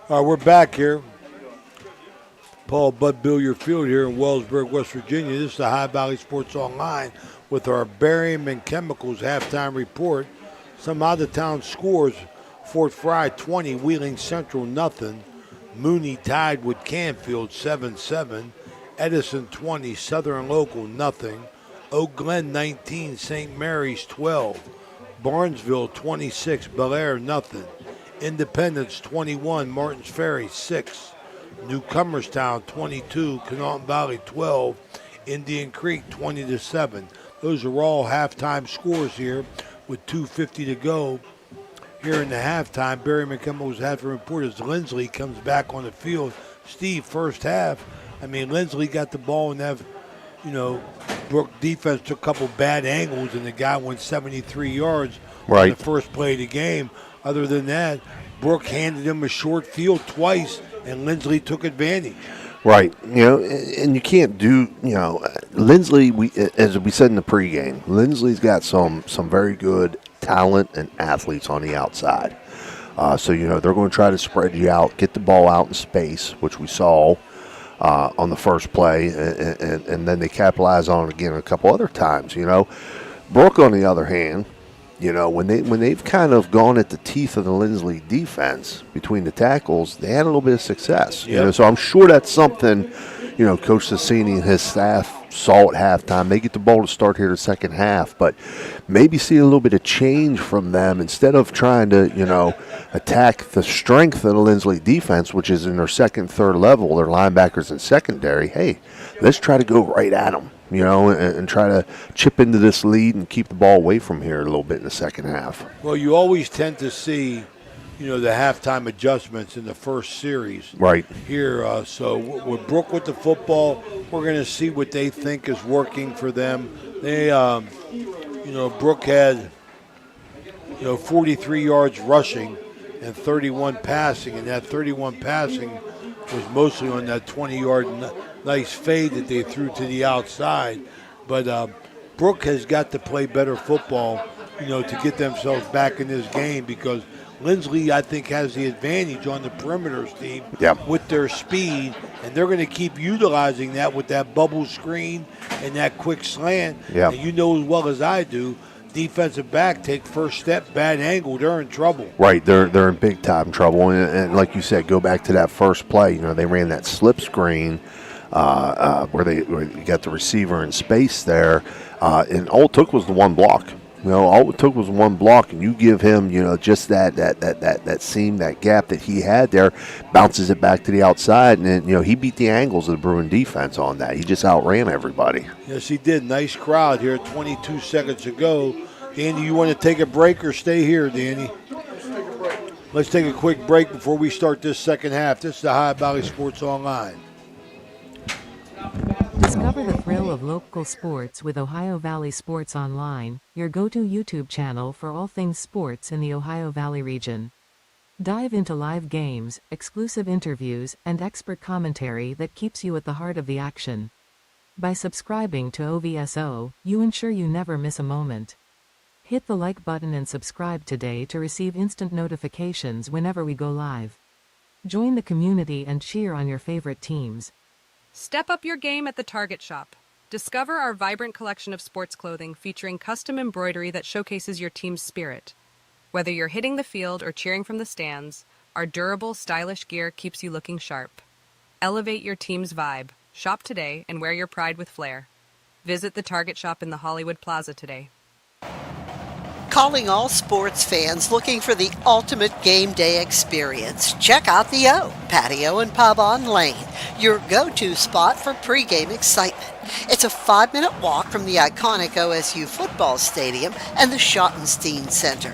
We're back here. Paul Bud Billiard Field here in Wellsburg, West Virginia. This is the High Valley Sports Online with our Barium and Chemicals halftime report. Some out-of-town scores: Fort Fry 20, Wheeling Central nothing. Mooney tied with Canfield 7-7. Edison 20, Southern Local nothing. Oak Glen 19, St. Mary's 12. Barnesville 26, Bel Air nothing. Independence 21, Martins Ferry 6. Newcomerstown 22, Canton Valley 12. Indian Creek 20-7. Those are all halftime scores here with 2:50 to go. Here in the halftime, Barry McCummell's halftime report as LINSLY comes back on the field. Steve, first half, LINSLY got the ball and Brooke defense took a couple bad angles and the guy went 73 yards on the first play of the game. Other than that, Brooke handed him a short field twice and LINSLY took advantage. Right, and you can't do, LINSLY, as we said in the pregame, LINSLY's got some very good talent and athletes on the outside. So they're going to try to spread you out, get the ball out in space, which we saw on the first play, and then they capitalize on it again a couple other times. Brooke, on the other hand, when they've kind of gone at the teeth of the LINSLY defense between the tackles, they had a little bit of success. So I'm sure that's something Coach Sassini and his staff saw at halftime. They get the ball to start here the second half, but maybe see a little bit of change from them instead of trying to attack the strength of the LINSLY defense, which is in their second, third level, their linebackers and secondary. Hey, let's try to go right at them, and try to chip into this lead and keep the ball away from here a little bit in the second half. Well, you always tend to see the halftime adjustments in the first series. Right. Here, so with Brooke with the football, we're going to see what they think is working for them. They, Brooke had, 43 yards rushing and 31 passing, and that 31 passing was mostly on that 20-yard nice fade that they threw to the outside. But Brooke has got to play better football, to get themselves back in this game because LINSLY, I think, has the advantage on the perimeter, Steve, with their speed, and they're going to keep utilizing that with that bubble screen and that quick slant. Yeah. And as well as I do, defensive back take first step, bad angle, they're in trouble. Right, they're in big time trouble, and like you said, go back to that first play. They ran that slip screen where you got the receiver in space there, and all it took was the one block. All it took was one block, and you give him, just that seam, that gap that he had there, bounces it back to the outside, and then, he beat the angles of the Bruin defense on that. He just outran everybody. Yes, he did. Nice crowd here, 22 seconds to go. Danny, you want to take a break or stay here, Danny? Let's take a quick break before we start this second half. This is the High Valley Sports Online. Discover the thrill of local sports with Ohio Valley Sports Online, your go-to YouTube channel for all things sports in the Ohio Valley region. Dive into live games, exclusive interviews, and expert commentary that keeps you at the heart of the action. By subscribing to OVSO, you ensure you never miss a moment. Hit the like button and subscribe today to receive instant notifications whenever we go live. Join the community and cheer on your favorite teams. Step up your game at the Target Shop. Discover our vibrant collection of sports clothing featuring custom embroidery that showcases your team's spirit. Whether you're hitting the field or cheering from the stands, our durable, stylish gear keeps you looking sharp. Elevate your team's vibe. Shop today and wear your pride with flair. Visit the Target Shop in the Hollywood Plaza today. Calling all sports fans looking for the ultimate game day experience. Check out the O, Patio and Pub on Lane, your go-to spot for pregame excitement. It's a 5-minute walk from the iconic OSU football stadium and the Schottenstein Center.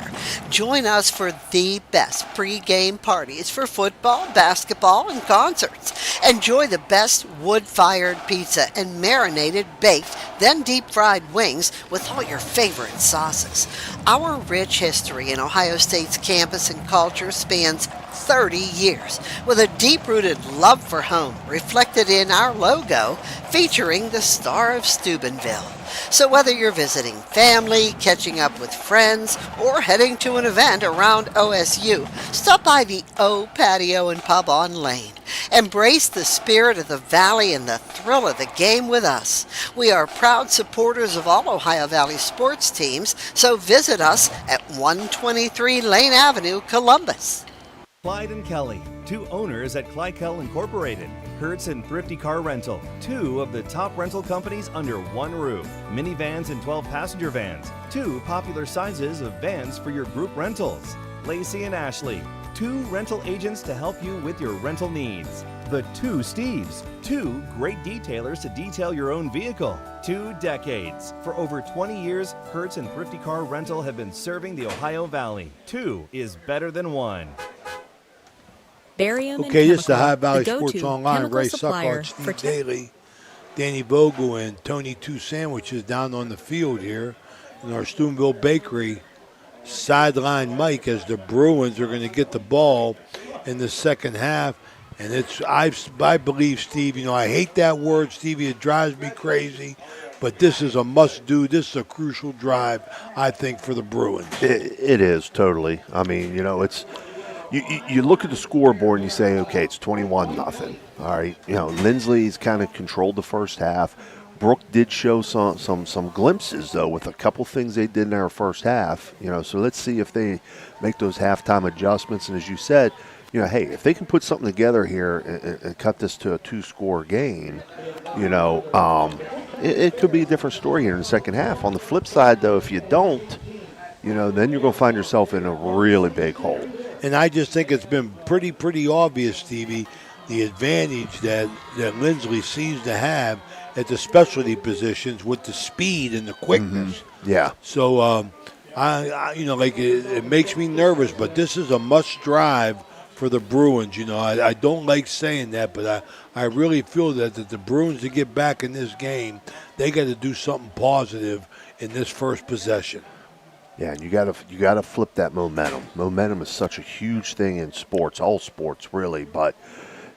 Join us for the best pregame parties for football, basketball, and concerts. Enjoy the best wood-fired pizza and marinated baked, then deep-fried wings with all your favorite sauces. Our rich history in Ohio State's campus and culture spans 30 years, with a deep-rooted love for home reflected in our logo featuring the Star of Steubenville. So whether you're visiting family, catching up with friends, or heading to an event around OSU, stop by the O Patio and Pub on Lane. Embrace the spirit of the Valley and the thrill of the game with us. We are proud supporters of all Ohio Valley sports teams, so visit us at 123 Lane Avenue, Columbus. Clyde and Kelly, two owners at Clykel Incorporated. Hertz and Thrifty Car Rental, two of the top rental companies under one roof. Minivans and 12-passenger vans, two popular sizes of vans for your group rentals. Lacey and Ashley, two rental agents to help you with your rental needs. The Two Steves, two great detailers to detail your own vehicle. 2 decades. For over 20 years, Hertz and Thrifty Car Rental have been serving the Ohio Valley. 2 is better than 1. Barium Okay, and this is the Chemical, High Valley the Sports go-to Online. chemical Ray supplier Suckhart, for Steve Daly, Danny Vogel, and Tony Two Sandwiches down on the field here in our Steubenville Bakery. Sideline Mike as the Bruins are going to get the ball in the second half. And I believe, Steve, I hate that word, Stevie. It drives me crazy. But this is a must-do. This is a crucial drive, I think, for the Bruins. It is, totally. I mean, it's you look at the scoreboard and you say, okay, it's 21-0. All right. LINSLY's kind of controlled the first half. Brooke did show some glimpses, though, with a couple things they did in their first half. So let's see if they make those halftime adjustments. And as you said, hey, if they can put something together here and cut this to a 2-score game, it could be a different story here in the second half. On the flip side, though, if you don't, then you're going to find yourself in a really big hole. And I just think it's been pretty obvious, Stevie, the advantage that LINSLY seems to have at the specialty positions with the speed and the quickness. Mm-hmm. Yeah. So, it makes me nervous, but this is a must drive for the Bruins. I don't like saying that, but I really feel that the Bruins, to get back in this game, they got to do something positive in this first possession. Yeah, and you gotta flip that momentum. Momentum is such a huge thing in sports, all sports really. But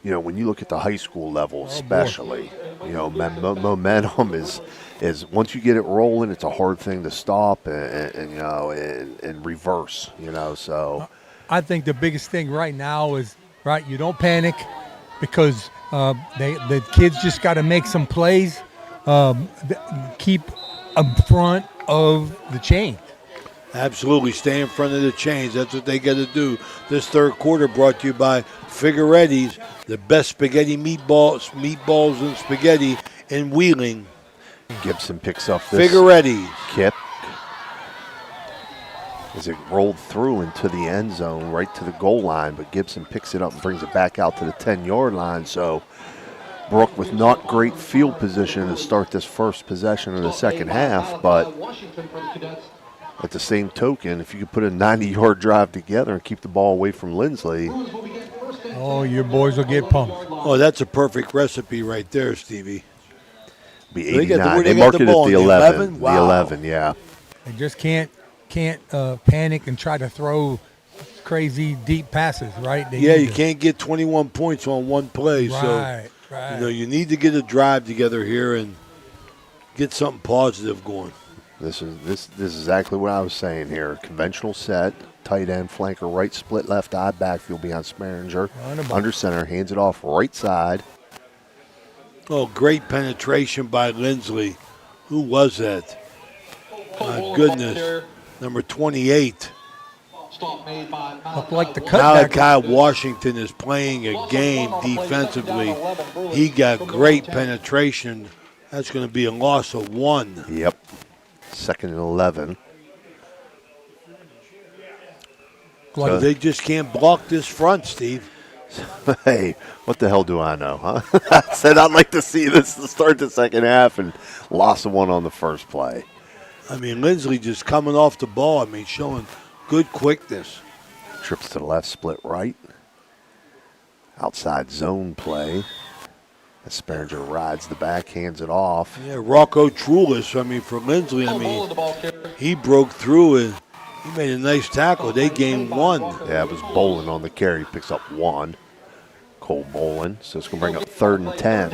when you look at the high school level, especially, momentum is once you get it rolling, it's a hard thing to stop and reverse. So I think the biggest thing right now is you don't panic because the kids just got to make some plays, keep in front of the chain. Absolutely, stay in front of the chains. That's what they got to do. This third quarter brought to you by Figueretti's, the best spaghetti meatballs and spaghetti in Wheeling. Gibson picks up this Figueretti's kick as it rolled through into the end zone, right to the goal line. But Gibson picks it up and brings it back out to the 10-yard line. So Brooke with not great field position to start this first possession of the second half, but at the same token, if you could put a 90-yard drive together and keep the ball away from LINSLY. Oh, your boys will get pumped. Oh, that's a perfect recipe right there, Stevie. Be 89. They marked it at the 11. Wow. The 11, yeah. They just can't panic and try to throw crazy deep passes, right? You can't get 21 points on one play. Right. You need to get a drive together here and get something positive going. This is exactly what I was saying here. Conventional set, tight end, flanker, right split, left eye, backfield behind Sperringer. Under center, hands it off right side. Oh, great penetration by LINSLY. Who was that? My goodness. Number 28. Looked like the cutback. Malachi Washington is playing a game defensively. He got great penetration. That's going to be a loss of 1. Yep. 2nd and 11. So they just can't block this front, Steve. Hey, what the hell do I know, huh? I said I'd like to see this to start the second half and loss of 1 on the first play. I mean, LINSLY just coming off the ball. I mean, showing good quickness. Trips to the left, split right. Outside zone play. Sperringer rides the back, hands it off. Yeah, Rocco Trulis, I mean, for LINSLY, I mean, he broke through and he made a nice tackle. They gained 1. Yeah, it was Bolin on the carry, picks up 1. Cole Bolin, so it's going to bring up 3rd and 10.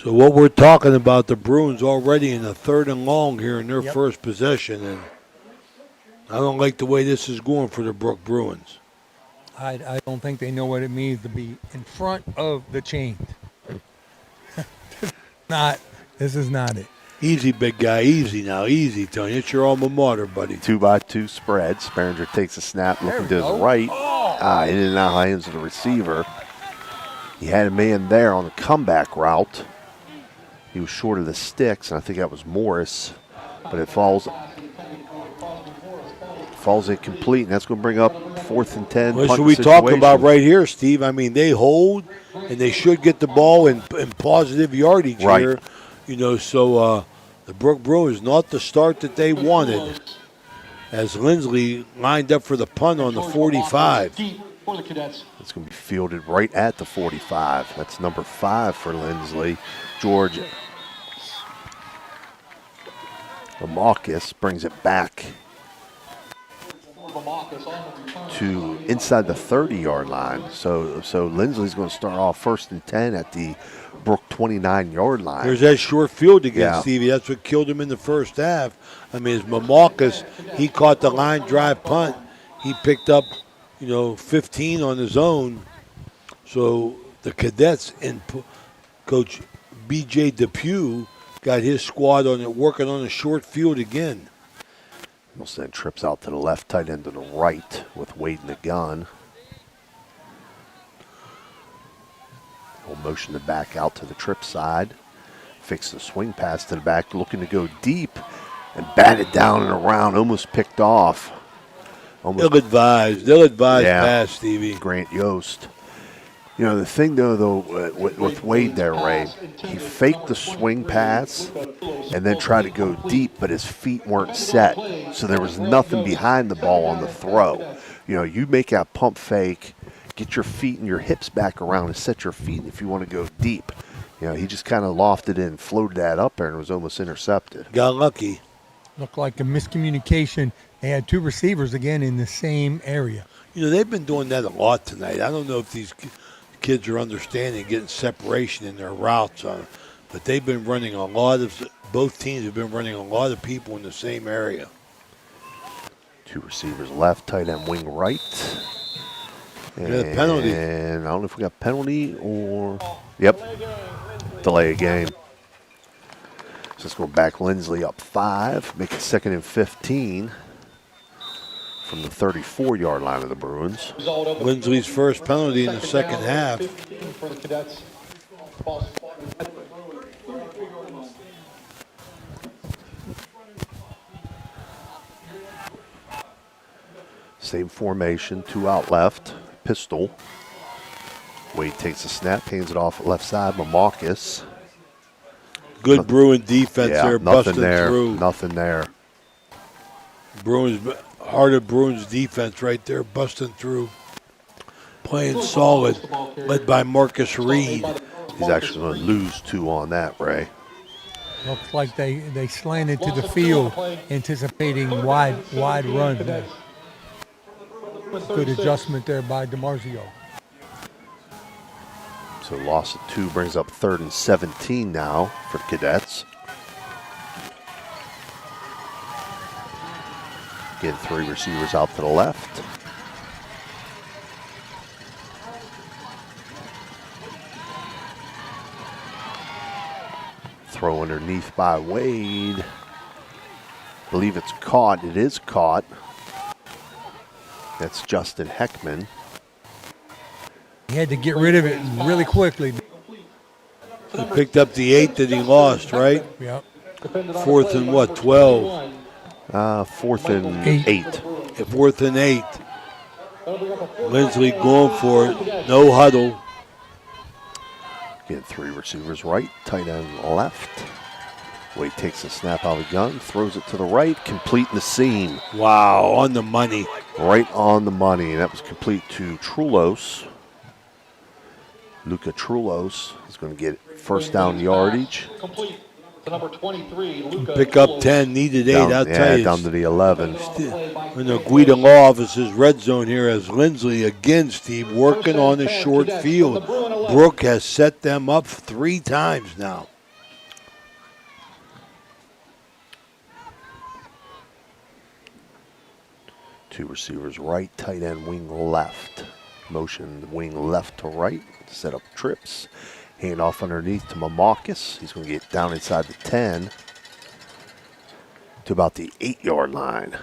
So what we're talking about, the Bruins already in the 3rd and long here in their first possession, and I don't like the way this is going for the Brooke Bruins. I don't think they know what it means to be in front of the chain. This is not it. Easy, big guy. Easy now. Easy, Tony. It's your alma mater, buddy. 2-by-2 spread. Sperringer takes a snap, looking to his right. In and out hands of the receiver. He had a man there on the comeback route. He was short of the sticks, and I think that was Morris. But it falls incomplete, and that's going to bring up 4th and 10. That's what we talk about right here, Steve. I mean, they hold, and they should get the ball in positive yardage here. You know, so the Brooke Bruins not the start that they wanted, as LINSLY lined up for the punt on the 45. It's going to be fielded right at the 45. That's number 5 for LINSLY. George Lamarcus brings it back to inside the 30-yard line. So LINSLY's going to start off 1st and 10 at the Brooke 29-yard line. There's that short field again, Stevie. That's what killed him in the first half. I mean, it's Lamarcus. He caught the line drive punt. He picked up, 15 on his own. So the Cadets and Coach B.J. Depew got his squad on it, working on a short field again. Wilson trips out to the left, tight end to the right with Wade in the gun. He'll motion the back out to the trip side. Fix the swing pass to the back, looking to go deep and bat it down and around, almost picked off. Ill-advised pass, Stevie. Grant Yost. The thing, though with Wade there, Ray, he faked the swing pass and then tried to go deep, but his feet weren't set. So there was nothing behind the ball on the throw. You make that pump fake, get your feet and your hips back around and set your feet if you want to go deep. He just kind of lofted it and floated that up there and was almost intercepted. Got lucky. Looked like a miscommunication. They had 2 receivers again in the same area. They've been doing that a lot tonight. I don't know if these kids are understanding getting separation in their routes, but they've been running both teams have been running a lot of people in the same area. 2 receivers left, tight end wing right. And penalty. And I don't know if we got penalty or, delay a game. So let's go back. LINSLY up 5, make it 2nd and 15 from the 34-yard line of the Bruins. LINSLY's first penalty in the second half. Same formation, 2 out left, pistol. Wade takes a snap, hands it off left side, Lamarcus. Good Bruin defense there, busting through. Nothing there. Heart of Bruins defense right there, busting through. Playing solid, led by Marcus Reed. He's actually going to lose 2 on that, Ray. Looks like they slanted to the field, anticipating wide run there. Good adjustment there by DiMarzio. So loss of 2 brings up 3rd and 17 now for the Cadets. Again, 3 receivers out to the left. Throw underneath by Wade. I believe it's caught. It is caught. That's Justin Heckman. He had to get rid of it really quickly. He picked up the 8 that he lost, right? Yep. 4th and what, 12? 4th and 8. 4th and 8. Linsley going for it. No huddle. Again, 3 receivers right, tight end left. Wade takes the snap out of the gun, throws it to the right, complete in the seam. Wow, on the money. Right on the money, and that was complete to Trulos. Luca Trulos is going to get first down yardage. Complete to number 23, Luca. Pick up 10, needed 8, I'll tell you. Down to the 11. In the Guida Law Office's red zone here as Linsley again, Steve, working on the short field. Brooke has set them up 3 times now. Two receivers right, tight end wing left. Motion wing left to right, set up trips. Hand off underneath to Mamakis. He's going to get down inside the 10 to about the 8-yard line.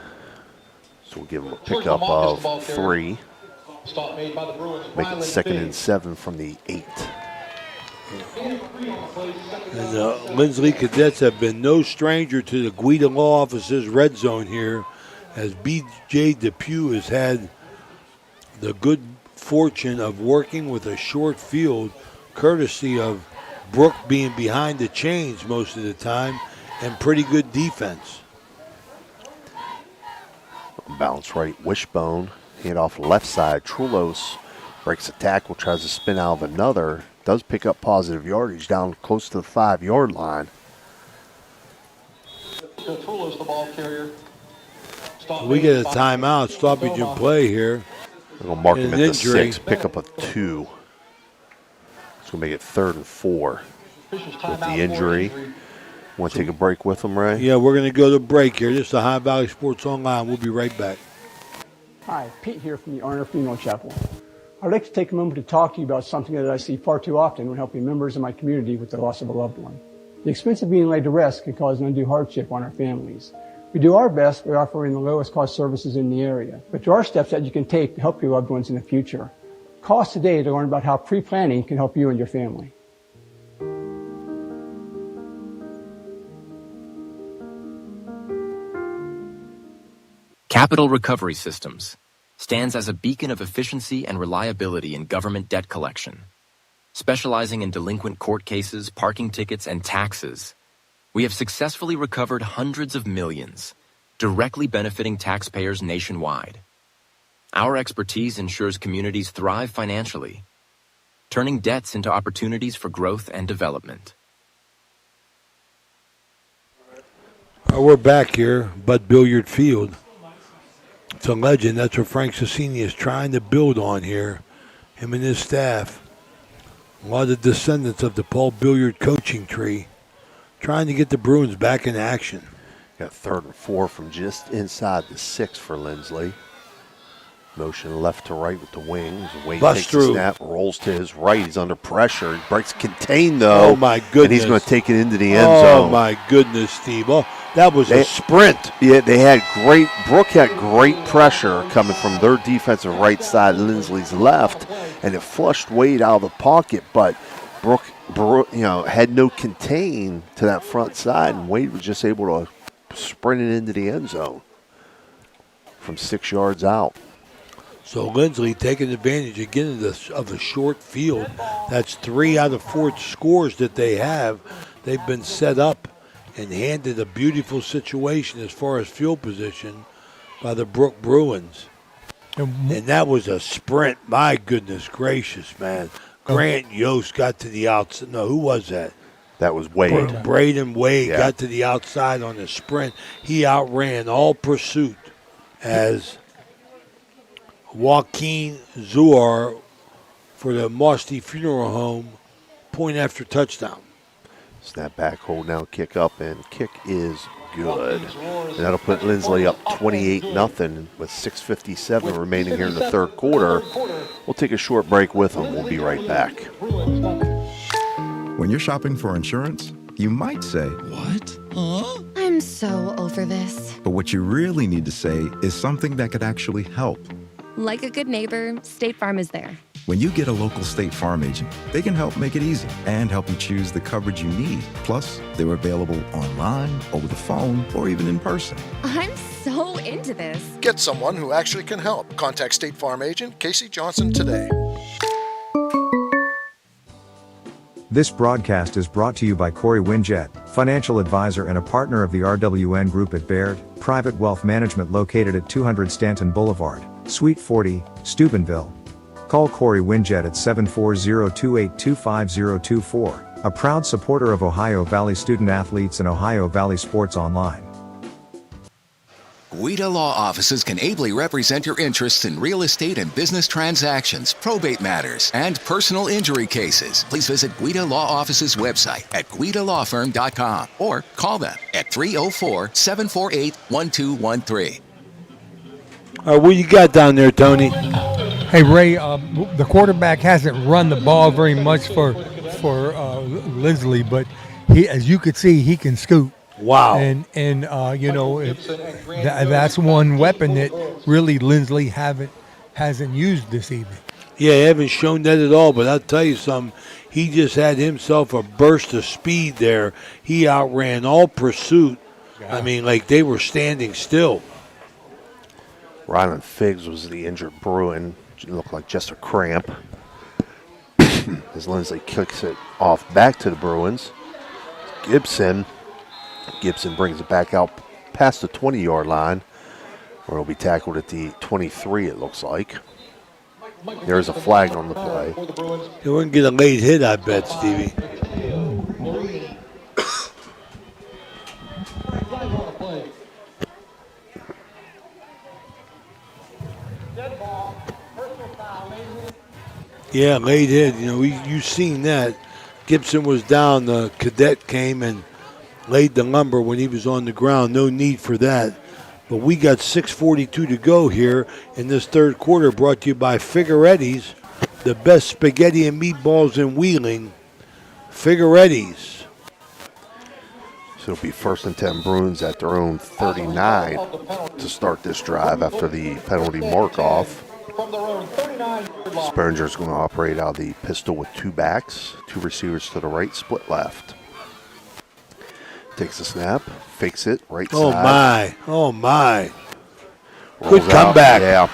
So we'll give him a pickup of 3. Stop made by the Bruins. Make it 2nd and 7 from the 8. And the Linsley Cadets have been no stranger to the Guida Law Office's red zone here, as B.J. Depew has had the good fortune of working with a short field, courtesy of Brooke being behind the chains most of the time, and pretty good defense. Bounce right, wishbone. Hand off left side. Trulos breaks a tackle, tries to spin out of another. Does pick up positive yardage down close to the 5-yard line. Trulos, the ball carrier. We get a timeout, stoppage in play here. We're going to mark him at the injury. 6, pick up a 2. It's going to make it 3rd and 4 with the injury. Want to take a break with him, Ray? Yeah, we're going to go to break here. This is the High Valley Sports Online. We'll be right back. Hi, Pete here from the Arner Funeral Chapel. I'd like to take a moment to talk to you about something that I see far too often when helping members of my community with the loss of a loved one. The expense of being laid to rest can cause an undue hardship on our families. We do our best by offering the lowest cost services in the area, but there are steps that you can take to help your loved ones in the future. Call us today to learn about how pre-planning can help you and your family. Capital Recovery Systems stands as a beacon of efficiency and reliability in government debt collection. Specializing in delinquent court cases, parking tickets, and taxes, we have successfully recovered hundreds of millions, directly benefiting taxpayers nationwide. Our expertise ensures communities thrive financially, turning debts into opportunities for growth and development. We're back here, Bud Billiard Field. It's a legend. That's what Frank Sassini is trying to build on here, him and his staff. A lot of descendants of the Paul Billiard coaching tree, trying to get the Bruins back in action. Got 3rd and 4 from just inside the 6 for Linsley. Motion left to right with the wings. Wade Bust takes through. the snap, rolls to his right. He's under pressure. He breaks contain, though. Oh, my goodness. And he's going to take it into the end zone. Oh, my goodness, Steve. Oh, that was a sprint. Yeah, Brooke had great pressure coming from their defensive right side, Linsley's left, and it flushed Wade out of the pocket, but Brooke had no contain to that front side, and Wade was just able to sprint it into the end zone from 6 yards out. So Linsley taking advantage again of a short field. That's 3 out of 4 scores that they have. They've been set up and handed a beautiful situation as far as field position by the Brooke Bruins. And that was a sprint. My goodness gracious, man. Grant Yost got to the outside. No, who was that? That was Wade. Braden Wade got to the outside on the sprint. He outran all pursuit as Joaquin Zuar for the Mosty Funeral Home. Point after touchdown. Snap back, hold down, kick up, and kick is good. And that'll put LINSLY up 28-0 with 6:57 remaining here in the third quarter. We'll take a short break with them. We'll be right back. When you're shopping for insurance, you might say, "What? Huh?" I'm so over this. But what you really need to say is something that could actually help. Like a good neighbor, State Farm is there. When you get a local State Farm agent, they can help make it easy and help you choose the coverage you need. Plus, they're available online, over the phone, or even in person. I'm so into this. Get someone who actually can help. Contact State Farm agent Casey Johnson today. This broadcast is brought to you by Corey Winjet, financial advisor and a partner of the RWN Group at Baird, private wealth management located at 200 Stanton Boulevard, Suite 40, Steubenville. Call Corey Winjet at 740-282-5024, a proud supporter of Ohio Valley student athletes and Ohio Valley Sports Online. Guida Law Offices can ably represent your interests in real estate and business transactions, probate matters, and personal injury cases. Please visit Guida Law Offices' website at guidalawfirm.com or call them at 304-748-1213. All right, what you got down there, Tony? Hey, Ray, the quarterback hasn't run the ball very much for LINSLY, but he, as you could see, he can scoot. Wow. And you know, that's one weapon that really LINSLY hasn't used this evening. Yeah, they haven't shown that at all, but I'll tell you something. He just had himself a burst of speed there. He outran all pursuit. Yeah. I mean, like they were standing still. Rylan Figgs was the injured Bruin. It looked like just a cramp. As LINSLY kicks it off back to the Bruins. Gibson brings it back out past the 20-yard line, where he'll be tackled at the 23, it looks like. There's a flag on the play. He wouldn't get a late hit, I bet, Stevie. Yeah, late hit. You know, you've seen that. Gibson was down. The cadet came and laid the lumber when he was on the ground. No need for that. But we got 6:42 to go here in this third quarter, brought to you by Figueretti's, the best spaghetti and meatballs in Wheeling. Figueretti's. So it'll be 1st and 10 Bruins at their own 39 to start this drive after the penalty mark-off. Sperringer's going to operate out of the pistol with two backs, two receivers to the right, split left. Takes a snap, fakes it, right side. Oh my. Rolls Good comeback. Yeah,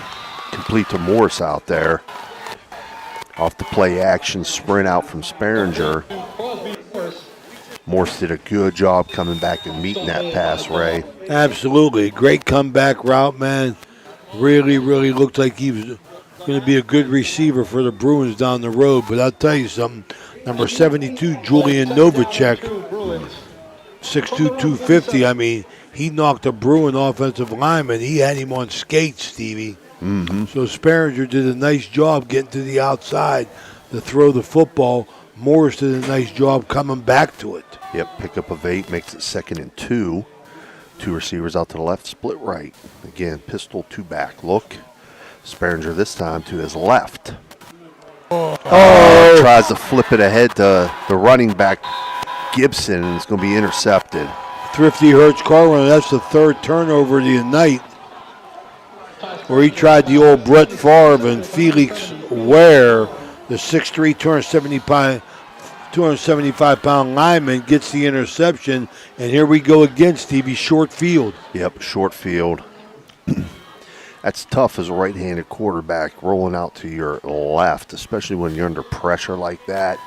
complete to Morse out there. Off the play action sprint out from Sperringer. Morse did a good job coming back and meeting that pass, Ray. Absolutely. Great comeback route, man. Really looked like he was going to be a good receiver for the Bruins down the road. But I'll tell you something. Number 72, Julian Novacek, 6'2", 250. I mean, he knocked a Bruin offensive lineman. He had him on skates, Stevie. Mm-hmm. So Sperringer did a nice job getting to the outside to throw the football. Morris did a nice job coming back to it. Yep, pickup of 8 makes it 2nd and 2. Two receivers out to the left, split right. Again, pistol, two back. Look. Sperringer this time to his left. Tries to flip it ahead to the running back, Gibson, and it's going to be intercepted. Thrifty Hertz car runner. That's the third turnover of the night, where he tried the old Brett Favre, and Felix Ware, the 6'3", 275-pound lineman, gets the interception. And here we go again, Stevie, short field. Yep, short field. That's tough as a right-handed quarterback, rolling out to your left, especially when you're under pressure like that.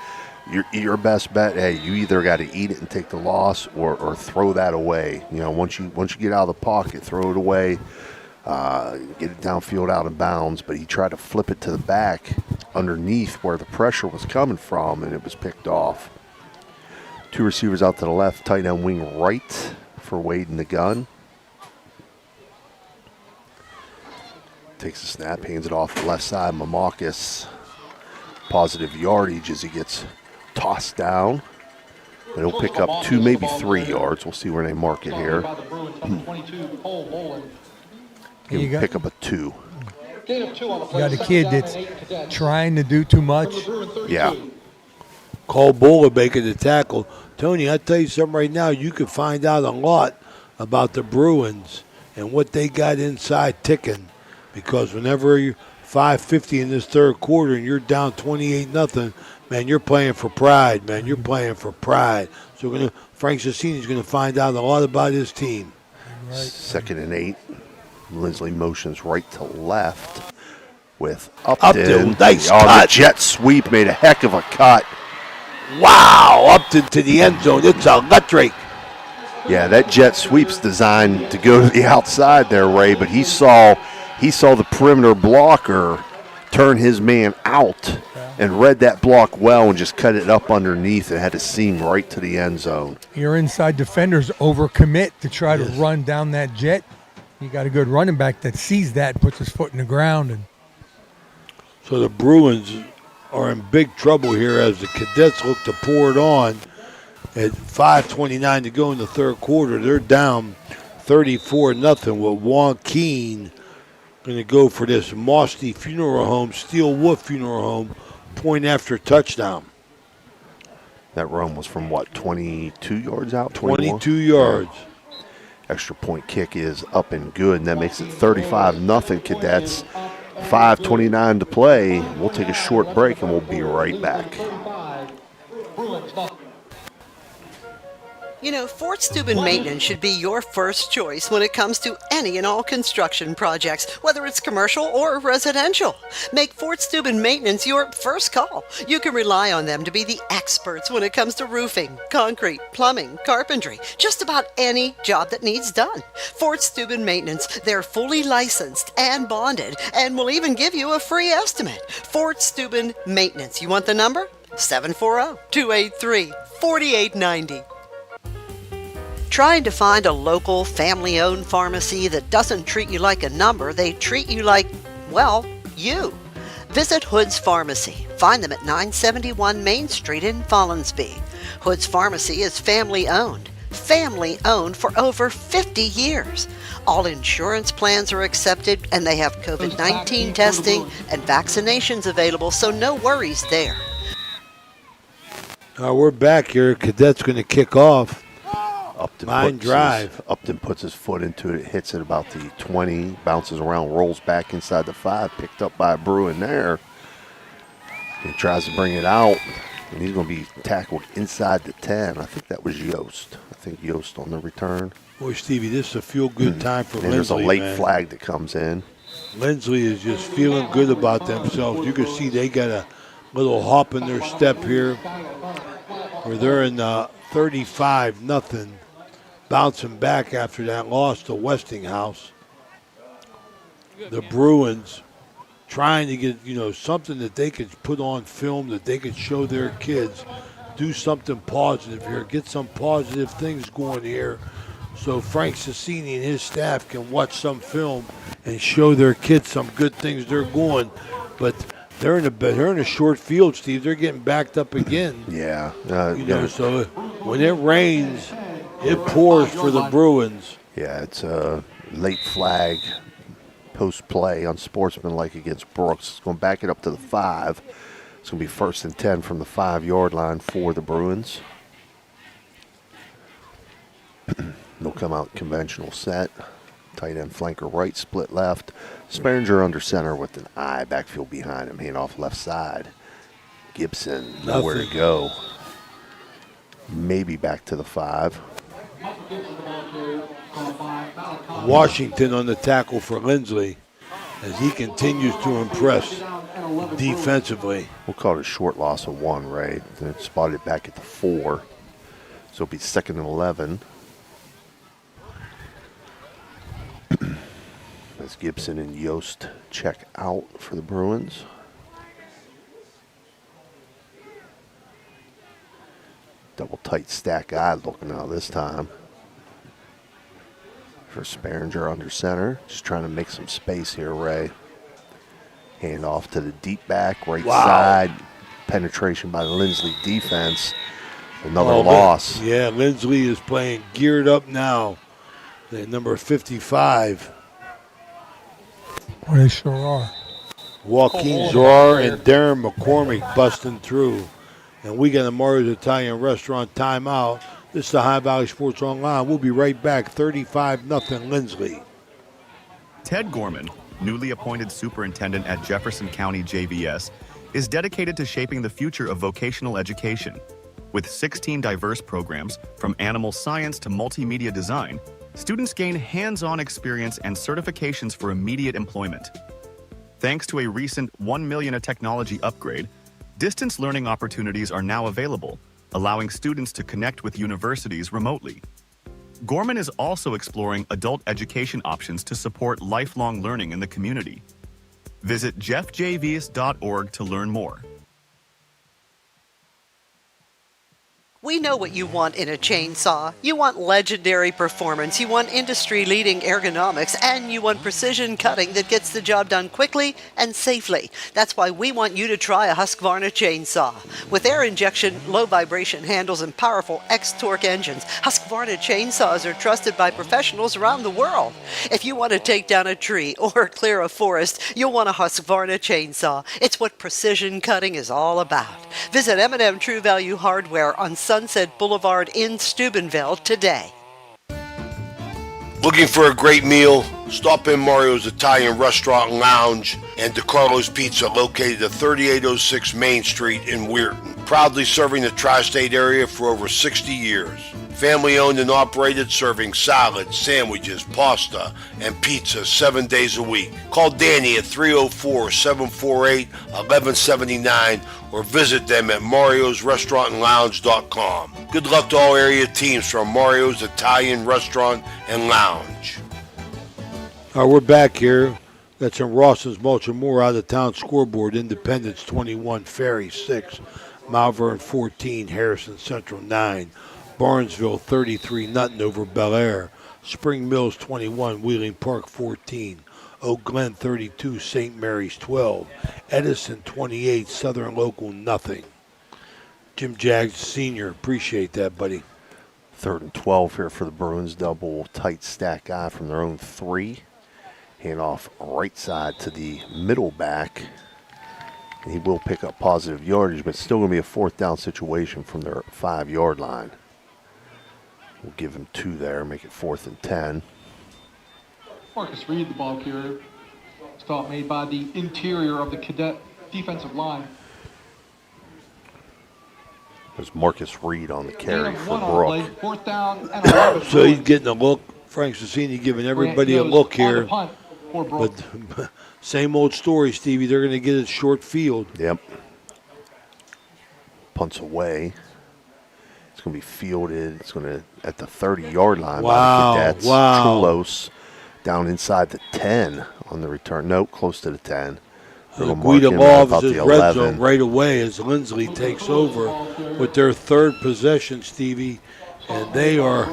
Your best bet, hey, you either got to eat it and take the loss or throw that away. You know, once you get out of the pocket, throw it away, get it downfield out of bounds. But he tried to flip it to the back underneath where the pressure was coming from, and it was picked off. Two receivers out to the left, tight end wing right for Wade in the gun. Takes a snap, hands it off the left side. Mamakis positive yardage as he gets tossed down. But he'll pick up 2, maybe 3 yards. We'll see where they mark it here. He'll pick up a 2. You got a kid that's trying to do too much. Yeah. Cole Bowler making the tackle. Tony, I'll tell you something right now. You could find out a lot about the Bruins and what they got inside ticking. Because whenever you're 5:50 in this third quarter and you're down 28-0, man, you're playing for pride, man. You're playing for pride. So Frank Sassini's going to find out a lot about his team. Right. 2nd and 8. LINSLY motions right to left with Upton. Nice cut. The jet sweep made a heck of a cut. Wow, Upton to the end zone. It's electric. Yeah, that jet sweep's designed to go to the outside there, Ray, but he saw the perimeter blocker turn his man out and read that block well and just cut it up underneath and had to seam right to the end zone. Your inside defenders overcommit to try to run down that jet. You got a good running back that sees that and puts his foot in the ground. And so the Bruins are in big trouble here as the Cadets look to pour it on. At 5:29 to go in the third quarter, they're down 34-0 with Juan Keene going to go for this Mosty Funeral Home, Steel Wolf Funeral Home, point after touchdown. That run was from, 22 yards out? 22 yards. Extra point kick is up and good, and that makes it 35-0 Cadets. 5:29 to play. We'll take a short break, and we'll be right back. You know, Fort Steuben Maintenance should be your first choice when it comes to any and all construction projects, whether it's commercial or residential. Make Fort Steuben Maintenance your first call. You can rely on them to be the experts when it comes to roofing, concrete, plumbing, carpentry, just about any job that needs done. Fort Steuben Maintenance, they're fully licensed and bonded and will even give you a free estimate. Fort Steuben Maintenance. You want the number? 740-283-4890. Trying to find a local, family-owned pharmacy that doesn't treat you like a number, they treat you like, well, you. Visit Hood's Pharmacy. Find them at 971 Main Street in Follansbee. Hood's Pharmacy is family-owned. Family-owned for over 50 years. All insurance plans are accepted, and they have COVID-19 testing and vaccinations available, so no worries there. We're back here. Cadets going to kick off. Upton puts his foot into it, hits it about the 20, bounces around, rolls back inside the 5, picked up by a Bruin there. He tries to bring it out, and he's going to be tackled inside the 10. I think that was Yost. Yost on the return. Boy, Stevie, this is a feel-good time for LINSLY. There's a late flag that comes in. LINSLY is just feeling good about themselves. You can see they got a little hop in their step here, where they're in 35-0. Bouncing back after that loss to Westinghouse. The Bruins trying to get, something that they could put on film that they could show their kids. Do something positive here. Get some positive things going here so Frank Sassini and his staff can watch some film and show their kids some good things they're going. But they're in a short field, Steve. They're getting backed up again. Yeah. So when it rains, it pours for the Bruins. Yeah, it's a late flag post play on sportsmanlike against Brooks. It's going to back it up to the 5. It's going to be 1st and 10 from the 5-yard line for the Bruins. They'll come out conventional set. Tight end flanker right, split left. Sperringer under center with an eye. Backfield behind him, hand off left side. Gibson, nowhere to go. Maybe back to the 5. Washington on the tackle for LINSLY as he continues to impress defensively. We'll call it a short loss of 1, Ray. Then spotted back at the 4. So it'll be 2nd and 11. As Gibson and Yost check out for the Bruins. Double tight stack eye looking out this time. For Sperringer under center. Just trying to make some space here, Ray. Hand off to the deep back, right side. penetration by the Linsley defense. Another loss. Yeah, Linsley is playing geared up now. The number 55. Well, they sure are. Joaquin Zorar and Darren McCormick busting through. And we got a Mario's Italian Restaurant timeout. This is the High Valley Sports Online. We'll be right back. 35-0 Linsley. Ted Gorman, newly appointed superintendent at Jefferson County JVS, is dedicated to shaping the future of vocational education. With 16 diverse programs, from animal science to multimedia design, students gain hands-on experience and certifications for immediate employment. Thanks to a recent $1 million a technology upgrade, distance learning opportunities are now available, allowing students to connect with universities remotely. Gorman is also exploring adult education options to support lifelong learning in the community. Visit jeffjvs.org to learn more. We know what you want in a chainsaw. You want legendary performance, you want industry-leading ergonomics, and you want precision cutting that gets the job done quickly and safely. That's why we want you to try a Husqvarna chainsaw. With air injection, low vibration handles, and powerful X-Torque engines, Husqvarna chainsaws are trusted by professionals around the world. If you want to take down a tree or clear a forest, you'll want a Husqvarna chainsaw. It's what precision cutting is all about. Visit M&M True Value Hardware on Sunset Boulevard in Steubenville today. Looking for a great meal? Stop in Mario's Italian Restaurant and Lounge and DeCarlo's Pizza, located at 3806 Main Street in Weirton. Proudly serving the tri-state area for over 60 years. Family owned and operated, serving salads, sandwiches, pasta, and pizza 7 days a week. Call Danny at 304-748-1179 or visit them at mariosrestaurantandlounge.com. Good luck to all area teams from Mario's Italian Restaurant and Lounge. All right, we're back here. That's in Rawson's Mulch and Moore out-of-town scoreboard. Independence 21, Ferry 6, Malvern 14, Harrison Central 9, Barnesville 33-0 over Bel Air, Spring Mills 21, Wheeling Park 14, Oak Glen 32, St. Mary's 12, Edison 28, Southern Local 0. Jim Jaggs Sr., appreciate that, buddy. 3rd and 12 here for the Bruins. Double tight stack guy from their own 3. Hand off right side to the middle back. And he will pick up positive yardage, but it's still going to be a 4th down situation from their 5-yard line. We'll give him 2 there, make it 4th and 10. Marcus Reed, the ball carrier. Stop made by the interior of the cadet defensive line. There's Marcus Reed on the carry for Brooke. 4th down and 11. So he's getting a look. Frank Sassini giving everybody a look here. But same old story, Stevie. They're going to get it short field. Yep. Punts away. It's going to be fielded. It's going to at the 30-yard line by the Cadets. Wow. Chulos down inside the 10 on the return. Nope, close to the 10. Guida Law is red zone right away as Linsley takes over with their 3rd possession, Stevie, and they are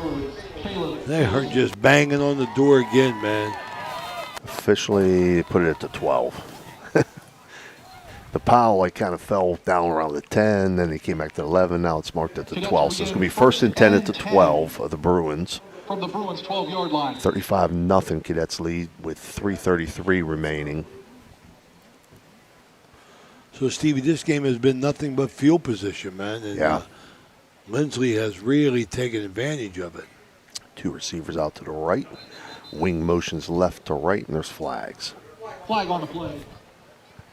just banging on the door again, man. Officially put it at the 12. The pile kind of fell down around the 10, then he came back to 11. Now it's marked at the 12. So it's going to be 1st and 10 at the 12 of the Bruins. From the Bruins 12-yard line. 35-0 Cadets lead with 3:33 remaining. So, Stevie, this game has been nothing but field position, man. And, yeah. Linsley has really taken advantage of it. 2 receivers out to the right. Wing motions left to right, and there's flags. Flag on the play.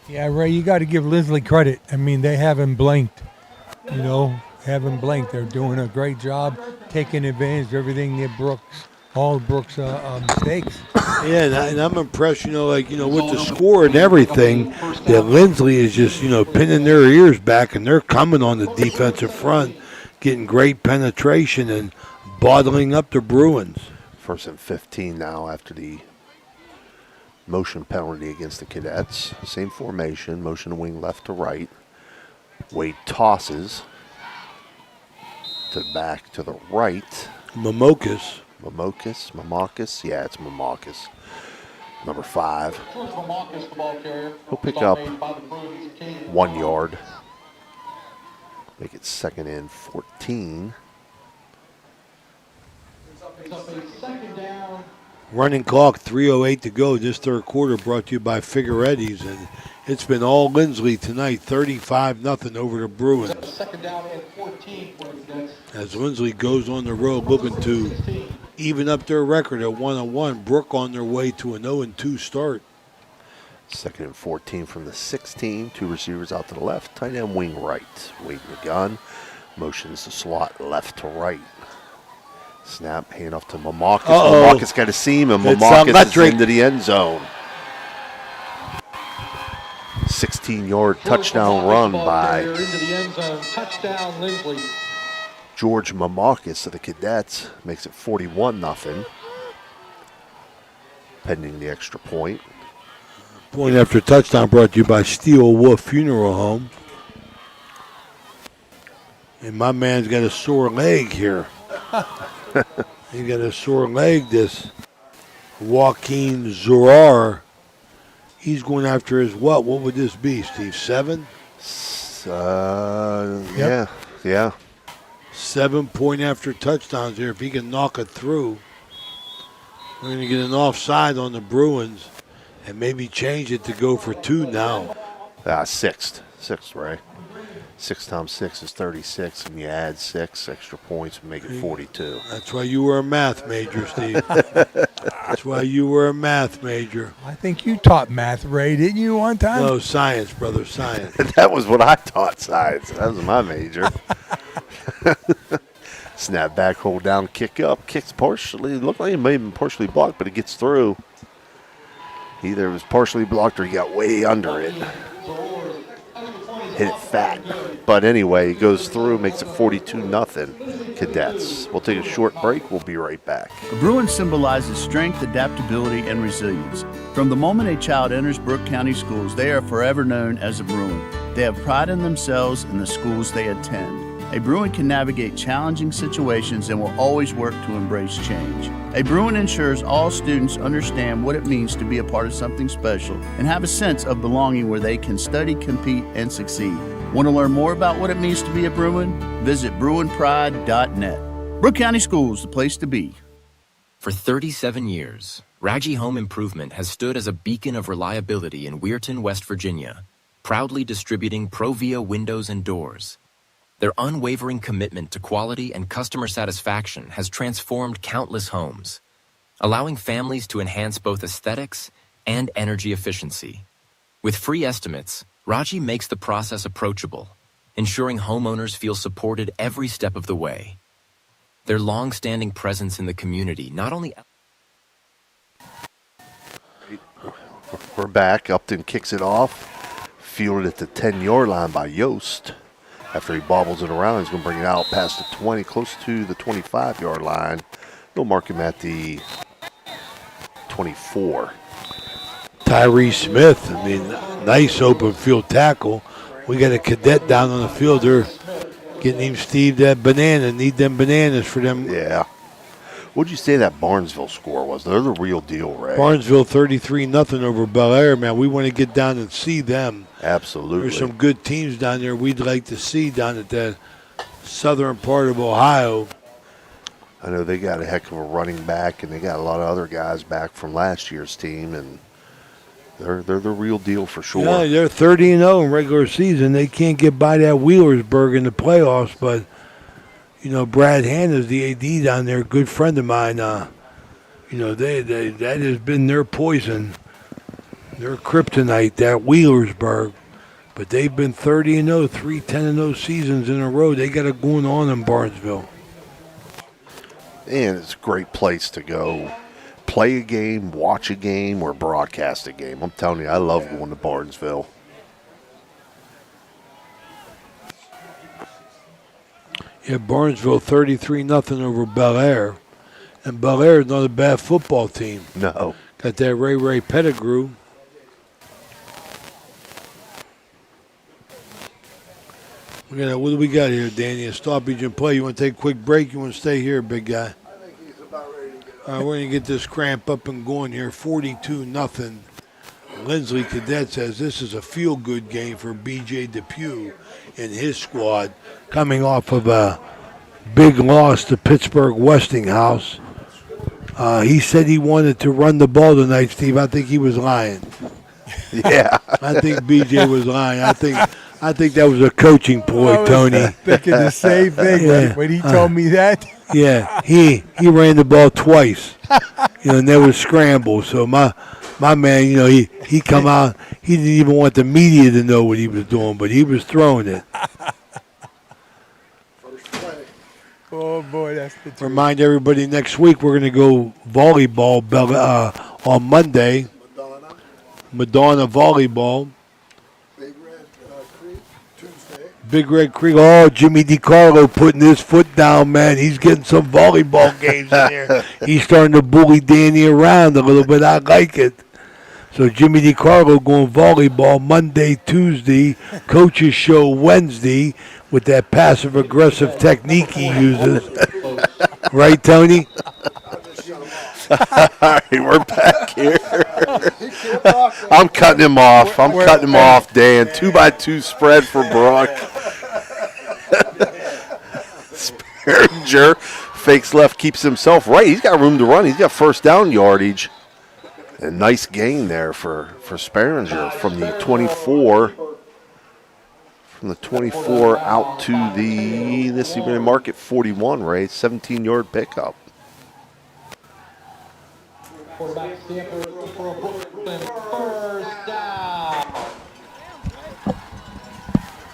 Yeah, Ray, you got to give Linsley credit. I mean, they haven't blinked. Haven't blinked. They're doing a great job taking advantage of everything that all Brooks' mistakes. Yeah, and I'm impressed, with the score and everything, that Linsley is just, pinning their ears back, and they're coming on the defensive front, getting great penetration and bottling up the Bruins. 1st and 15 now after the motion penalty against the Cadets. Same formation, motion to wing left to right. Wade tosses to back to the right. Mamokas. Yeah, it's Mamokas. Number 5. George Mamokas, the ball carrier. He'll pick up 1 yard. Make it 2nd and 14. Running clock, 3:08 to go. This third quarter brought to you by Figueretti's, and it's been all LINSLY tonight, 35-0 over the Bruins. 2nd down and 14 for the Cadets. As LINSLY goes on the road looking to even up their record at 1-1. Brooke on their way to an 0-2 start. 2nd and 14 from the 16. 2 receivers out to the left. Tight end wing right. Waiting the gun. Motions the slot left to right. Snap, hand off to Mamakis. Mamakis got a seam, and Mamakis is into the end zone. 16-yard touchdown run by Into the end zone. Touchdown, LINSLY. George Mamakis of the Cadets. Makes it 41-0. Pending the extra point. Point after touchdown brought to you by Steel Wolf Funeral Home. And my man's got a sore leg here. He got a sore leg, this Joaquin Zorar. He's going after his what? What would this be, Steve? 7? Yeah. 7 point after touchdowns here. If he can knock it through, we're going to get an offside on the Bruins and maybe change it to go for 2 now. 6th, Ray. 6 times 6 is 36, and you add 6 extra points and make it 42. That's why you were a math major, Steve. That's why you were a math major. I think you taught math, Ray, didn't you, one time? No, science, brother, science. That was what I taught, science. That was my major. Snap back, hold down, kick up. Kicks partially, looked like it may have been partially blocked, but it gets through. Either it was partially blocked or he got way under it. Hit it fat. But anyway, he goes through, makes it 42-0 Cadets. We'll take a short break. We'll be right back. The Bruin symbolizes strength, adaptability, and resilience. From the moment a child enters Brooke County schools, they are forever known as a Bruin. They have pride in themselves and the schools they attend. A Bruin can navigate challenging situations and will always work to embrace change. A Bruin ensures all students understand what it means to be a part of something special and have a sense of belonging where they can study, compete, and succeed. Want to learn more about what it means to be a Bruin? Visit BruinPride.net. Brooke County Schools, the place to be. For 37 years, Raggi Home Improvement has stood as a beacon of reliability in Weirton, West Virginia, proudly distributing Provia windows and doors. Their unwavering commitment to quality and customer satisfaction has transformed countless homes, allowing families to enhance both aesthetics and energy efficiency. With free estimates, Raggi makes the process approachable, ensuring homeowners feel supported every step of the way. Their long-standing presence in the community not only... We're back. Upton kicks it off. Fielded at the 10-yard line by Yost. After he bobbles it around, he's going to bring it out past the 20, close to the 25-yard line. They'll mark him at the 24. Tyree Smith, I mean, nice open field tackle. We got a cadet down on the field. They're getting him, Steve, that banana. Need them bananas for them. Yeah. What'd you say that Barnesville score was? They're the real deal, Ray. Barnesville 33-0 over Bel Air, man. We want to get down and see them. Absolutely. There's some good teams down there we'd like to see down at that southern part of Ohio. I know they got a heck of a running back, and they got a lot of other guys back from last year's team, and they're the real deal for sure. Yeah, they're 30-0 in regular season. They can't get by that Wheelersburg in the playoffs, but you know, Brad Hanna's the AD down there, a good friend of mine. You know, that has been their poison, their kryptonite, that Wheelersburg. But they've been 30-0, 3 10-0 seasons in a row. They got it going on in Barnesville. And it's a great place to go play a game, watch a game, or broadcast a game. I'm telling you, I love going to Barnesville. Yeah, Barnesville 33-0 over Bel Air. And Bel Air is not a bad football team. No. Got that Ray Pettigrew. What do we got here, Danny? A stoppage in play. You want to take a quick break? You want to stay here, big guy? I think he's about ready to go. All right, we're going to get this cramp up and going here. 42-0. LINSLY Cadet says this is a feel-good game for B.J. Depew and his squad, coming off of a big loss to Pittsburgh Westinghouse. He said he wanted to run the ball tonight, Steve. I think he was lying. Yeah. I think B.J. was lying. I think that was a coaching ploy, Tony. Thinking the same thing when he told me that. Yeah, he ran the ball twice, and there was scramble. So my man, he come out. He didn't even want the media to know what he was doing, but he was throwing it. Oh boy, that's the truth. Remind everybody, next week we're going to go volleyball on Monday. Madonna volleyball. Big Red Creek. Oh, Jimmy DiCarlo putting his foot down, man. He's getting some volleyball games in there. He's starting to bully Danny around a little bit. I like it. So Jimmy DiCarlo going volleyball Monday, Tuesday. Coaches show Wednesday with that passive-aggressive technique he uses. Right, Tony? All right, we're back here. I'm cutting him off. Dan. 2x2 spread for Brooke. Sperringer fakes left, keeps himself right. He's got room to run. He's got first down yardage. A nice gain there for Sperringer from the 24. From the 24 out to this is going to mark at 41, Ray. 17-yard pickup. Quarterback Stanford for a Brooklyn first down.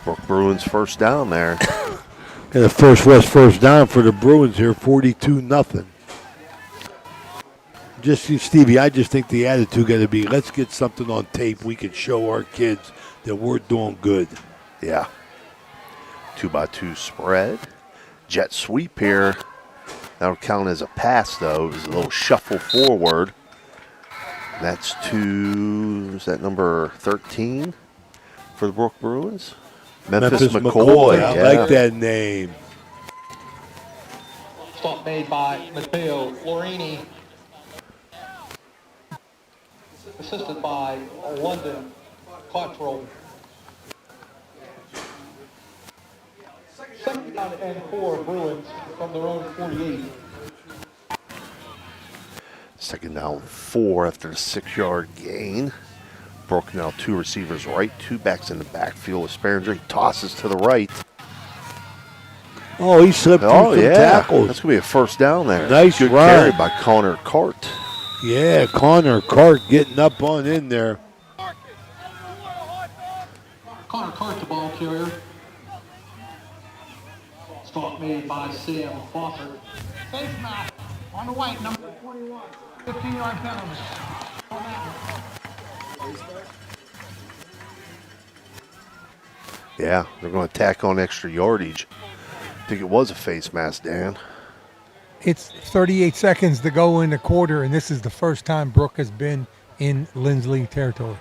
Brooke Bruins first down there. Got a first down for the Bruins here, 42-0. Stevie, I just think the attitude got to be, let's get something on tape we can show our kids that we're doing good. Yeah. 2x2 spread. Jet sweep here. That'll count as a pass, though. It was a little shuffle forward. That's is that number 13 for the Brooke Bruins? Memphis McCoy. I like that name. Stop made by Matteo Florini. Assisted by London Cottrell. Second down and 4 Bruins from their own 48. Second down 4 after the 6-yard gain. Brooke now 2 receivers right, 2 backs in the backfield with Sperringer. He tosses to the right. Oh, he slipped through some tackles. That's going to be a first down there. Nice Good run. carry by Connor Cart. Yeah, Connor Cart getting up on in there. Connor Cart, the ball carrier. Stop made by Sam Foster. Face mask on the white, number 21. 15-yard penalty. On that one. Yeah, they're going to tack on extra yardage. I think it was a face mask, Dan. It's 38 seconds to go in the quarter, and this is the first time Brooke has been in LINSLY territory.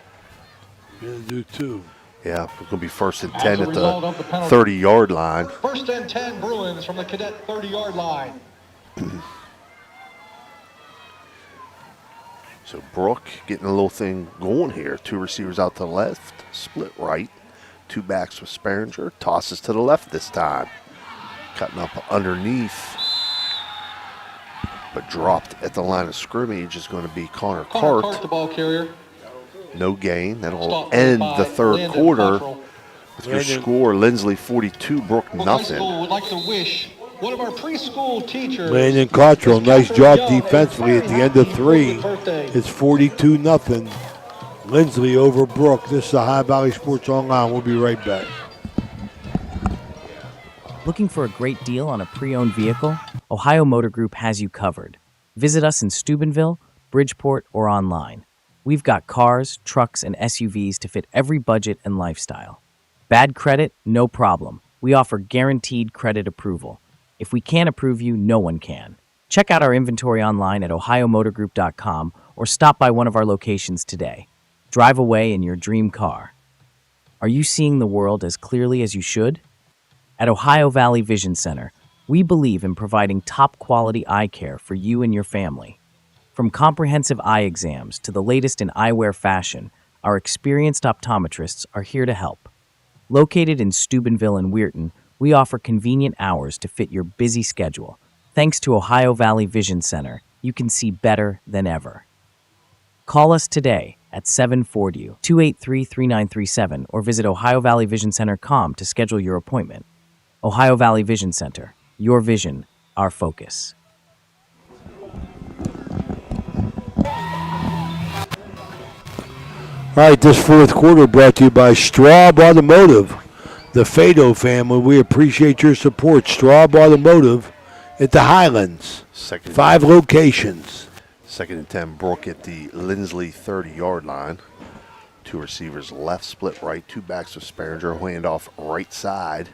Gonna do 2. Yeah, it's going to be first and 10 at the 30-yard line. First and 10 Bruins from the Cadet 30-yard line. So Brooke getting a little thing going here. 2 receivers out to the left, split right. 2 backs with Sperringer. Tosses to the left this time. Cutting up underneath. But dropped at the line of scrimmage is going to be Connor Connor Cart. Cart, the ball carrier. No gain. That'll Stop end by the third Landon quarter Cottrell. with your score. LINSLY 42, Brooke High nothing. school would like to wish one of our preschool teachers. Landon Cottrell, nice job defensively at the end of 3. It's 42-0. LINSLY over Brooke. This is the High Valley Sports Online. We'll be right back. Looking for a great deal on a pre-owned vehicle? Ohio Motor Group has you covered. Visit us in Steubenville, Bridgeport, or online. We've got cars, trucks, and SUVs to fit every budget and lifestyle. Bad credit? No problem. We offer guaranteed credit approval. If we can't approve you, no one can. Check out our inventory online at ohiomotorgroup.com or stop by one of our locations today. Drive away in your dream car. Are you seeing the world as clearly as you should? At Ohio Valley Vision Center, we believe in providing top-quality eye care for you and your family. From comprehensive eye exams to the latest in eyewear fashion, Our experienced optometrists are here to help. Located in Steubenville and Weirton, we offer convenient hours to fit your busy schedule. Thanks to Ohio Valley Vision Center, you can see better than ever. Call us today at 740-283-3937 or visit OhioValleyVisionCenter.com to schedule your appointment. Ohio Valley Vision Center. Your vision, our focus. All right, this fourth quarter brought to you by Straub Automotive, the Fado family. We appreciate your support. Straub Automotive at the Highlands. 5 locations. 2nd and 10, Brooke at the LINSLY 30-yard line. 2 receivers left, split right, 2 backs with Sperringer. Handoff right side.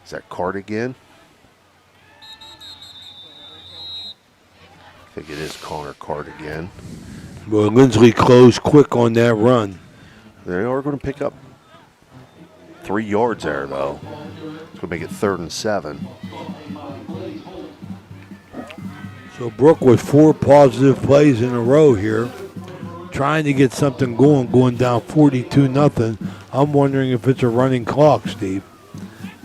Is that Card again? I think it is Connor Card again. Well, LINSLY closed quick on that run. They are going to pick up 3 yards there, though. It's going to make it 3rd and 7. So Brooke with 4 positive plays in a row here, trying to get something going down 42-0. I'm wondering if it's a running clock, Steve.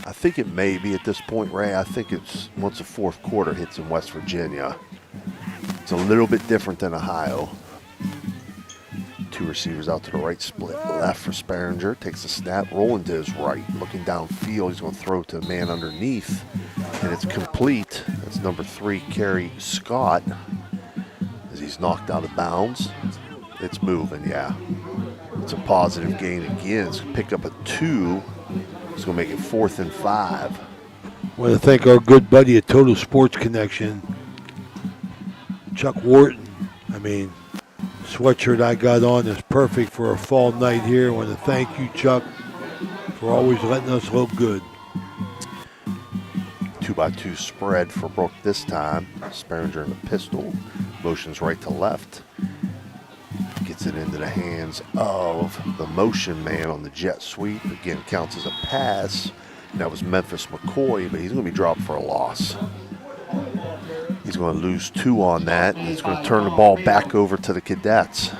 I think it may be at this point, Ray. I think it's once the fourth quarter hits in West Virginia. It's a little bit different than Ohio. 2 receivers out to the right, split left for Sperringer. Takes the snap, rolling to his right, looking downfield. He's going to throw to a man underneath, and it's complete. That's number 3, Kerry Scott, as he's knocked out of bounds. It's moving, yeah. It's a positive gain again. It's going to pick up a 2. It's going to make it 4th and 5. I want to thank our good buddy at Total Sports Connection, Chuck Wharton. I mean, sweatshirt I got on is perfect for a fall night here. I want to thank you, Chuck, for always letting us look good. 2-by-2 spread for Brooke this time. Sperringer in the pistol. Motions right to left. Gets it into the hands of the motion man on the jet sweep. Again, counts as a pass. And that was Memphis McCoy, but he's going to be dropped for a loss. He's going to lose 2 on that, and he's going to turn the ball back over to the Cadets.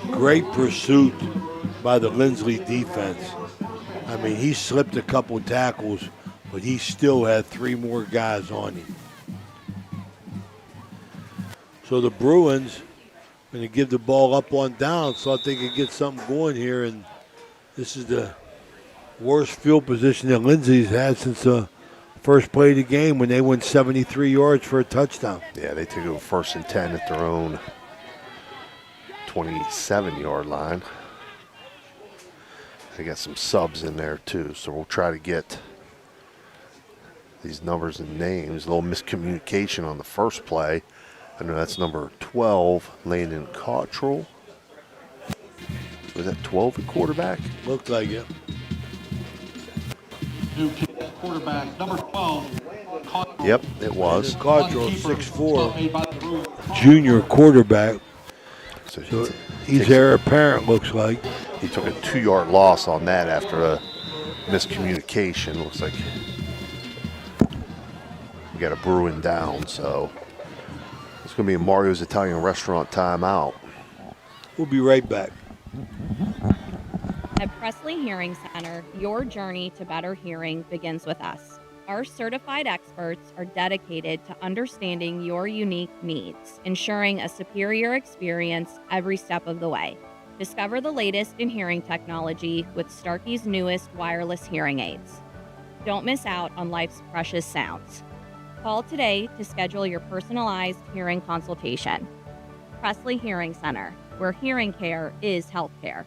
Great pursuit by the LINSLY defense. I mean, he slipped a couple tackles, but he still had 3 more guys on him. So the Bruins going to give the ball up on down, so I think they could get something going here, and this is the worst field position that LINSLY's had since the first play of the game when they went 73 yards for a touchdown. Yeah, they took it 1st and 10 at their own 27-yard line. They got some subs in there too, so we'll try to get these numbers and names. A little miscommunication on the first play. I know that's number 12, Landon Cottrell. Was that 12 at quarterback? Looked like it. New quarterback, number 12. Yep, it was. Cottrell, 6'4", junior quarterback. So he's heir apparent, looks like. He took a 2-yard loss on that after a miscommunication. Looks like we got a Bruin down, so it's going to be a Mario's Italian Restaurant timeout. We'll be right back. At Presley Hearing Center, your journey to better hearing begins with us. Our certified experts are dedicated to understanding your unique needs, ensuring a superior experience every step of the way. Discover the latest in hearing technology with Starkey's newest wireless hearing aids. Don't miss out on life's precious sounds. Call today to schedule your personalized hearing consultation. Presley Hearing Center, where hearing care is healthcare.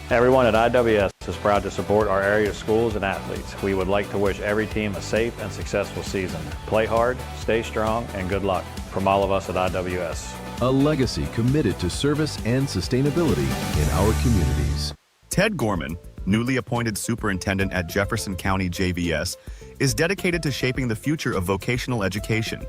Everyone at IWS is proud to support our area schools and athletes. We would like to wish every team a safe and successful season. Play hard, stay strong, and good luck from all of us at IWS. A legacy committed to service and sustainability in our communities. Ted Gorman, newly appointed superintendent at Jefferson County JVS, is dedicated to shaping the future of vocational education.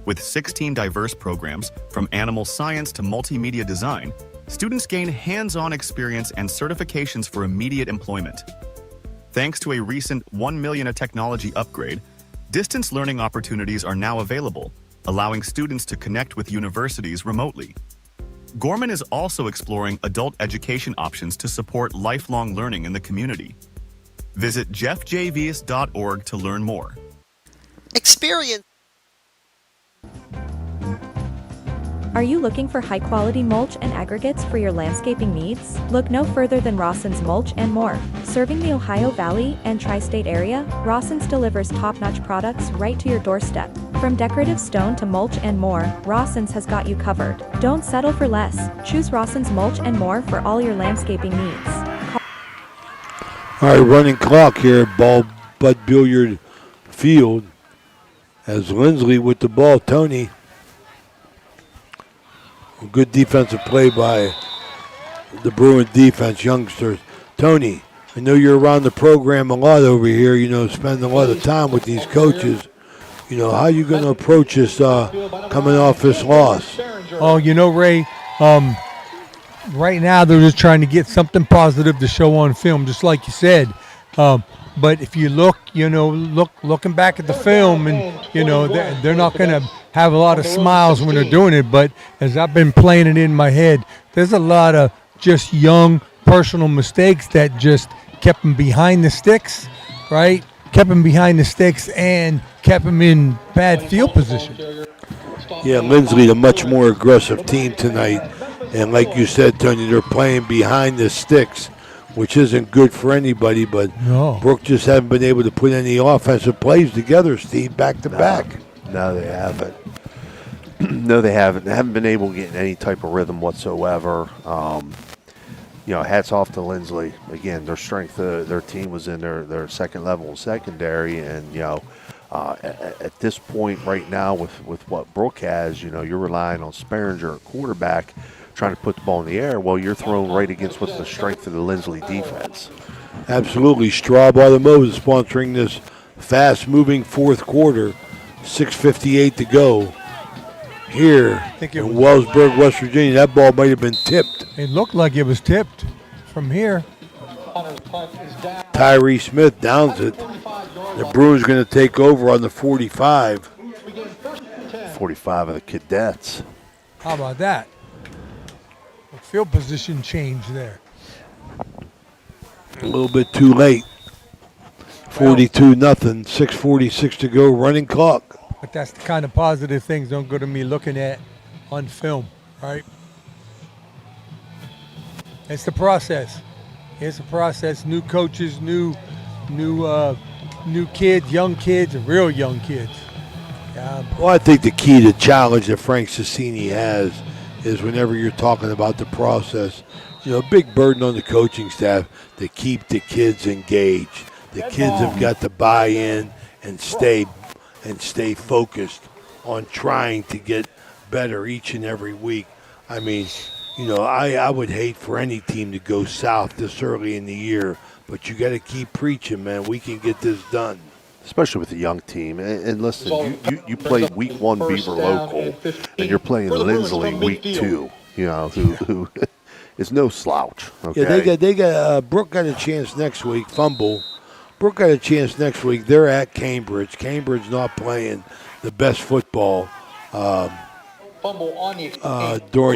With 16 diverse programs, from animal science to multimedia design, students gain hands-on experience and certifications for immediate employment. Thanks to a recent $1 million technology upgrade, distance learning opportunities are now available, allowing students to connect with universities remotely. Gorman is also exploring adult education options to support lifelong learning in the community. Visit jeffjvs.org to learn more. Experience. Are you looking for high-quality mulch and aggregates for your landscaping needs? Look no further than Rawson's Mulch and More. Serving the Ohio Valley and tri-state area, Rawson's delivers top-notch products right to your doorstep. From decorative stone to mulch and more, Rawson's has got you covered. Don't settle for less. Choose Rawson's Mulch and More for all your landscaping needs. All right, running clock here at Bud Billiard Field as LINSLY with the ball. Tony. Good defensive play by the Bruin defense youngsters. Tony, I know you're around the program a lot over here, spending a lot of time with these coaches. How you going to approach this coming off this loss? Oh, Ray, right now they're just trying to get something positive to show on film, just like you said. But if you looking back at the film, and they're not going to have a lot of smiles when they're doing it. But as I've been playing it in my head, there's a lot of just young personal mistakes that just kept them behind the sticks, right? Kept them behind the sticks and kept them in bad field position. Yeah, LINSLY, a much more aggressive team tonight, and like you said, Tony, they're playing behind the sticks, which isn't good for anybody, but Brooke just haven't been able to put any offensive plays together, Steve, back to back. No, they haven't. No, they haven't. They haven't been able to get in any type of rhythm whatsoever. Hats off to LINSLY. Again, their strength, their team was in their second level secondary, and, at this point right now with what Brooke has, you're relying on Sperringer at quarterback, trying to put the ball in the air. Well, you're thrown right against what's the strength of the LINSLY defense. Absolutely. Straub Automotive is sponsoring this fast-moving fourth quarter. 6:58 to go here in Wellsburg, West Virginia. That ball might have been tipped. It looked like it was tipped from here. Tyree Smith downs it. The Bruins going to take over on the 45. 45 of the Cadets. How about that? A field position change there. A little bit too late. 42-0, 6:46 to go, running clock. But that's the kind of positive things don't go to me looking at on film, right? It's the process. It's a process. New coaches, new kids, young kids, real young kids. Well, I think the key to challenge that Frank Sassini has is whenever you're talking about the process, a big burden on the coaching staff to keep the kids engaged. The kids have got to buy in and stay focused on trying to get better each and every week. I mean, I would hate for any team to go south this early in the year, but you got to keep preaching, man. We can get this done. Especially with a young team. And listen, you played week one Beaver local, and you're playing LINSLY week two, who is no slouch. Okay? Yeah, they got Brooke got a chance next week, fumble. Brooke got a chance next week. They're at Cambridge. Cambridge not playing the best football during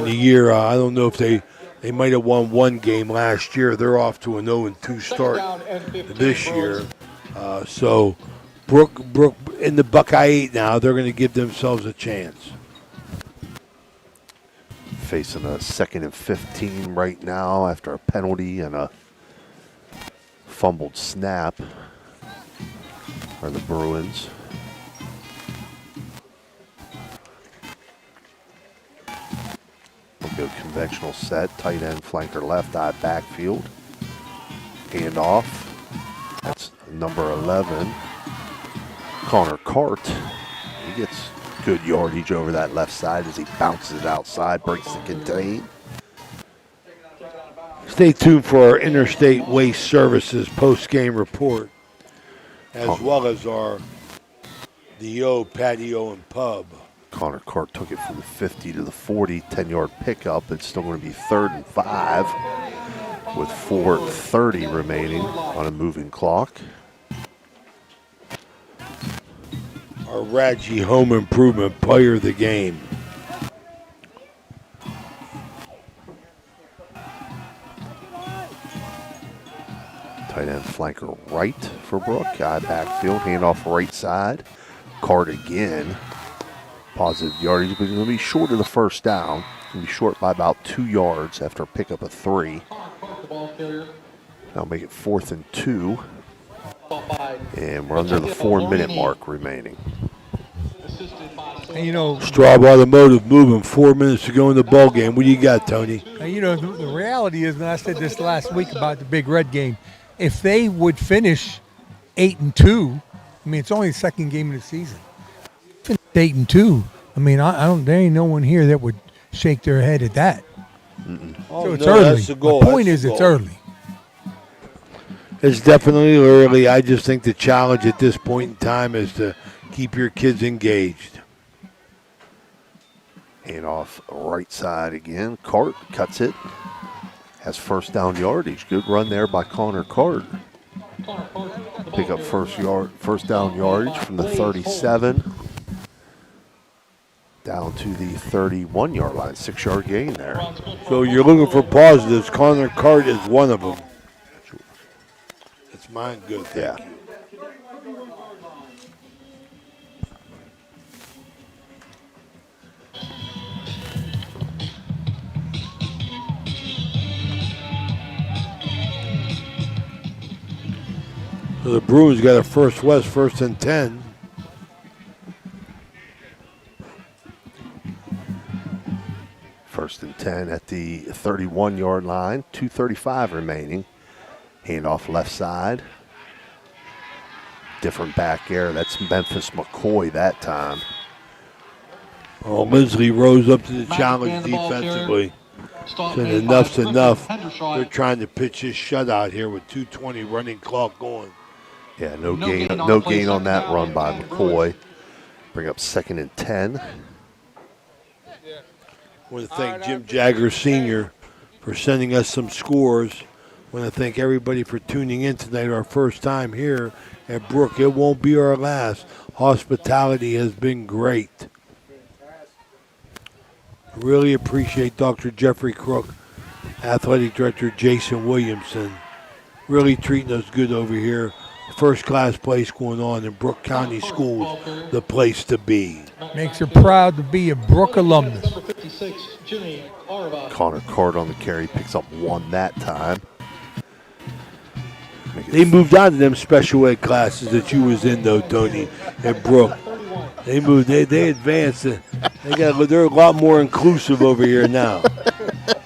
the year. I don't know if they might have won one game last year. They're off to an 0-2 start this year. So Brooke in the Buckeye 8 now. They're going to give themselves a chance. Facing a 2nd and 15 right now after a penalty and a fumbled snap are the Bruins. We'll go conventional set, tight end, flanker left, eye backfield. Hand off. That's number 11, Connor Cart. He gets good yardage over that left side as he bounces it outside, breaks the contain. Stay tuned for our Interstate Waste Services post-game report, as well as the O Patio and Pub. Connor Cart took it from the 50 to the 40, 10-yard pickup. It's still going to be 3rd and 5 with 4:30 remaining on a moving clock. Our Raji Home Improvement player of the game. Tight end flanker right for Brooke. Guy backfield, handoff right side. Card again. Positive yardage, but he's going to be short of the first down. He's going to be short by about 2 yards after a pickup of 3. That'll make it 4th and 2. And we're under the 4-minute mark remaining. And, you know, Straub Automotive moving 4 minutes to go in the ball game. What do you got, Tony? And, you know, the reality is, and I said this last week about the Big Red game, if they would finish 8-2, I mean, it's only the second game of the season. Finish 8-2. I mean, I don't. There ain't no one here that would shake their head at that. So it's early. That's the goal. The point is, it's early. It's definitely early. I just think the challenge at this point in time is to keep your kids engaged. Handoff right side again. Cart cuts it. Has first down yardage. Good run there by Connor Cart. Pick up first down yardage from the 37 down to the 31-yard line. 6-yard gain there. So you're looking for positives. Connor Cart is one of them. That's mine. Good. Yeah. So the Bruins got a first west, 1st and 10. First and 10 at the 31-yard line. 2:35 remaining. Handoff left side. Different back air. That's Memphis McCoy that time. Oh, LINSLY rose up to the challenge defensively. Said enough's enough. They're trying to pitch his shutout here with 2:20 running clock going. Yeah, no gain on that run by McCoy. Bring up 2nd and 10. I want to thank Jim Jagger Sr. for sending us some scores. I want to thank everybody for tuning in tonight, our first time here at Brooke. It won't be our last. Hospitality has been great. Really appreciate Dr. Jeffrey Crook, Athletic Director Jason Williamson. Really treating us good over here. First-class place going on in Brooke County Schools, the place to be. Makes her proud to be a Brooke alumnus. Connor Cart on the carry, picks up 1 that time. They moved on to them special ed classes that you was in, though, Tony, at Brooke. They moved. They advanced. They're a lot more inclusive over here now.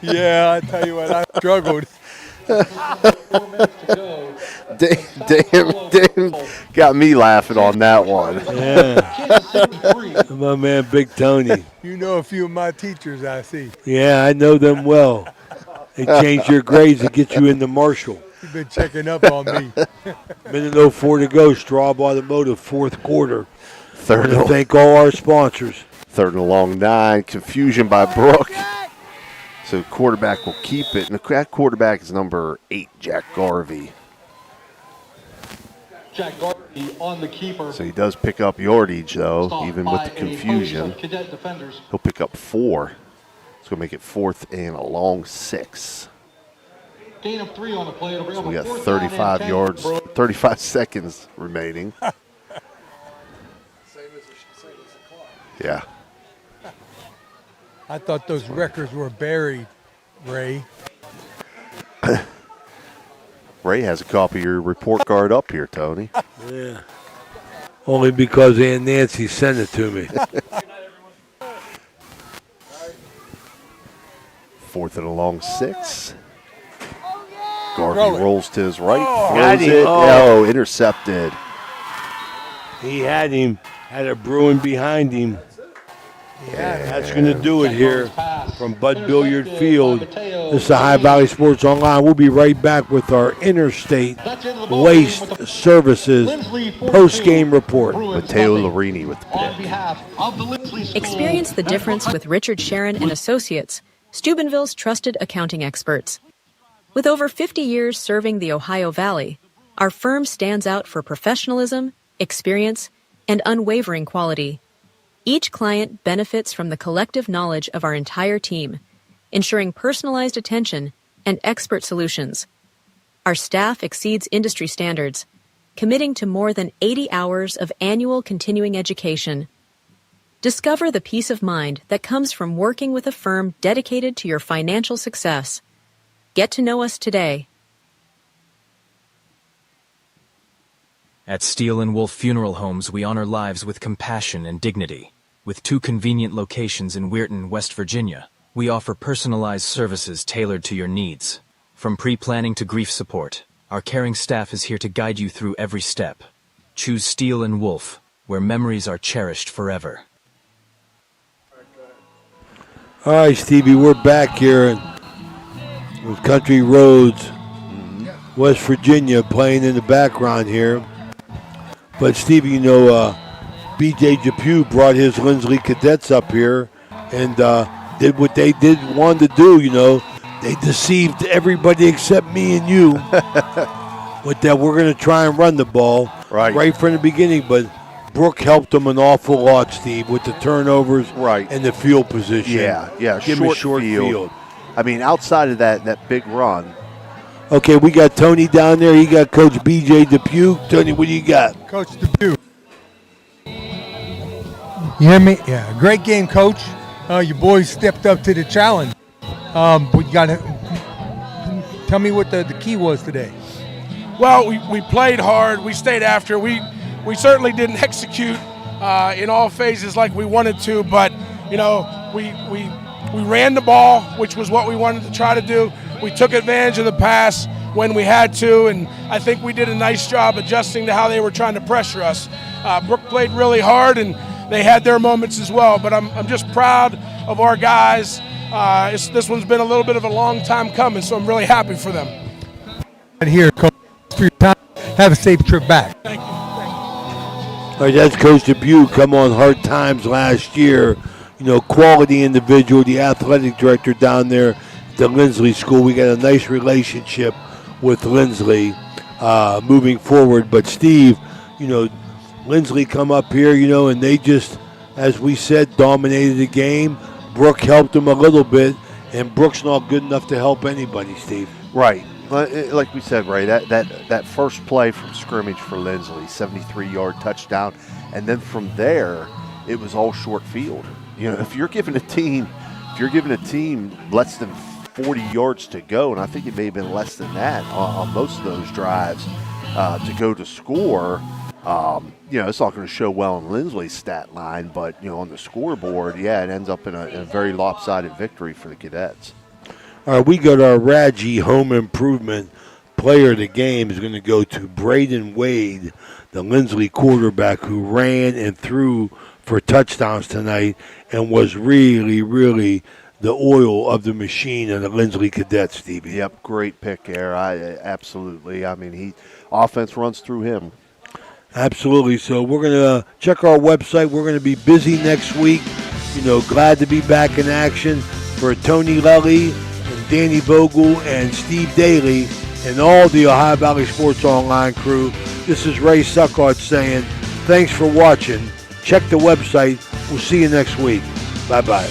Yeah, I tell you what, I struggled. Damn, got me laughing on that one. Yeah. My man, Big Tony. You know a few of my teachers, I see. Yeah, I know them well. They changed your grades to get you into Marshall. You've been checking up on me. Minute 04 to go. Straub Automotive, 4th quarter. I want to thank all our sponsors. 3rd and a long 9. Confusion by Brooke. So quarterback will keep it. And that quarterback is number 8, Jack Garvey. Jack Garvey on the keeper. So he does pick up yardage, though, even with the confusion. He'll pick up 4. It's going to make it 4th and a long 6. Gain of 3 on the play. So we got 35 yards, 35 seconds remaining. Yeah. I thought those records were buried, Ray. Ray has a copy of your report card up here, Tony. Yeah. Only because Aunt Nancy sent it to me. 4th and a long 6. Garvey rolls to his right. Got him. Oh, intercepted. He had him. Had a Bruin behind him. Yeah, that's going to do it here from Bud Billiard Field. This is the High Valley Sports Online. We'll be right back with our Interstate Waste Services post-game report. Matteo Larini with the pick. Experience the difference with Richard Sharon and Associates, Steubenville's trusted accounting experts. With over 50 years serving the Ohio Valley, our firm stands out for professionalism, experience, and unwavering quality. Each client benefits from the collective knowledge of our entire team, ensuring personalized attention and expert solutions. Our staff exceeds industry standards, committing to more than 80 hours of annual continuing education. Discover the peace of mind that comes from working with a firm dedicated to your financial success. Get to know us today. At Steel & Wolf Funeral Homes, we honor lives with compassion and dignity. With 2 convenient locations in Weirton, West Virginia, we offer personalized services tailored to your needs. From pre-planning to grief support, our caring staff is here to guide you through every step. Choose Steel & Wolf, where memories are cherished forever. All right, Stevie, we're back here with Country Roads, West Virginia, playing in the background here. But, Stevie, you know, B.J. Depew brought his LINSLY cadets up here and did what they wanted to do, you know. They deceived everybody except me and you with that we're going to try and run the ball right from the beginning. But Brooke helped them an awful lot, Steve, with the turnovers and the field position. Yeah, Give me short field. I mean, outside of that big run. Okay, we got Tony down there. He got Coach B.J. Depew. Tony, what do you got? Coach Depew. You hear me? Yeah, great game, Coach. Your boys stepped up to the challenge. But you got to tell me what the key was today. Well, we played hard. We stayed after. We certainly didn't execute in all phases like we wanted to, but you know, we ran the ball, which was what we wanted to try to do. We took advantage of the pass when we had to, and I think we did a nice job adjusting to how they were trying to pressure us. Brooke played really hard, and they had their moments as well, but I'm just proud of our guys. This one's been a little bit of a long time coming, so I'm really happy for them. And here, Coach, for your time. Have a safe trip back. Thank you. All right, that's Coach Depew. Come on hard times last year. You know, quality individual, the athletic director down there at the LINSLY School. We got a nice relationship with LINSLY moving forward. But, Steve, you know, LINSLY come up here, you know, and they just, as we said, dominated the game. Brooke helped them a little bit, and Brooke's not good enough to help anybody, Steve. Right. Like we said, Ray, that first play from scrimmage for LINSLY, 73-yard touchdown, and then from there, it was all short field. You know, if you're giving a team less than 40 yards to go, and I think it may have been less than that on most of those drives to go to score, you know, it's not going to show well on LINSLY's stat line, but, you know, on the scoreboard, yeah, it ends up in a very lopsided victory for the Cadets. All right, we got our Radji Home Improvement Player of the Game is going to go to Braden Wade, the LINSLY quarterback who ran and threw for touchdowns tonight and was really, really the oil of the machine of the LINSLY Cadets, Stevie. Yep, great pick there. Absolutely. I mean, offense runs through him. Absolutely. So we're going to check our website. We're going to be busy next week. You know, glad to be back in action for Tony Lelly and Danny Vogel and Steve Daly and all the Ohio Valley Sports Online crew. This is Ray Suckart saying thanks for watching. Check the website. We'll see you next week. Bye-bye.